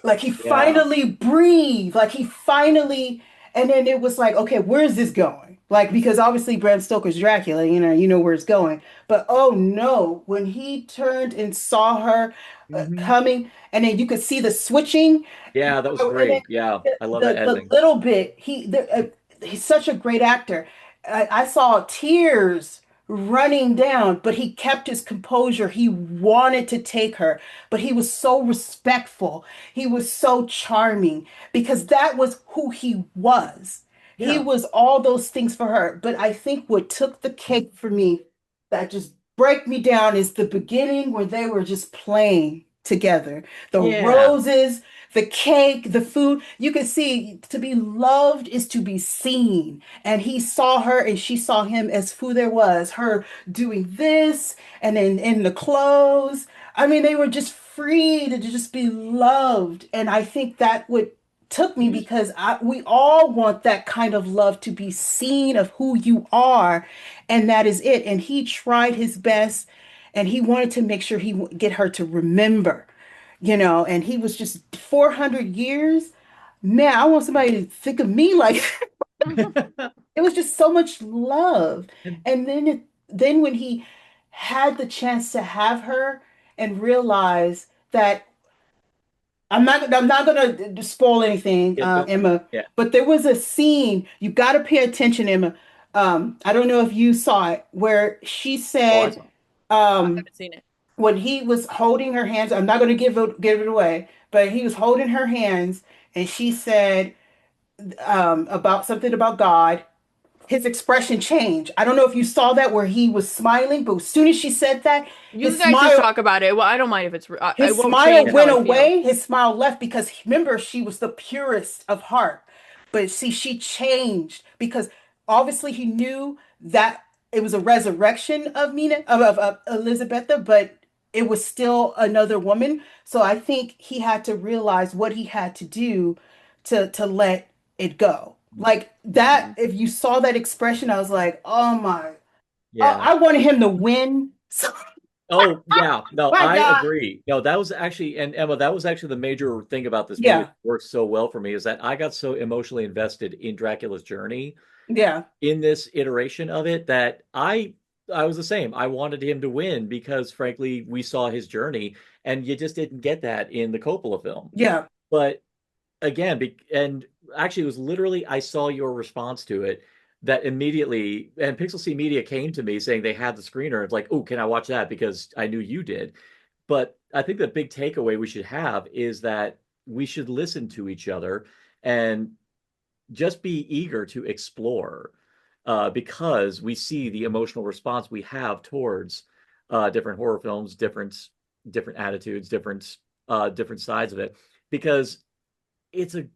like he yeah, finally breathed, like he finally, and then it was like, okay, where's this going? Like, because obviously Bram Stoker's Dracula, you know where it's going. But oh no, when he turned and saw her hmm coming, and then you could see the switching, yeah. That was and then great. Yeah, I love that the ending. little bit, he's such a great actor. I saw tears running down, but he kept his composure. He wanted to take her, but he was so respectful. He was so charming because that was who he was. He Yeah, was all those things for her. But I think what took the cake for me that just break me down is the beginning where they were just playing together. The yeah, roses, the cake, the food. You can see to be loved is to be seen. And he saw her and she saw him as who there was, her doing this and then in the clothes. I mean, they were just free to just be loved. And I think that what took me Mhm. because we all want that kind of love to be seen of who you are. And that is it. And he tried his best and he wanted to make sure he get her to remember, and he was just 400 years. Man, I want somebody to think of me like it was just so much love. And And then when he had the chance to have her and realize that I'm not gonna spoil anything, Yeah, Emma, yeah. but there was a scene, you gotta pay attention, Emma. I don't know if you saw it, where she Oh, I said, saw. I um, haven't seen it. when he was holding her hands, I'm not gonna give it away, but he was holding her hands, and she said, about something about God. His expression changed. I don't know if you saw that where he was smiling, but as soon as she said that, You his guys just smile talk about it. Well, I don't mind if it's. I his won't smile change how went I feel. away. His smile left because remember, she was the purest of heart. But see, she changed because obviously he knew that it was a resurrection of of Elizabetha, but it was still another woman. So I think he had to realize what he had to do to let it go. Like that, Mhm. if you saw that expression, I was like, oh my, Yeah. I wanted him to win. So, Oh, yeah. No, my I God. agree. No, that was actually, and Emma, that was actually the major thing about this movie that Yeah, works so well for me is that I got so emotionally invested in Dracula's journey yeah. in this iteration of it that I was the same. I wanted him to win because frankly, we saw his journey and you just didn't get that in the Coppola film. Yeah. But again, and actually, it was literally I saw your response to it that immediately, and Pixel C Media came to me saying they had the screener. It's like, oh, can I watch that? Because I knew you did. But I think the big takeaway we should have is that we should listen to each other and just be eager to explore because we see the emotional response we have towards different horror films, different attitudes, different sides of it. Because it's a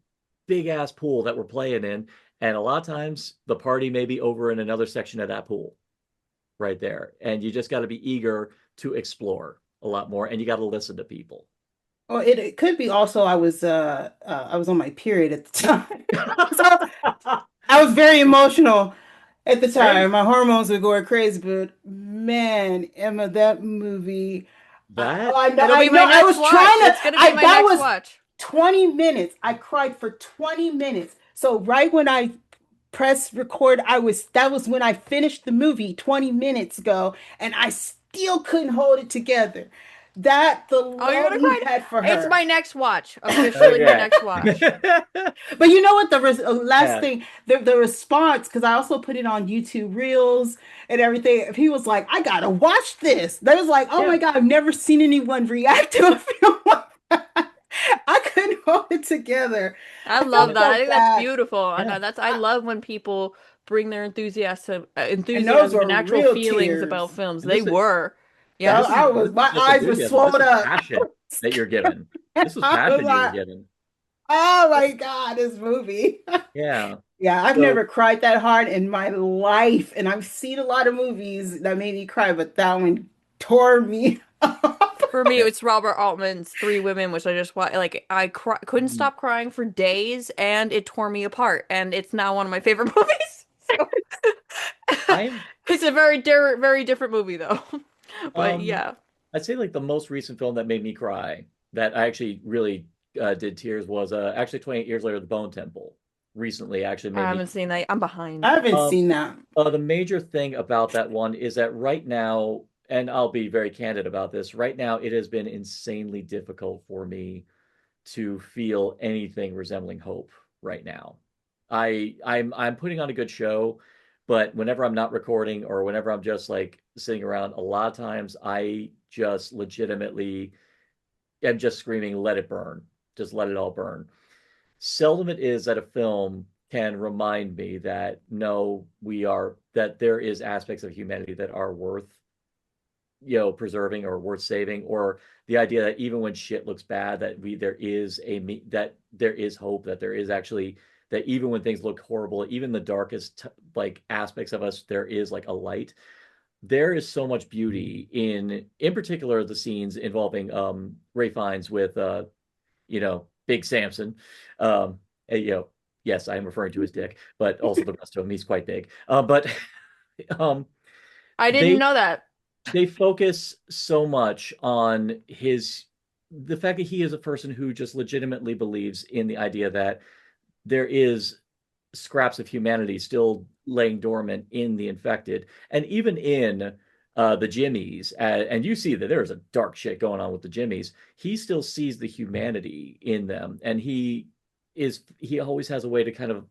big ass pool that we're playing in, and a lot of times the party may be over in another section of that pool right there, and you just got to be eager to explore a lot more, and you got to listen to people. Well, it could be also I was on my period at the time. So I was very emotional at the Hey, time. My hormones were going crazy, but man, Emma, that movie, that It'll I be my know I next was trying watch. to It's gonna be my that next was watch. 20 minutes. I cried for 20 minutes. So right when I press record, that was when I finished the movie 20 minutes ago, and I still couldn't hold it together. That the Oh, you're love gonna he cry? had for It's her. my next watch. Officially my okay. next watch. But you know what? Last Yeah, thing, the response, because I also put it on YouTube Reels and everything. He was like, "I gotta watch this." They was like, "Oh yeah. my God, I've never seen anyone react to a film like that." I couldn't hold it together. I I love felt that. I so think that's bad. beautiful. And Yeah. I love when people bring their And those enthusiasm and were actual real feelings about tears. films. And They this is were. and So this Yes. is I was, this is my just eyes were enthusiasm. This swollen is up. passion that you're given. This was I was passion you were like, given. "Oh my God, this movie." Yeah. Yeah, I've So never cried that hard in my life, and I've seen a lot of movies that made me cry, but that one tore me up. For me, yeah. it's Robert Altman's Three Women, which I just watched. Like couldn't Mhm. stop crying for days, and it tore me apart. And it's now one of my favorite movies. So I'm it's a very different movie, though. But um yeah, I'd say like the most recent film that made me cry that I actually really did tears was actually 28 years later, The Bone Temple. Recently actually I made me haven't seen that. I'm behind. I haven't um seen that. the major thing about that one is that right now, and I'll be very candid about this, right now it has been insanely difficult for me to feel anything resembling hope right now. I'm putting on a good show, but whenever I'm not recording or whenever I'm just like sitting around, a lot of times I just legitimately am just screaming, let it burn. Just let it all burn. Seldom it is that a film can remind me that no, that there is aspects of humanity that are worth preserving or worth saving, or the idea that even when shit looks bad, that that there is hope, that there is actually that even when things look horrible, even the darkest like aspects of us, there is like a light. There is so much beauty in particular the scenes involving Ray Fiennes with Big Samson. And, yes, I am referring to his dick, but also the rest of him. He's quite big. But um, I didn't they know that. they focus so much on the fact that he is a person who just legitimately believes in the idea that there is scraps of humanity still laying dormant in the infected, and even in the Jimmies, and you see that there's a dark shit going on with the Jimmies. He still sees the humanity in them, and he always has a way to kind of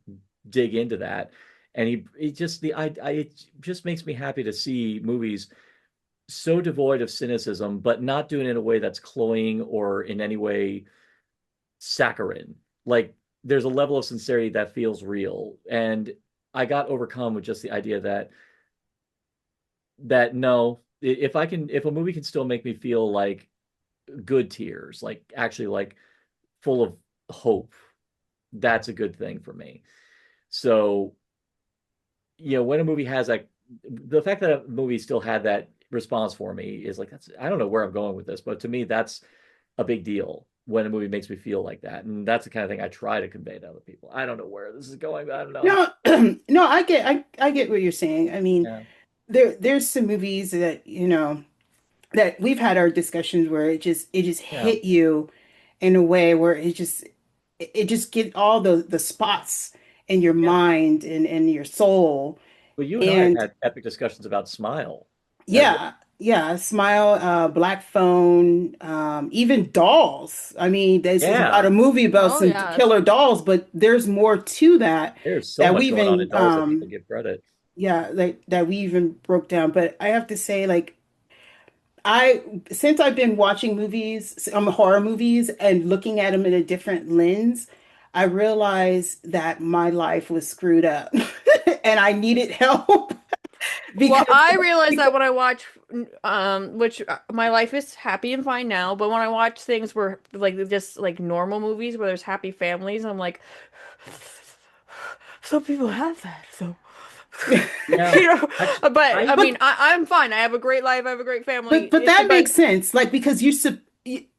dig into that. And it just it just makes me happy to see movies so devoid of cynicism, but not doing it in a way that's cloying or in any way saccharine. Like there's a level of sincerity that feels real. And I got overcome with just the idea that no, if a movie can still make me feel like good tears, like actually like full of hope, that's a good thing for me. So, when a movie has like the fact that a movie still had that response for me is like that's I don't know where I'm going with this, but to me that's a big deal when a movie makes me feel like that. And that's the kind of thing I try to convey to other people. I don't know where this is going, but I don't know. No, no, I get what you're saying. I mean, Yeah. there's some movies that, that we've had our discussions where it just Yeah. hit you in a way where it just get all the spots in your Yeah. mind and your soul. Well, you and I have And had epic discussions about Smile as well. yeah, yeah, Smile, Black Phone, even Dolls. I mean, this is about Yeah. a movie about Oh some yeah, killer dolls, but there's more to that There's so that much we going on in even Dolls that people give credit. yeah, like that we even broke down. But I have to say, like, I since I've been watching movies, horror movies, and looking at them in a different lens, I realized that my life was screwed up, and I needed help well, because I realize that when I watch, which my life is happy and fine now, but when I watch things where like just like normal movies where there's happy families, I'm like, some people have that, so Yeah. you know. Actually, But I I but mean, I'm fine. I have a great life. I have a great family. but It's that about makes sense, like because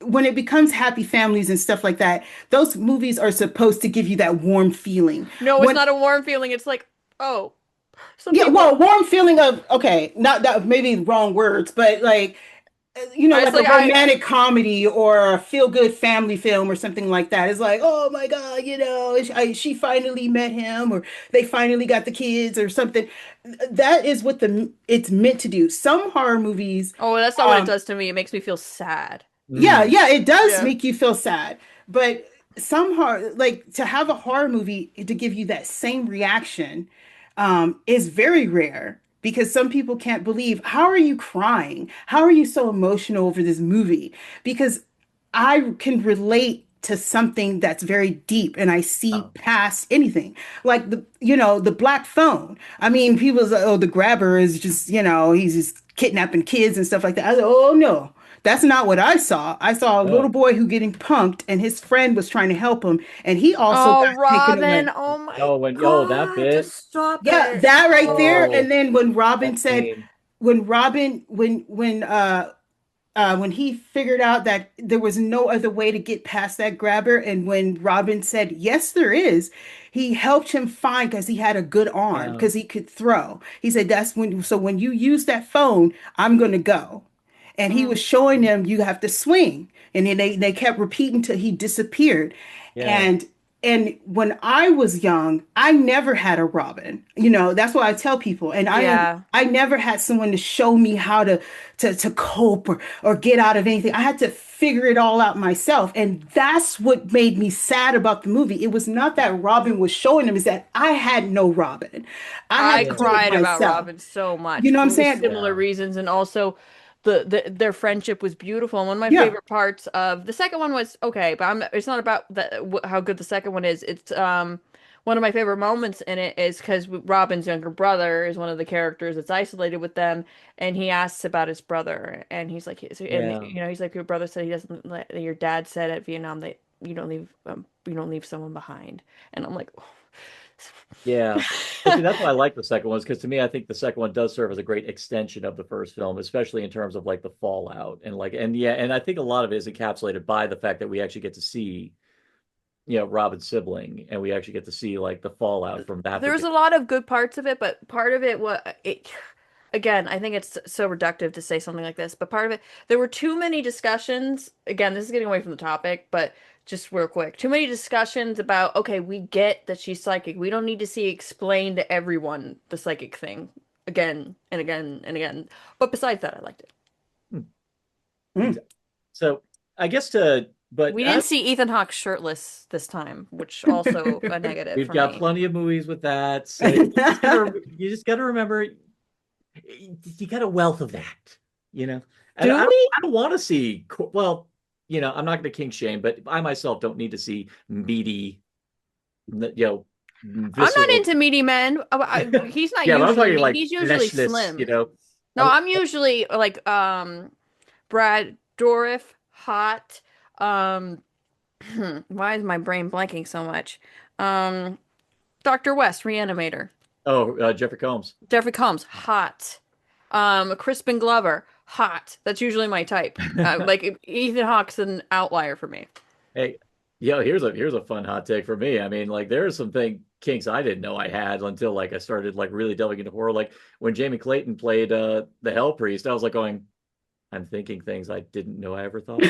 when it becomes happy families and stuff like that, those movies are supposed to give you that warm feeling. no, it's When not a warm feeling. It's like, oh, some yeah, well, people. warm feeling of okay, not that maybe wrong words, but like I was like a like, I romantic comedy or a feel-good family film or something like that. It's like, oh my God, she finally met him or they finally got the kids or something. That is what it's meant to do. Some horror movies, oh, that's not what it um, does to me. It makes me feel sad. yeah, mm, yeah, it does Yeah. make you feel sad, but some horror, like to have a horror movie to give you that same reaction, is very rare because some people can't believe, how are you crying? How are you so emotional over this movie? Because I can relate to something that's very deep and I see oh, past anything. Like the black phone. I mean, people say, oh, the grabber is just, he's just kidnapping kids and stuff like that. I said, oh no. That's not what I saw. I saw a little oh, boy who getting punked and his friend was trying to help him and he also Oh, got taken Robin. away. Oh my that God, bit. just stop Yeah, it. that right there. Oh. And then when Robin That said, scene. when Robin, when he figured out that there was no other way to get past that grabber, and when Robin said, yes, there is, he helped him find because he had a good arm Yeah. because he could throw. He said, so when you use that phone, I'm going to go. And he was Mm. showing them you have to swing. And then they kept repeating till he disappeared. Yeah. And when I was young, I never had a Robin. That's what I tell people. And Yeah. I never had someone to show me how to cope or get out of anything. I had to figure it all out myself. And that's what made me sad about the movie. It was not that Robin was showing them, it's that I had no Robin. I had I to Yeah. do it cried about myself. Robin so You much know what I'm for saying? similar Yeah. reasons, and also their friendship was beautiful. And one of my Yeah. favorite parts of the second one was okay, but it's not about how good the second one is. It's one of my favorite moments in it is because Robin's younger brother is one of the characters that's isolated with them, and he asks about his brother, and he's like, and Yeah. he's like, your brother said he doesn't your dad said at Vietnam that you don't leave someone behind, and I'm like. Yeah. But see, that's why I like the second one, is because to me, I think the second one does serve as a great extension of the first film, especially in terms of like the fallout and like, and yeah, and I think a lot of it is encapsulated by the fact that we actually get to see, Robin's sibling, and we actually get to see like the fallout from that There's a particular. lot of good parts of it, but part of it, what it again, I think it's so reductive to say something like this, but part of it, there were too many discussions. Again, this is getting away from the topic, but just real quick, too many discussions about, okay, we get that she's psychic. We don't need to see explained to everyone the psychic thing. again and again and again. But besides that, I liked it. Mm. So I guess but We didn't see Ethan Hawke shirtless this time, which also a negative we've for got me. plenty of movies with that. So you just gotta remember, you got a wealth of that, you know. And Do we? I don't want to see. Well, I'm not going to kink shame, but I myself don't need to see meaty, I'm not visceral. into meaty men. He's not Yeah, but I'm usually talking like he's usually fleshless. slim. No, I'm- I'm usually like Brad Dourif, hot. Um why is my brain blanking so much? Um Dr. West, Reanimator. Jeffrey Combs. Jeffrey Combs, hot. Crispin Glover, hot. That's usually my type. Like Ethan Hawke's an outlier for me. Hey, here's a fun hot take for me. I mean, like there are some kinks I didn't know I had until like I started like really delving into horror. Like when Jamie Clayton played the Hell Priest, I was like going, I'm thinking things I didn't know I ever thought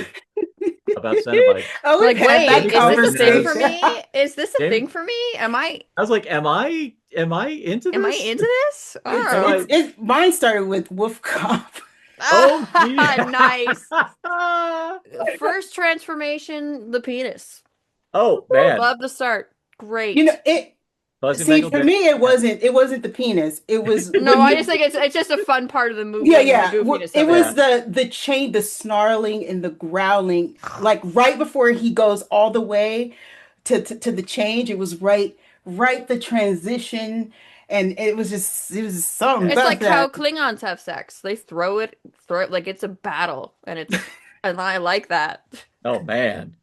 about Cenobite. Oh, we've Like, had wait, that is this a thing for conversation. me? Is this a Jamie, thing for me? I was like, am I into Am I this? into this? Am Oh. I? Mine started with Wolf Cop. Oh, gee. Nice. First transformation, the penis. Oh man, Love the start. Great. You know, it Fuzzy see Bengal for Dick. me it wasn't the penis. It was No, when I he, just think it's just a fun part of the movie yeah, and the yeah. goofiness It of was it. the chain, the snarling and the growling, like right before he goes all the way to the change. It was right the transition, and it was something It's about like how that. Klingons have sex. They throw it like it's a battle, and I like that. Oh man.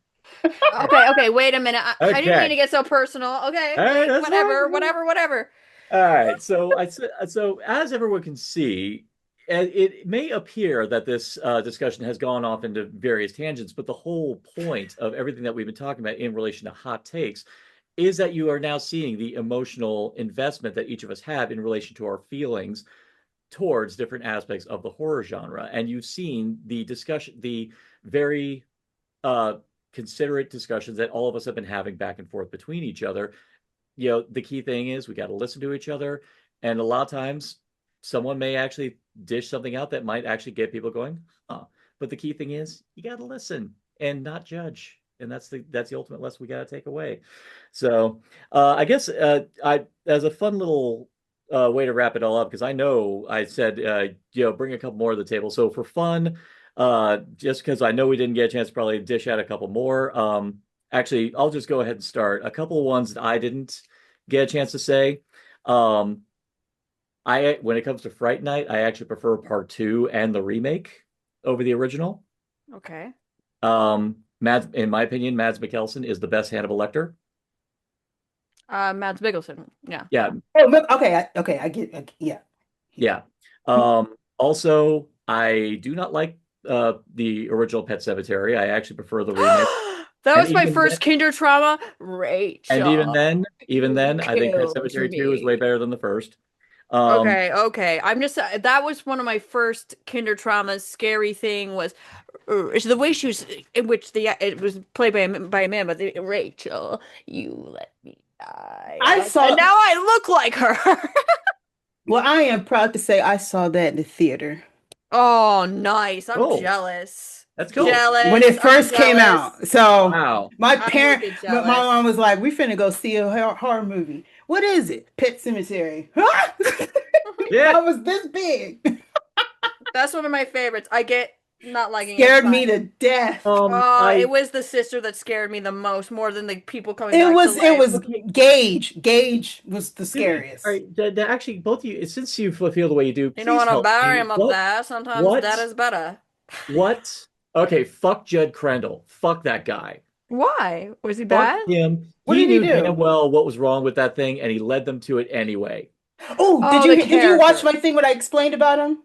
Okay, wait a minute. I didn't mean to Okay. get so personal. Okay, All right, like that's whatever, fine. whatever, whatever. All right. So as everyone can see, it may appear that this discussion has gone off into various tangents, but the whole point of everything that we've been talking about in relation to hot takes is that you are now seeing the emotional investment that each of us have in relation to our feelings towards different aspects of the horror genre. And you've seen the discussion, the very uh, considerate discussions that all of us have been having back and forth between each other. The key thing is we got to listen to each other. And a lot of times, someone may actually dish something out that might actually get people going, huh. But the key thing is you got to listen and not judge. And that's the ultimate lesson we got to take away. So I guess I as a fun little way to wrap it all up, because I know I said bring a couple more to the table. So for fun, just because I know we didn't get a chance to probably dish out a couple more. Actually, I'll just go ahead and start. A couple of ones that I didn't get a chance to say. Um, when it comes to Fright Night, I actually prefer part two and the remake over the original. Okay. In my opinion, Mads Mikkelsen is the best Hannibal Lecter. Mads Mikkelsen. Yeah. Yeah, Oh, okay, yeah. yeah. Also, I do not like the original Pet Cemetery. I actually prefer the remake. That And was my even first then, kinder trauma. and Rachel even then, I think Pet kills Cemetery 2 is way me. better than the first. Um, Okay. I'm just that was one of my first kinder traumas. Scary thing was it's the way she was in which it was played by a man, but Rachel, you let me die, I and saw. now I look like her. Well, I am proud to say I saw that in the theater Oh, nice. I'm oh, jealous. that's cool. when Jealous. it I'm first came jealous. out. So Wow. I'm wicked my jealous. mom was like, "We finna go see a horror movie. What is it? Pet Cemetery." Huh? Yeah. I was this big. That's one of my favorites. I get not liking it. It's Scared me fine. to death. It was the sister that scared me the most, more than the people coming It back to was it life. was Okay. Gage. Gage was the All scariest. right. Actually, both of you, since you feel the way you do, You know please what help about me. him up What? there? Sometimes that What? is better. What? Okay. Fuck Judd Crandall. Fuck that guy. Why? Was he Fuck bad? him. What He did he knew damn do? well what was wrong with that thing, and he led them to it anyway. Oh, Oh, the did you watch character. my thing what I explained about him?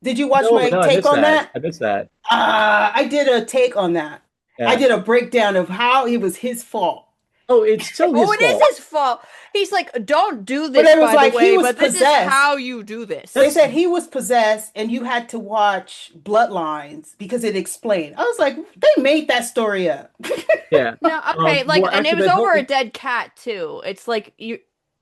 Did you watch No, my no, I take missed on that. that? I missed that. I did a take on that. I Yeah. did a breakdown of how it was his fault. Oh, it's so Oh, his it is fault. his fault. He's like, don't do But this, it was by the like he way, was but this is possessed. how you do They this. said he was possessed and you had to watch Bloodlines because it explained. I was like, they made that story up. Yeah. No, okay, like, Well, and it actually, was that over a whole dead cat too. It's like you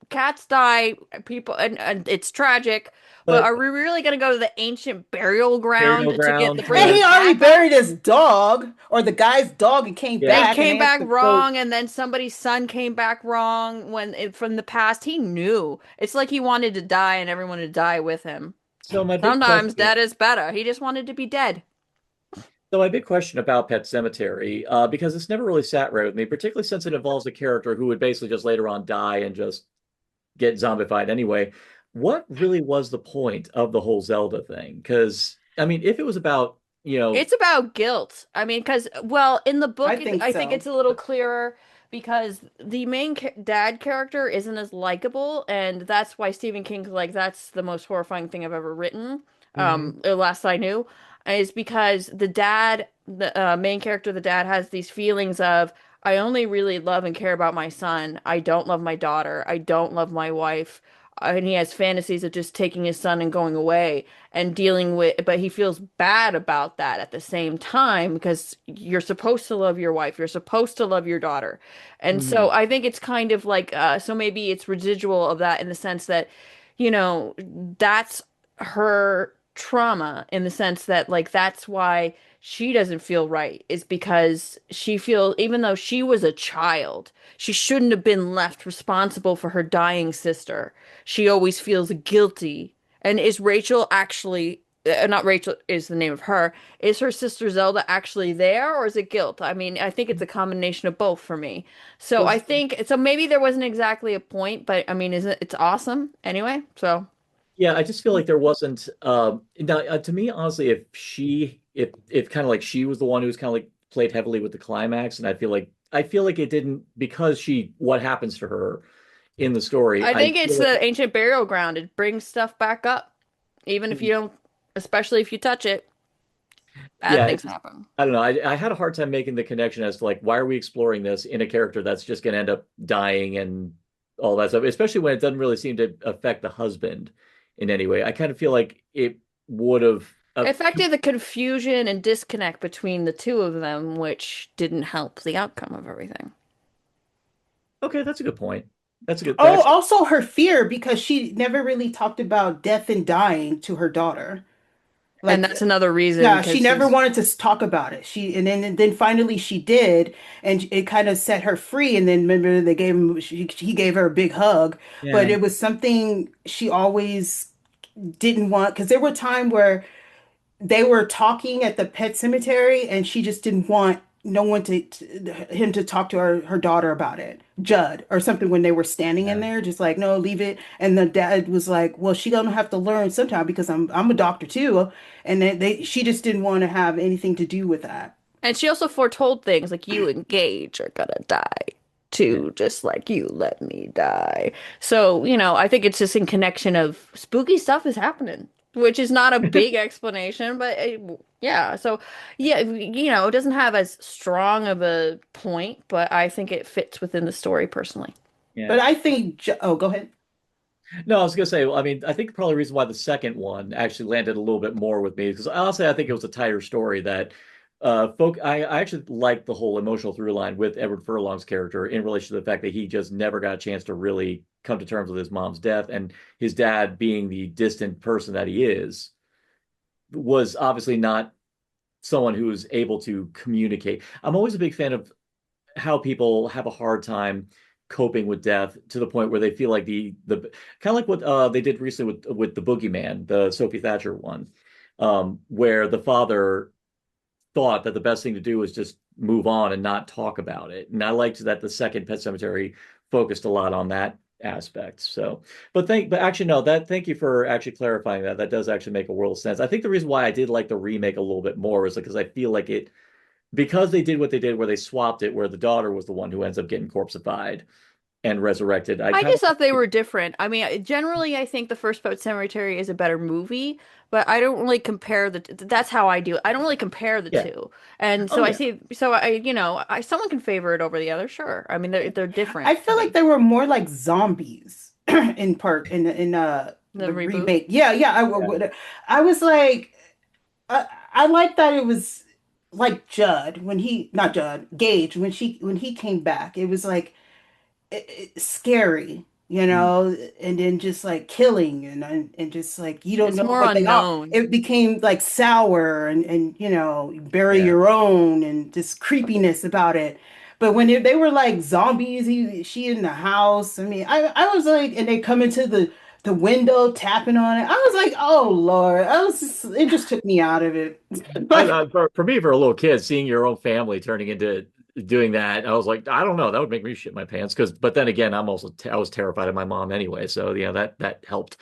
cats die, people, and it's tragic. But But are we really gonna go to the ancient burial burial ground to get the ground bring And the to he already cat back? buried his dog or the guy's dog and came yeah. And back and came they had back to. So wrong, and then somebody's son came back wrong from the past. He knew. It's like he wanted to die and everyone to die with him. so my big Sometimes question dead is better. He just wanted to be dead. So my big question about Pet Cemetery, because it's never really sat right with me, particularly since it involves a character who would basically just later on die and just get zombified anyway. What really was the point of the whole Zelda thing? Because I mean, if it was about, It's about guilt. I mean, because, well, in the I book, think I think so. it's a little clearer because the main dad character isn't as likable, and that's why Stephen King's like, that's the most horrifying thing I've ever written. Mhm. Last I knew, is because the main character, the dad, has these feelings of, I only really love and care about my son. I don't love my daughter. I don't love my wife. And he has fantasies of just taking his son and going away and dealing with, but he feels bad about that at the same time because you're supposed to love your wife, you're supposed to love your daughter. And so Mhm. I think it's kind of like, so maybe it's residual of that in the sense that, that's her trauma in the sense that, like, that's why she doesn't feel right, is because she feels, even though she was a child, she shouldn't have been left responsible for her dying sister. She always feels guilty. And is Rachel actually, not Rachel is the name of her, is her sister Zelda actually there, or is it guilt? I mean, I think it's a combination of both for me. So Well, I think, so maybe there wasn't exactly a point, but I mean, it's awesome anyway. So yeah, I just feel like there wasn't. Now, to me, honestly, if kind of like she was the one who was kind of like played heavily with the climax, and I feel like it didn't because what happens to her in the story. I I think feel it's like the ancient burial ground. It brings stuff back up, even if you don't, especially if you touch it, bad yeah, things happen. I don't know. I had a hard time making the connection as to like why are we exploring this in a character that's just going to end up dying and all that stuff, especially when it doesn't really seem to affect the husband in any way. I kind of feel like it would have. It affected the confusion and disconnect between the two of them, which didn't help the outcome of everything. Okay, that's a good point. That's a good. Oh, That's also her fear because she never really talked about death and dying to her daughter. And Like, that's another reason yeah, she because never she's, wanted to talk about it. And then finally she did, and it kind of set her free. And then remember they gave him he gave her a big hug, but yeah. it was something she always didn't want because there were times where they were talking at the pet cemetery and she just didn't want no one him to talk to her daughter about it, Judd or something, when they were standing in Yeah. there just like, no, leave it. And the dad was like, well, she gonna have to learn sometime because I'm a doctor too. And then she just didn't want to have anything to do with that. and she also foretold things like you engage are gonna die Yeah. too, just like you let me die. So, I think it's just in connection of spooky stuff is happening, which is not a big explanation, but yeah. So, yeah, it doesn't have as strong of a point, but I think it fits within the story personally. Yeah. But I think, oh, go ahead. No, I was gonna say, I mean, I think probably the reason why the second one actually landed a little bit more with me because honestly, I think it was a tighter story that I actually liked the whole emotional through line with Edward Furlong's character in relation to the fact that he just never got a chance to really come to terms with his mom's death and his dad being the distant person that he is was obviously not someone who was able to communicate. I'm always a big fan of how people have a hard time coping with death to the point where they feel like the kind of like what they did recently with the Boogeyman, the Sophie Thatcher one, where the father thought that the best thing to do was just move on and not talk about it. And I liked that the second Pet Cemetery focused a lot on that aspect. So, but actually no, that thank you for actually clarifying that. That does actually make a world of sense. I think the reason why I did like the remake a little bit more is because I feel like it because they did what they did where they swapped it where the daughter was the one who ends up getting corpseified and resurrected. I I kind of just thought they were different. I mean, generally, I think the first Pet Cemetery is a better movie, but I don't really compare that's how I do it. I don't really compare the yeah. two. And Oh so I yeah. see, so someone can favor it over the other, sure. I mean, they're I different to feel like me. they were more like zombies in part in The the reboot. remake. Yeah, yeah. Yeah. I was like, I like that it was like Judd when he not Judd Gage when he came back. It was like scary. you know, and then just like killing and just like you don't It's know more what they are. unknown. It became like sour and you know, bury Yeah. your own and just creepiness about it. But when they were like zombies, she in the house. I mean, I was like, and they come into the window tapping on it. I was like, oh Lord, it just took me out of it. Like, For me, for a little kid, seeing your own family turning into doing that, I was like, I don't know, that would make me shit my pants. But then again, I was terrified of my mom anyway, so yeah, that helped.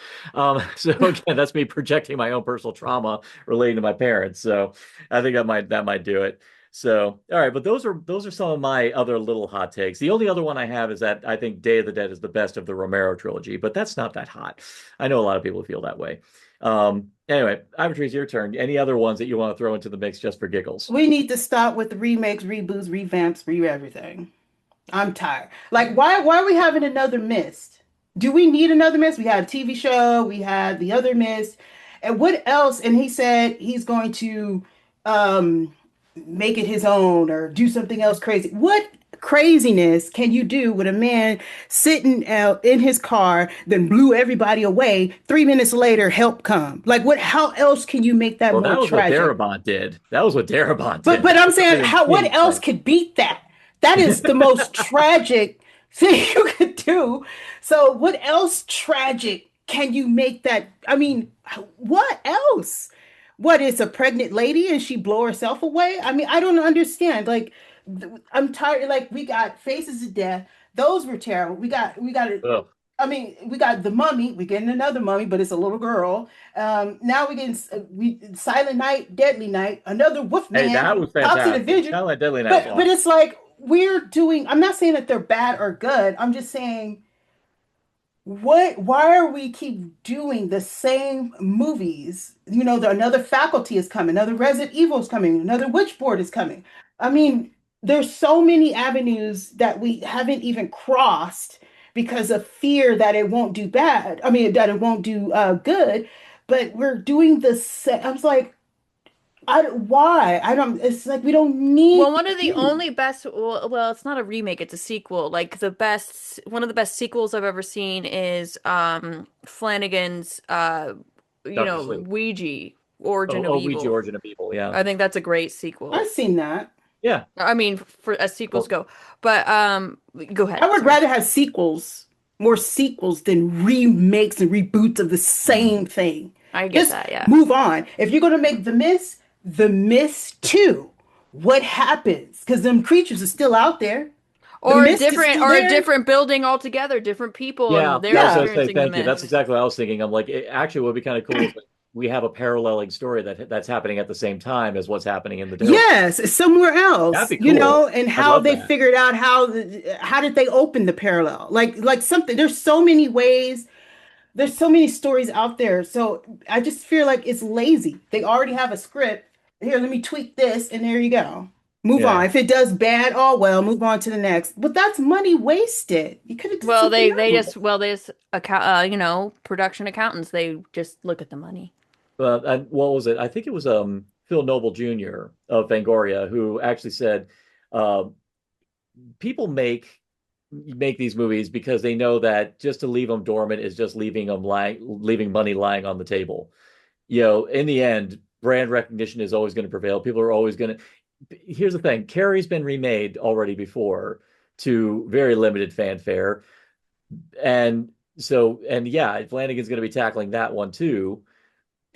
So again, that's me projecting my own personal trauma relating to my parents. So I think that might do it. So all right, but those are some of my other little hot takes. The only other one I have is that I think Day of the Dead is the best of the Romero trilogy, but that's not that hot. I know a lot of people feel that way. Anyway, Ivory, your turn. Any other ones that you want to throw into the mix just for giggles? we need to stop with the remakes, reboots, revamps, re everything. I'm tired. Like, why are we having another Mist? Do we need another Mist? We had a TV show, we had the other Mist, and what else? And he said he's going to um make it his own or do something else crazy. What craziness can you do with a man sitting out in his car, then blew everybody away? 3 minutes later, help come. Like, what? How else can you make that Well, more that was what tragic? Darabont did. That was what Darabont But did. but That I'm was saying something how what King else said. could beat that? That is the most tragic thing you could do. So what else tragic can you make that? I mean, what else? What is a pregnant lady and she blow herself away? I mean, I don't understand. Like I'm tired. Like we got Faces of Death. Those were terrible. We got Ugh. I mean, we got the Mummy. We're getting another Mummy, but it's a little girl. Now we're getting Silent Night, Deadly Night, another Hey, that Wolfman, was Toxic fantastic. Avenger. Skyline Deadly Night was But awesome. it's like we're doing. I'm not saying that they're bad or good. I'm just saying what? Why are we keep doing the same movies? You know, another Faculty is coming, another Resident Evil is coming, another Witchboard is coming. I mean, there's so many avenues that we haven't even crossed because of fear that it won't do bad. I mean, that it won't do good. But we're doing the same. I was like, why? I don't. It's like we don't need Well, one to of the do. only best, well, it's not a remake, it's a sequel. Like one of the best sequels I've ever seen is Flanagan's Dr. Sleep. Ouija, Origin of Ouija, Evil. Origin of Evil. Yeah. I think that's a great sequel. I've seen that. Yeah. I mean, for as sequels Well, go. But go I ahead, would sorry. rather have sequels, more sequels than remakes and reboots of the mm, same thing. I get Just that, yeah. move on. If you're gonna make The Mist 2, what happens? Because them creatures are still out there. The mist is still Or a there. different building altogether, different people, yeah. and they're I was Yeah. going to say experiencing the thank you. That's mist. exactly what I was thinking. I'm like, actually, what would be kind of cool is that we have a paralleling story that's happening at the same time as what's happening in the Darabont. Yes, it's somewhere That'd else, be you know, cool. and I'd how love they that. figured out how did they open the parallel? Like something. There's so many ways. There's so many stories out there. So I just feel like it's lazy. They already have a script. Here, let me tweak this, and there you go. Move on. Yeah. If it does bad, oh well, move on to the next. But that's money wasted. You could have did Well, something else. they just production accountants. They just look at the money. And what was it? I think it was Phil Noble Jr. of Fangoria who actually said, uh, people make these movies because they know that just to leave them dormant is just leaving money lying on the table. In the end, brand recognition is always going to prevail. People are always going to. Here's the thing: Carrie's been remade already before to very limited fanfare, and yeah, Flanagan's going to be tackling that one too.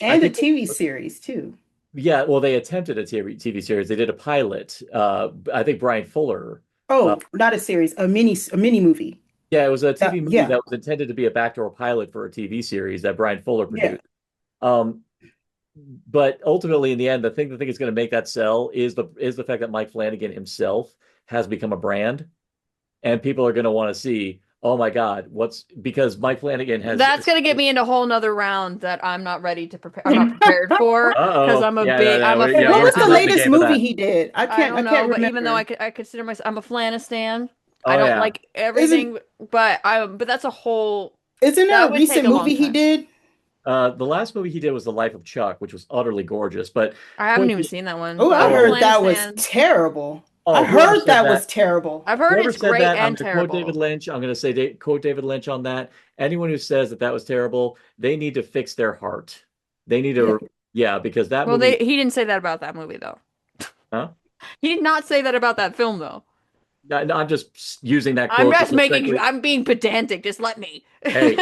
I And the think, TV series too. yeah. Well, they attempted a TV series. They did a pilot. I think Brian Fuller. Uh, Oh, not a series, a mini movie. yeah, it was a TV movie Yeah, that was intended to be a backdoor pilot for a TV series that Brian Fuller yeah. produced. Um, but ultimately, in the end, the thing is going to make that sell is the fact that Mike Flanagan himself has become a brand, and people are going to want to see, oh my God, what's because Mike Flanagan has. That's gonna get me into a whole nother round that I'm not ready to prepare. I'm not prepared for because Uh-oh. Yeah, I'm a Well, what we're was too the fan. late in the latest game for movie that. he did? I don't I can't know, but even though remember. I consider myself, I'm a Flanistan. I Oh don't yeah. like Isn't everything, but that's a whole isn't there that a would take recent a long movie he time. did? The last movie he did was The Life of Chuck, which was utterly gorgeous. But I haven't point even being, seen that one, Oh, but I I'm a oh, heard that was Flanistan. terrible. I Oh, whoever heard said that that, was terrible. I've heard whoever it's said great that, I'm and going to quote David terrible. Lynch. I'm going to say quote David Lynch on that. Anyone who says that that was terrible, they need to fix their heart. They need Yeah. to, yeah, because that Well, movie, he didn't say that about that movie though. huh? He did not say that about that film though. No, I'm just using that I'm quote just because making, frankly, I'm being pedantic. Just let me. hey,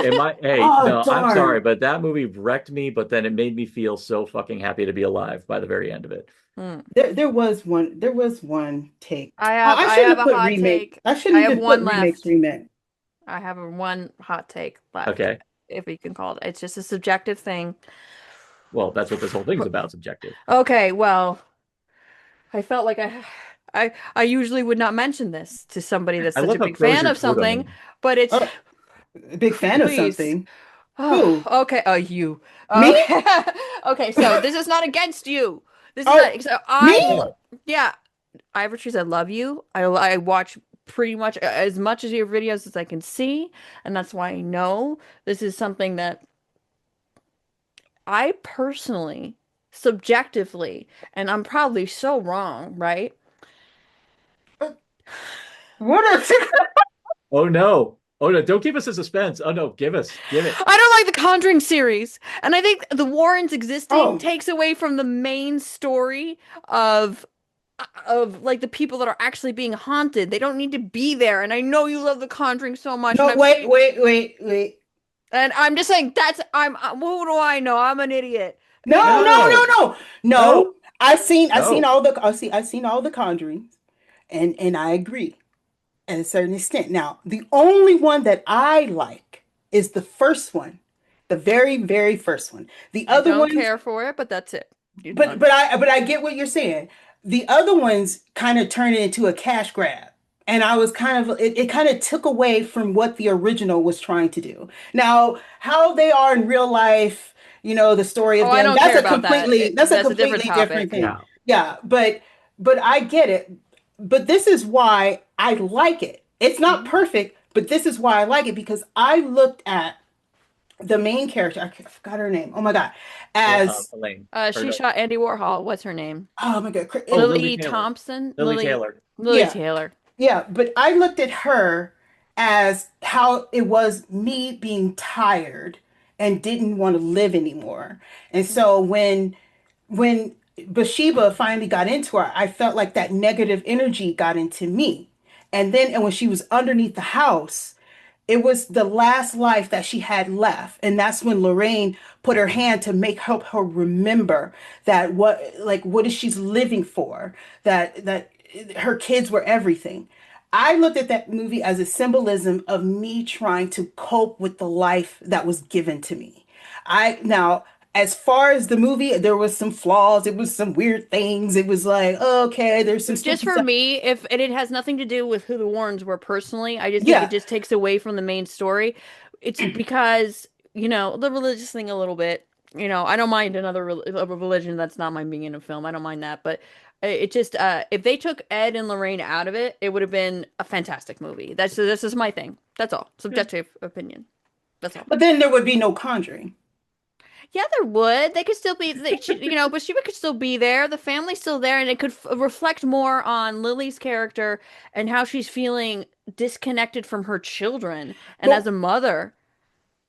Oh, no, I'm sorry, darn. but that movie wrecked me, but then it made me feel so fucking happy to be alive by the very end of it. Hmm. There was one take. I I shouldn't have have a put hot remake. take. I I shouldn't have have put one remakes, left. remake. I have a one hot take left, Okay. if you can call it. It's just a subjective thing. Well, that's what this whole thing's about, subjective. Okay, well, I felt like I usually would not mention this to somebody that's I such love a how big crows fan your of something, totem. but it's Oh, a big fan of please. something. Oh, Who? okay. You. Me? Okay. Okay, so this is not against you. This is Oh, not so me? yeah, Ivotres, I love you. I watch pretty much as your videos as I can see, and that's why I know this is something that I personally, subjectively, and I'm probably so wrong, right? What is it? Oh no. Oh no, don't keep us in suspense. Oh no, give it. I don't like the Conjuring series, and I think the Warrens existing Oh, takes away from the main story of like the people that are actually being haunted. They don't need to be there. And I know you love the Conjuring so much, and no, wait. I'm just saying who do I know? I'm an idiot. No, no, no, No. no. No. No. I've seen No. all the Conjurings, and I agree at a certain extent. Now, the only one that I like is the first one, the very, very first one. The I other don't ones, care for it, but that's it. You're but done. I get what you're saying. The other ones kind of turned it into a cash grab. And I was kind of it kind of took away from what the original was trying to do. Now, how they are in real life, the story Oh, of I them, don't care about that. that's a That's a different completely different topic. thing. Yeah. Yeah, but I get it. But this is why I like it. It's not Mhm. perfect, but this is why I like it because I looked at the main character, I forgot her name. Oh my God. As Elaine. Or She no. shot Andy Warhol. What's her name? oh my God, Oh, Lily Lily Taylor. Thompson? Lily Taylor. Lily yeah. Taylor. Yeah, but I looked at her as how it was me being tired and didn't want to live anymore. And so when Bathsheba finally got into her, I felt like that negative energy got into me. And when she was underneath the house, it was the last life that she had left. And that's when Lorraine put her hand to help her remember that what is she's living for, that her kids were everything. I looked at that movie as a symbolism of me trying to cope with the life that was given to me. I now as far as the movie, there was some flaws. It was some weird things. It was like, oh, okay, there's some Just spooky for stuff. me, if and it has nothing to do with who the Warrens were personally, I just think it Yeah, just takes away from the main story. It's because, the religious thing a little bit. I don't mind a religion that's not my being in a film. I don't mind that, but it just if they took Ed and Lorraine out of it, it would have bbeen a fantastic movie. That's just my thing. That's all. Subjective opinion. That's all. but then there would be no Conjuring. Yeah, there would. They could still be, but Sheba could still be there. The family's still there, and it could reflect more on Lily's character and how she's feeling disconnected from her children and as Well, a mother.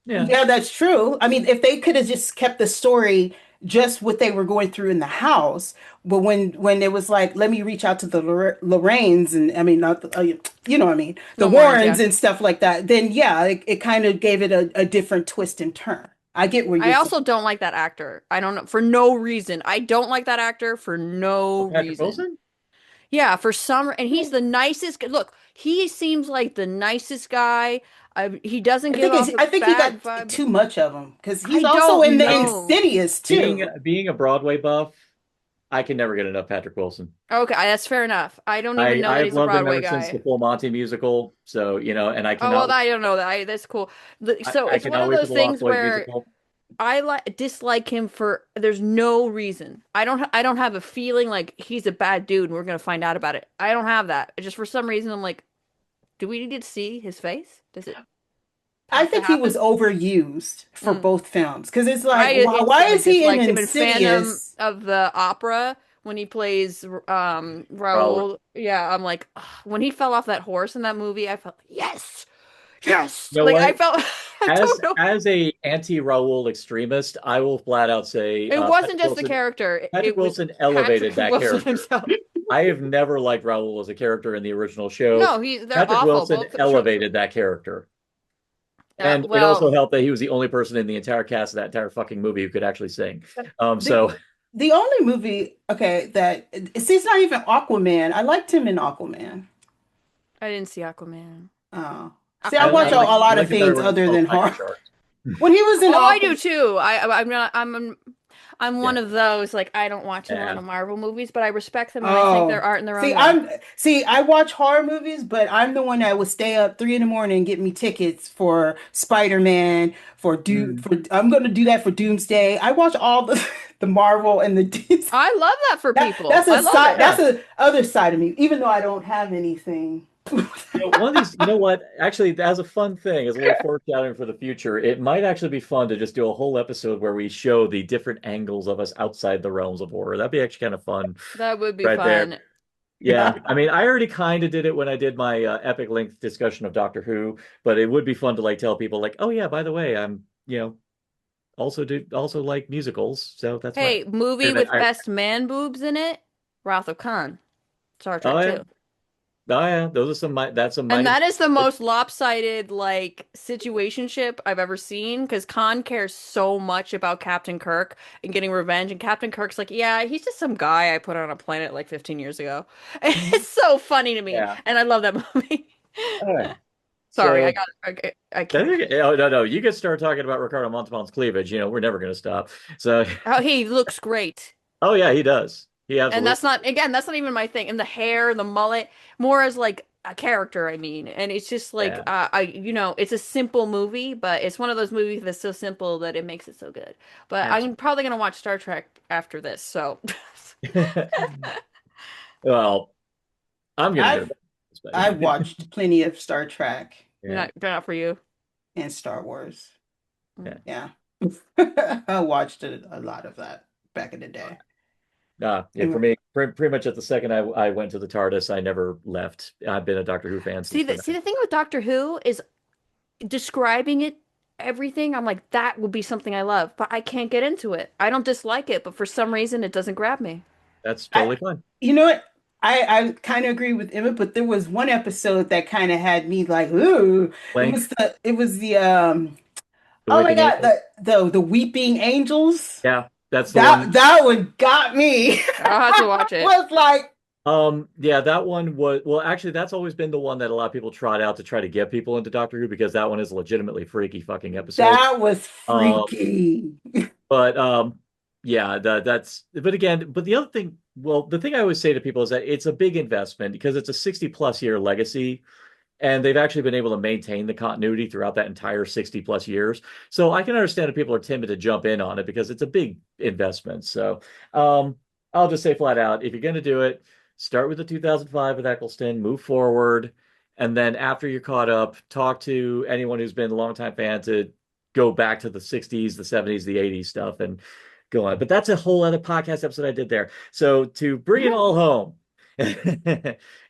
Yeah. yeah, that's true. I mean, if they could have just kept the story just what they were going through in the house, but when it was like, let me reach out to the Lorraines and I mean, not the, what I mean, the The Warrens, Warrens yeah. and stuff like that, then yeah, it kind of gave it a different twist and turn. I get where I you're saying. also don't like that actor. I don't know, for no reason. I don't like that actor for no Oh, Patrick reason. Wilson? Yeah, and he's the nicest. Look, he seems like the nicest guy. He doesn't give off a I think he got bad vibe. too much of him because he's I also in don't the know. Insidious Being too. being a Broadway buff, I can never get enough Patrick Wilson. Okay, that's fair enough. I don't even know that I've he's a loved him Broadway ever since the guy. Full Monty musical. So, and I Oh, well, cannot I don't know that. That's cool. So I it's one cannot of wait for those the Lost things Boys where musical. I dislike him for there's no reason. I don't have a feeling like he's a bad dude and we're gonna find out about it. I don't have that. Just for some reason I'm like, do we need to see his face? Does it I have to think he was happen? overused for Mm. both films because it's I like, why instantly is he in disliked him in Phantom Insidious? of the Opera when he plays Raul. Raul. Yeah, I'm like, ugh. When he fell off that horse in that movie, I felt yes, yes. You know Like I what? felt, I As don't know. as a anti-Raul extremist, I will flat out say It Patrick wasn't just the Wilson. character; Patrick it was Wilson Patrick elevated that Wilson character. himself. I have never liked Raul as a character in the original show. No, they're Patrick awful. Wilson Both shows. elevated that character. And it also Well, helped that he was the only person in the entire cast of that entire fucking movie who could actually sing. The So the only movie, okay, that see, it's not even Aquaman. I liked him in Aquaman. I didn't see Aquaman. Oh, see, I I watch I a like lot of it better things when it's other called than Tiger horror. Shark. When he was in Oh, I do Aquaman, too. I'm not. I'm one Yeah, of those. Like I don't watch a lot yeah. of Marvel movies, but I respect them and I think they're oh, art in their own see, way. I watch horror movies, but I'm the one that would stay up 3 in the morning and get me tickets for Spider-Man, Mm. for I'm gonna do that for Doomsday. I watch all the the Marvel and the DC. I love that for people. That's a I love side, it. that's Yeah. a other side of me, even though I don't have anything. One of these, you know what? Actually, as a fun thing, as a little foreshadowing for the future, it might actually be fun to just do a whole episode where we show the different angles of us outside the realms of horror. That'd be actually kind of fun That would be right there. fun. Yeah, Yeah. I mean, I already kind of did it when I did my epic length discussion of Doctor Who, but it would be fun to like tell people like, oh yeah, by the way, I'm, also like musicals, so that's why. Hey, movie with best man boobs in it, Wrath of Khan, Star Oh Trek yeah, 2. oh yeah, those are that's some And mighty. that is the most lopsided like situationship I've ever seen because Khan cares so much about Captain Kirk and getting revenge, and Captain Kirk's like, yeah, he's just some guy I put on a planet like 15 years ago. It's so funny to me, Yeah. and I love that movie. All right. Sorry, So I can't. oh no, you can start talking about Ricardo Montalban's cleavage. We're never going to stop. So, Oh, he looks great. oh yeah, he does. He And absolutely. that's not even my thing. And the hair, the mullet, more as like a character, I mean. And it's just like Yeah. it's a simple movie, but it's one of those movies that's so simple that it makes it so good. But I'm Absolutely. probably gonna watch Star Trek after this, so Well, I'm going to go I've to I've bed. watched plenty of Star Trek Yeah. they're not for you. and Star Wars. Yeah. Yeah. I watched a lot of that back in the day. Yeah, for me, pretty much at the second I went to the TARDIS, I never left. I've been a Doctor Who fan since then. See the thing with Doctor Who is describing it everything. I'm like, that would be something I love, but I can't get into it. I don't dislike it, but for some reason it doesn't grab me. That's I, totally fine. you know what? I kind of agree with Emma, but there was one episode that kind of had me like, ooh. Link, It was the The oh my Weeping God, Angel. the Weeping Angels. Yeah, that's the That one. that one got me. I'll have to watch it. Was like, Yeah, that one was well, actually, that's always been the one that a lot of people trot out to try to get people into Doctor Who because that one is a legitimately freaky fucking episode. that was Um, freaky. but yeah, that's but again, but the other thing, well, the thing I always say to people is that it's a big investment because it's a 60 plus year legacy. And they've actually been able to maintain the continuity throughout that entire 60 plus years. So I can understand if people are timid to jump in on it because it's a big investment. So I'll just say flat out, if you're going to do it, start with the 2005 with Eccleston, move forward. And then after you're caught up, talk to anyone who's been a longtime fan to go back to the 60s, the 70s, the 80s stuff and go on. But that's a whole other podcast episode I did there. So to bring it all home,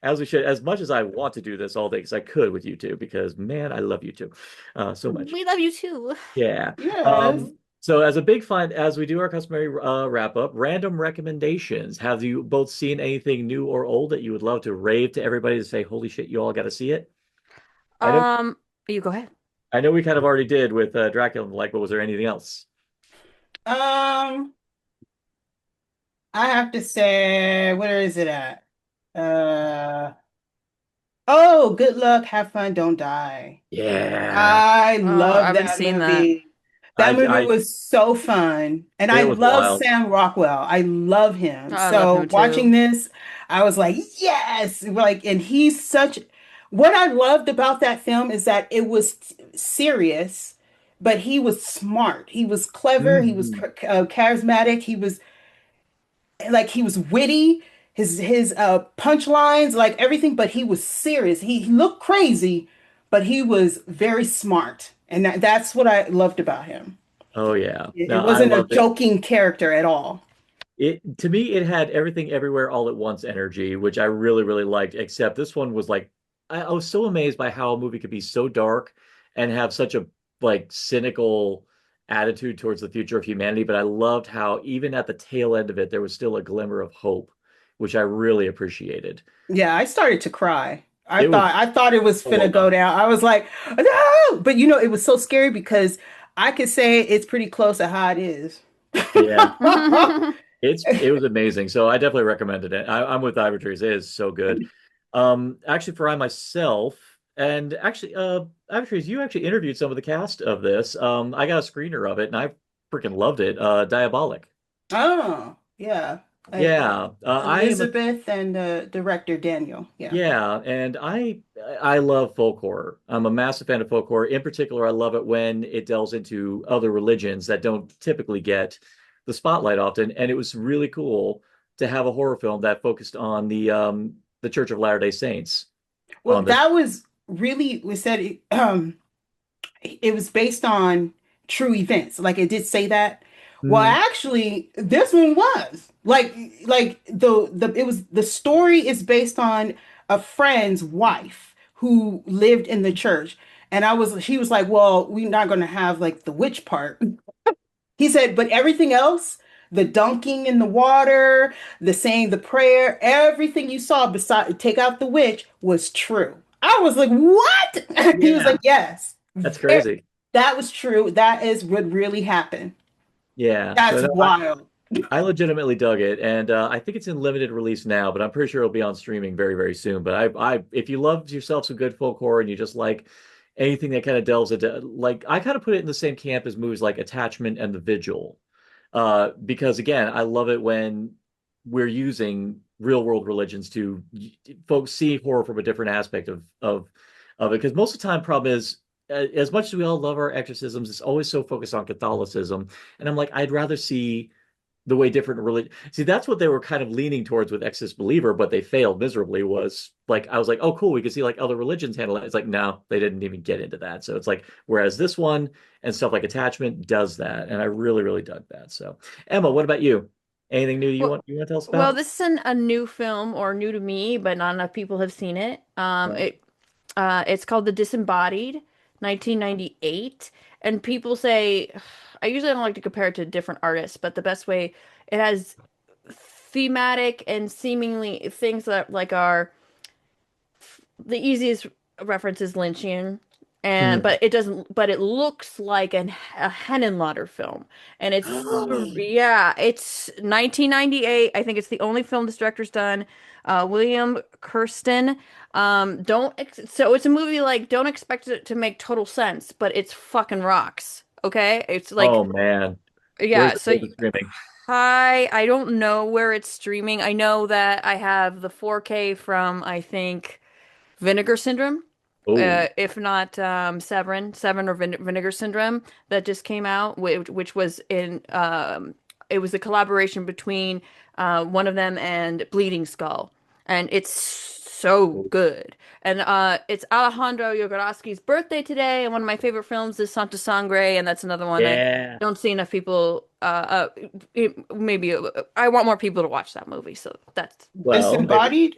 as we should, as much as I want to do this all day, because I could with you two, because man, I love you two so much. We love you too. Yeah. Yes. So as a big fun, as we do our customary wrap up, random recommendations. Have you both seen anything new or old that you would love to rave to everybody to say, holy shit, you all got to see it? I know, Um, you go ahead. I know we kind of already did with Dracula and the like, but was there anything else? Um, I have to say, where is it at? Uh, oh, good luck, have fun, don't die. Yeah. I Oh, I love haven't that seen that. movie. I, That movie I, was so fun. And I it was love wild. Sam Rockwell. I love him. I love So him watching too. this, I was like, yes. Like, and he's such, what I loved about that film is that it was serious, but he was smart. He was clever. He was Mhm. charismatic. He was witty. His punchlines, like everything, but he was serious. He looked crazy, but he was very smart, and that's what I loved about him. Oh yeah. It No, I wasn't a loved it. joking character at all. It to me, it had everything everywhere all at once energy, which I really, really liked. Except this one was like, I was so amazed by how a movie could be so dark and have such a like cynical attitude towards the future of humanity. But I loved how even at the tail end of it, there was still a glimmer of hope, which I really appreciated. Yeah, I started to cry. It was I thought it was so well finna go done. down. I was like, no! But you know, it was so scary because I could say it's pretty close to how it is. Yeah. It was amazing. So I definitely recommended it. I'm with Ivotres. It is so good. Actually, for I myself, and actually, Ivotres, you actually interviewed some of the cast of this. I got a screener of it, and I freaking loved it. Diabolic. Oh, yeah. Yeah, I am a Elizabeth and director Daniel. Yeah. yeah, and I love folk horror. I'm a massive fan of folk horror. In particular, I love it when it delves into other religions that don't typically get the spotlight often. And it was really cool to have a horror film that focused on the Church of Latter-day Saints Well, on this. that was really, we said it was based on true events. Like it did say that. Well, Mm, actually, this one was like the it was the story is based on a friend's wife who lived in the church. And she was like, well, we're not going to have like the witch part. He said, but everything else, the dunking in the water, the saying the prayer, everything you saw beside take out the witch was true. I was like, what? He was yeah, like, yes, that's crazy. that was true. That is what really happened. Yeah, so That's no, wild. I legitimately dug it, and I think it's in limited release now, but I'm pretty sure it'll be on streaming very, very soon. But if you loved yourself some good folk horror and you just like anything that kind of delves into, like, I kind of put it in the same camp as movies like Attachment and The Vigil, because again, I love it when we're using real world religions to folks see horror from a different aspect of it. Because most of the time, problem is. As much as we all love our exorcisms, it's always so focused on Catholicism, and I'm like, I'd rather see the way different religion. See, that's what they were kind of leaning towards with Exodus Believer, but they failed miserably. Was like I was like, oh, cool, we could see like other religions handle it. It's like no, they didn't even get into that. So it's like whereas this one and stuff like Attachment does that, and I really, really dug that. So Emma, what about you? Anything new Well, you want to tell us well, about? this isn't a new film or new to me, but not enough people have seen it. Right. It's called The Disembodied, 1998, and people say I usually don't like to compare it to different artists, but the best way it has thematic and seemingly things that like are the easiest reference is Lynchian, and Hmm. but it doesn't. But it looks like a Henenlotter film, and yeah, it's 1998. I think it's the only film this director's done. William Kirsten. Don't ex so it's a movie like don't expect it to make total sense, but it's fucking rocks. Okay, it's like Oh man, yeah. where's the streaming? I don't know where it's streaming. I know that I have the 4K from I think. Vinegar Syndrome, Oh, if not Severin or Vinegar Syndrome that just came out, which was in it was a collaboration between one of them and Bleeding Skull, and it's so good. And it's Alejandro Jodorowsky's birthday today, and one of my favorite films is Santa Sangre, and that's another one I yeah. don't see enough people. Maybe I want more people to watch that movie, so that's Well, maybe. Disembodied?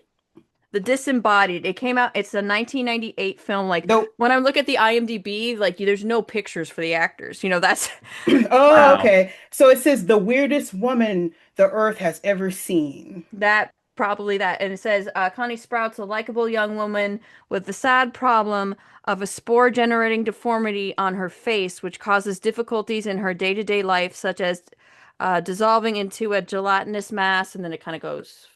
the Disembodied. It came out, it's a 1998 film. Like No. when I look at the IMDb, like there's no pictures for the actors. You know, that's Oh, Wow. okay. So it says the weirdest woman the earth has ever seen. that probably that. And it says Connie Sprout's a likable young woman with the sad problem of a spore generating deformity on her face, which causes difficulties in her day-to-day life, such as dissolving into a gelatinous mass. And then it kind of goes.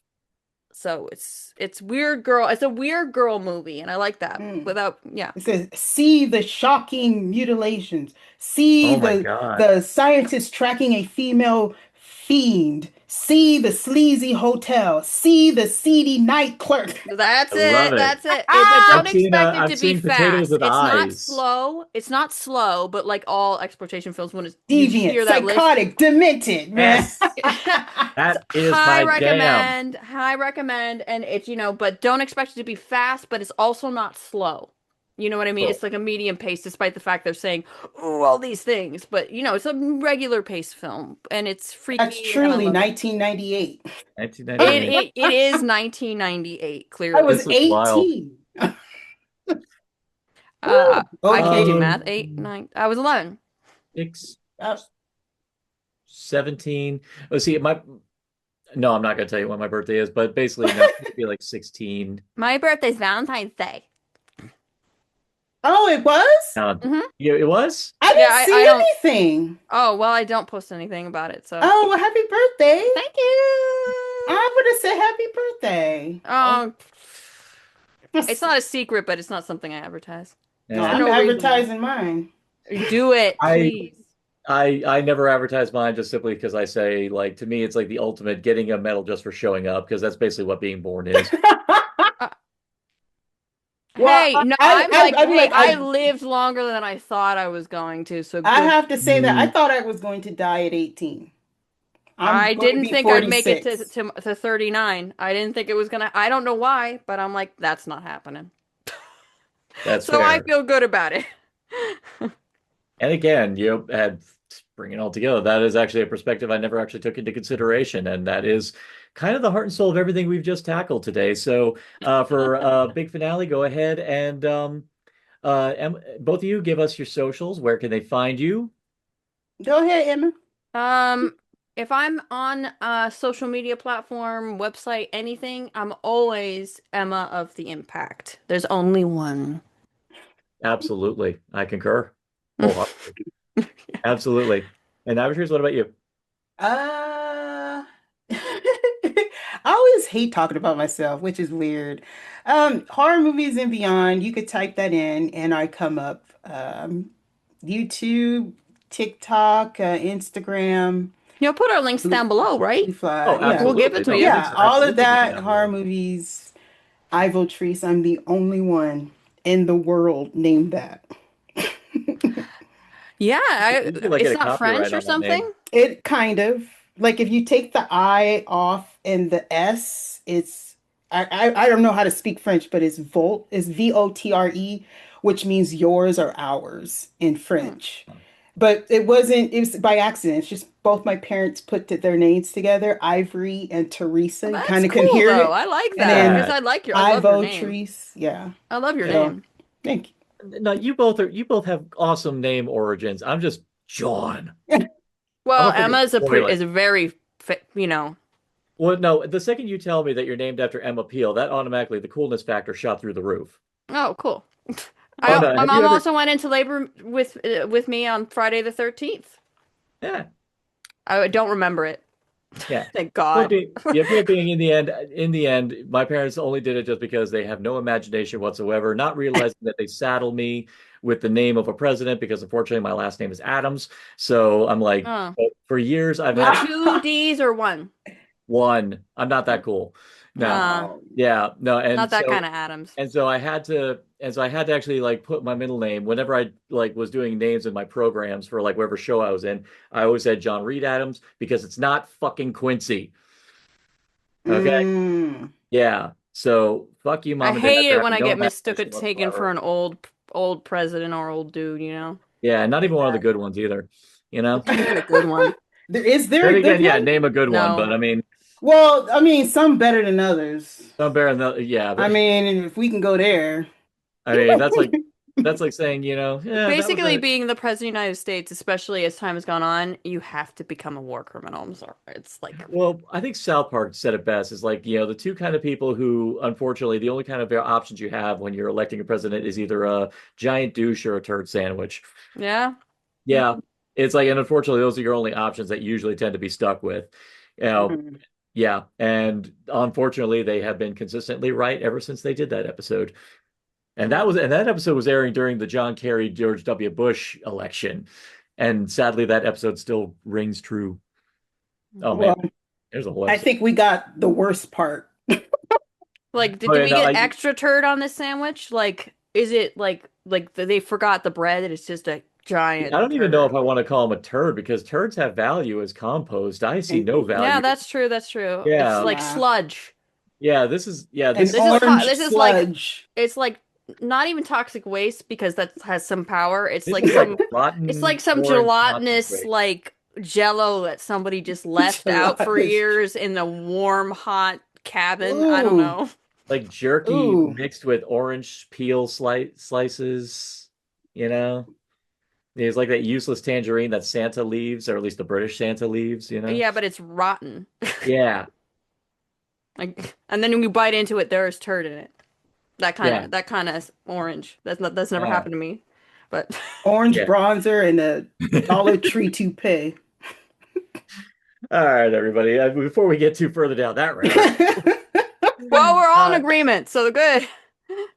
So it's weird girl. It's a weird girl movie, and I like that. Hmm. Without, yeah. It says, see the shocking mutilations. See Oh my God. the scientist tracking a female fiend. See the sleazy hotel. See the seedy night clerk. That's I love it. it. That's it. But don't expect it I'm to be seeing potatoes fast. with It's not eyes. slow. It's not slow, but like all exploitation films, when you Deviant, hear that list, psychotic, demented, man. Yes, it's that is my jam. high recommend, and it's but don't expect it to be fast, but it's also not slow. You know what I mean? Oh, It's like a medium pace, despite the fact they're saying, "Oh, all these things." But it's a regular pace film, and it's That's freaky, and I truly love it. 1998. It 1998. it, it is 1998, I clearly. was This is wild. 18. I, Woo, I can't do okay. math. 8, 9. I was 11. Six, Uh, 17. Let's see, no, I'm not gonna tell you when my birthday is, but basically, no, it'd be like 16. My birthday's Valentine's Day. oh, it was? Hmm. Yeah, it was. I Yeah, didn't I see don't. anything. Oh, well, I don't post anything about it, so Oh, well, happy birthday. thank you. I would have said happy birthday. Oh, Um, it's not a secret, but it's not something I advertise No, yeah. for I'm no reason. advertising mine. Do it, I please. I never advertise mine just simply because I say like to me it's like the ultimate getting a medal just for showing up because that's basically what being born is. Uh, Well, hey, no, I'm hey, like, I lived longer than I thought I was going to, so I good. have to say that I Mm, thought I was going to die at 18. I'm I going to didn't be think I'd make it to, 46. to to 39. I didn't think it was gonna. I don't know why, but I'm like, that's not happening. that's So I fair. feel good about it. And again, had bring it all together. That is actually a perspective I never actually took into consideration, and that is kind of the heart and soul of everything we've just tackled today. So, for big finale, go ahead and both of you give us your socials. Where can they find you? Go ahead, Emma. Um, if I'm on a social media platform, website, anything, I'm always Emma of the Impact. There's only one. Absolutely, I concur wholeheartedly. Absolutely. And Ivotres, what about you? Uh, I always hate talking about myself, which is weird. Horror movies and beyond, you could type that in and I come up. YouTube, TikTok, Instagram, You'll put our links Blue, down below, right? Blue Fly. Oh, Yeah. We'll give it absolutely. to No, you. links Yeah, will all of absolutely be that, down horror below. movies, Ivotres. I'm the only one in the world named that. Yeah, You should like get it's a not copyright French or on that name. something. It kind of like if you take the I off and the S, it's I don't know how to speak French, but it's Volt is VOTRE, which means yours or ours in Hmm. French. But it was by accident. It's just both my parents put their names together, Ivory and Teresa. You That's kind of can cool hear though. it. I like And that then because Yeah. I love your Ivo name. Treese. Yeah. I love your Yeah. So name. thank No, you both have awesome name origins. I'm just John. you. I'm Well, a freaking Emma is toilet. is a very . Well, no, the second you tell me that you're named after Emma Peel, that automatically the coolness factor shot through the roof. Oh, cool. Oh I no, my have you mom ever? also went into labor with me on Friday the 13th. Yeah, I don't remember it. yeah. Thank God. Point being, in the end, my parents only did it just because they have no imagination whatsoever, not realizing that they saddled me with the name of a president because unfortunately my last name is Adams. So I'm like, Oh, for years I've with had two D's or one? one. I'm not that cool. No. Uh, Oh, Yeah, no, not that kind of Adams. I had to actually like put my middle name whenever I like was doing names in my programs for like whatever show I was in. I always said John Reed Adams because it's not fucking Quincy. Okay? mm. Yeah. So fuck you, I mom and dad, hate for it when having I no get mistook imagination taken for whatsoever. an old president or old dude. Yeah, not even one of the good Exactly. ones either. You know? Not even a good one. Is there Then a good again, yeah, one? name a good one, No. but I mean, Well, I mean, some better than others. some better than the, yeah, I mean, if we can go there. I mean that's like saying, yeah, that was Basically, a being the president of the United States, especially as time has gone on, you have to become a war criminal. I'm sorry. It's like, well, I think South Park said it best. Is like, the two kind of people who, unfortunately, the only kind of options you have when you're electing a president is either a giant douche or a turd sandwich. yeah. Yeah, it's like, and unfortunately, those are your only options that you usually tend to be stuck with. You know, Mhm. yeah, and unfortunately, they have been consistently right ever since they did that episode. And that episode was airing during the John Kerry George W. Bush election, and sadly, that episode still rings true. Oh man, Well, there's a whole I episode. think we got the worst part. Like, did, Oh did yeah, we no, get extra turd on this sandwich? Like, is it like they forgot the bread and it's just a giant I don't even know if turd? I want to call them a turd because turds have value as compost. I see no Yeah, value. that's true. That's true. It's Yeah, like Yeah. sludge. yeah. This is An this This is hot. orange This is like sludge. it's like not even toxic waste because that has some power. It's This like is like some it's rotten like some orange toxic gelatinous waste. like jello that somebody just left out for Gelatinous. years in a warm, hot cabin. I don't Ooh, know. Like jerky ooh. mixed with orange peel slices, you know? It's like that useless tangerine that Santa leaves, or at least the British Santa leaves, you know? Yeah, but it's rotten. Yeah, Like, and then when you bite into it, there's turd in it. yeah, That kind of orange. That's never yeah, happened to me. But Orange yeah. bronzer and a Dollar Tree toupee. All right, everybody. Before we get too further down that rabbit, well, we're all in uh, agreement, so good.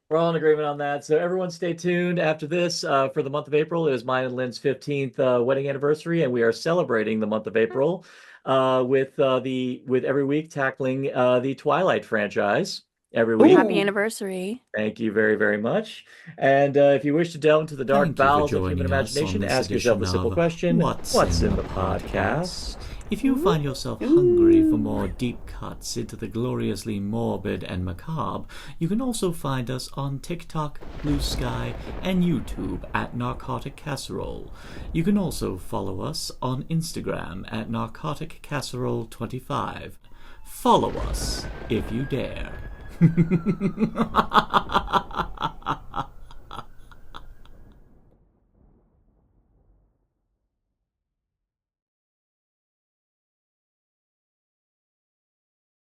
we're all in agreement on that. So everyone stay tuned after this. For the month of April, it is mine and Lynn's 15th wedding anniversary, and we are celebrating the month of April with every week tackling the Twilight franchise every week. Happy Ooh. anniversary. Thank you very, very much. And if you wish to delve into the dark Thank you for bowels of human joining us on imagination, this ask yourself the edition simple of question, What's in the podcast? If you find yourself hungry for more deep cuts into the gloriously morbid and macabre, you can also find us on TikTok, Blue Sky, and YouTube at Narcotic Casserole. You can also follow us on Instagram at Narcotic Casserole 25. Follow us if you dare.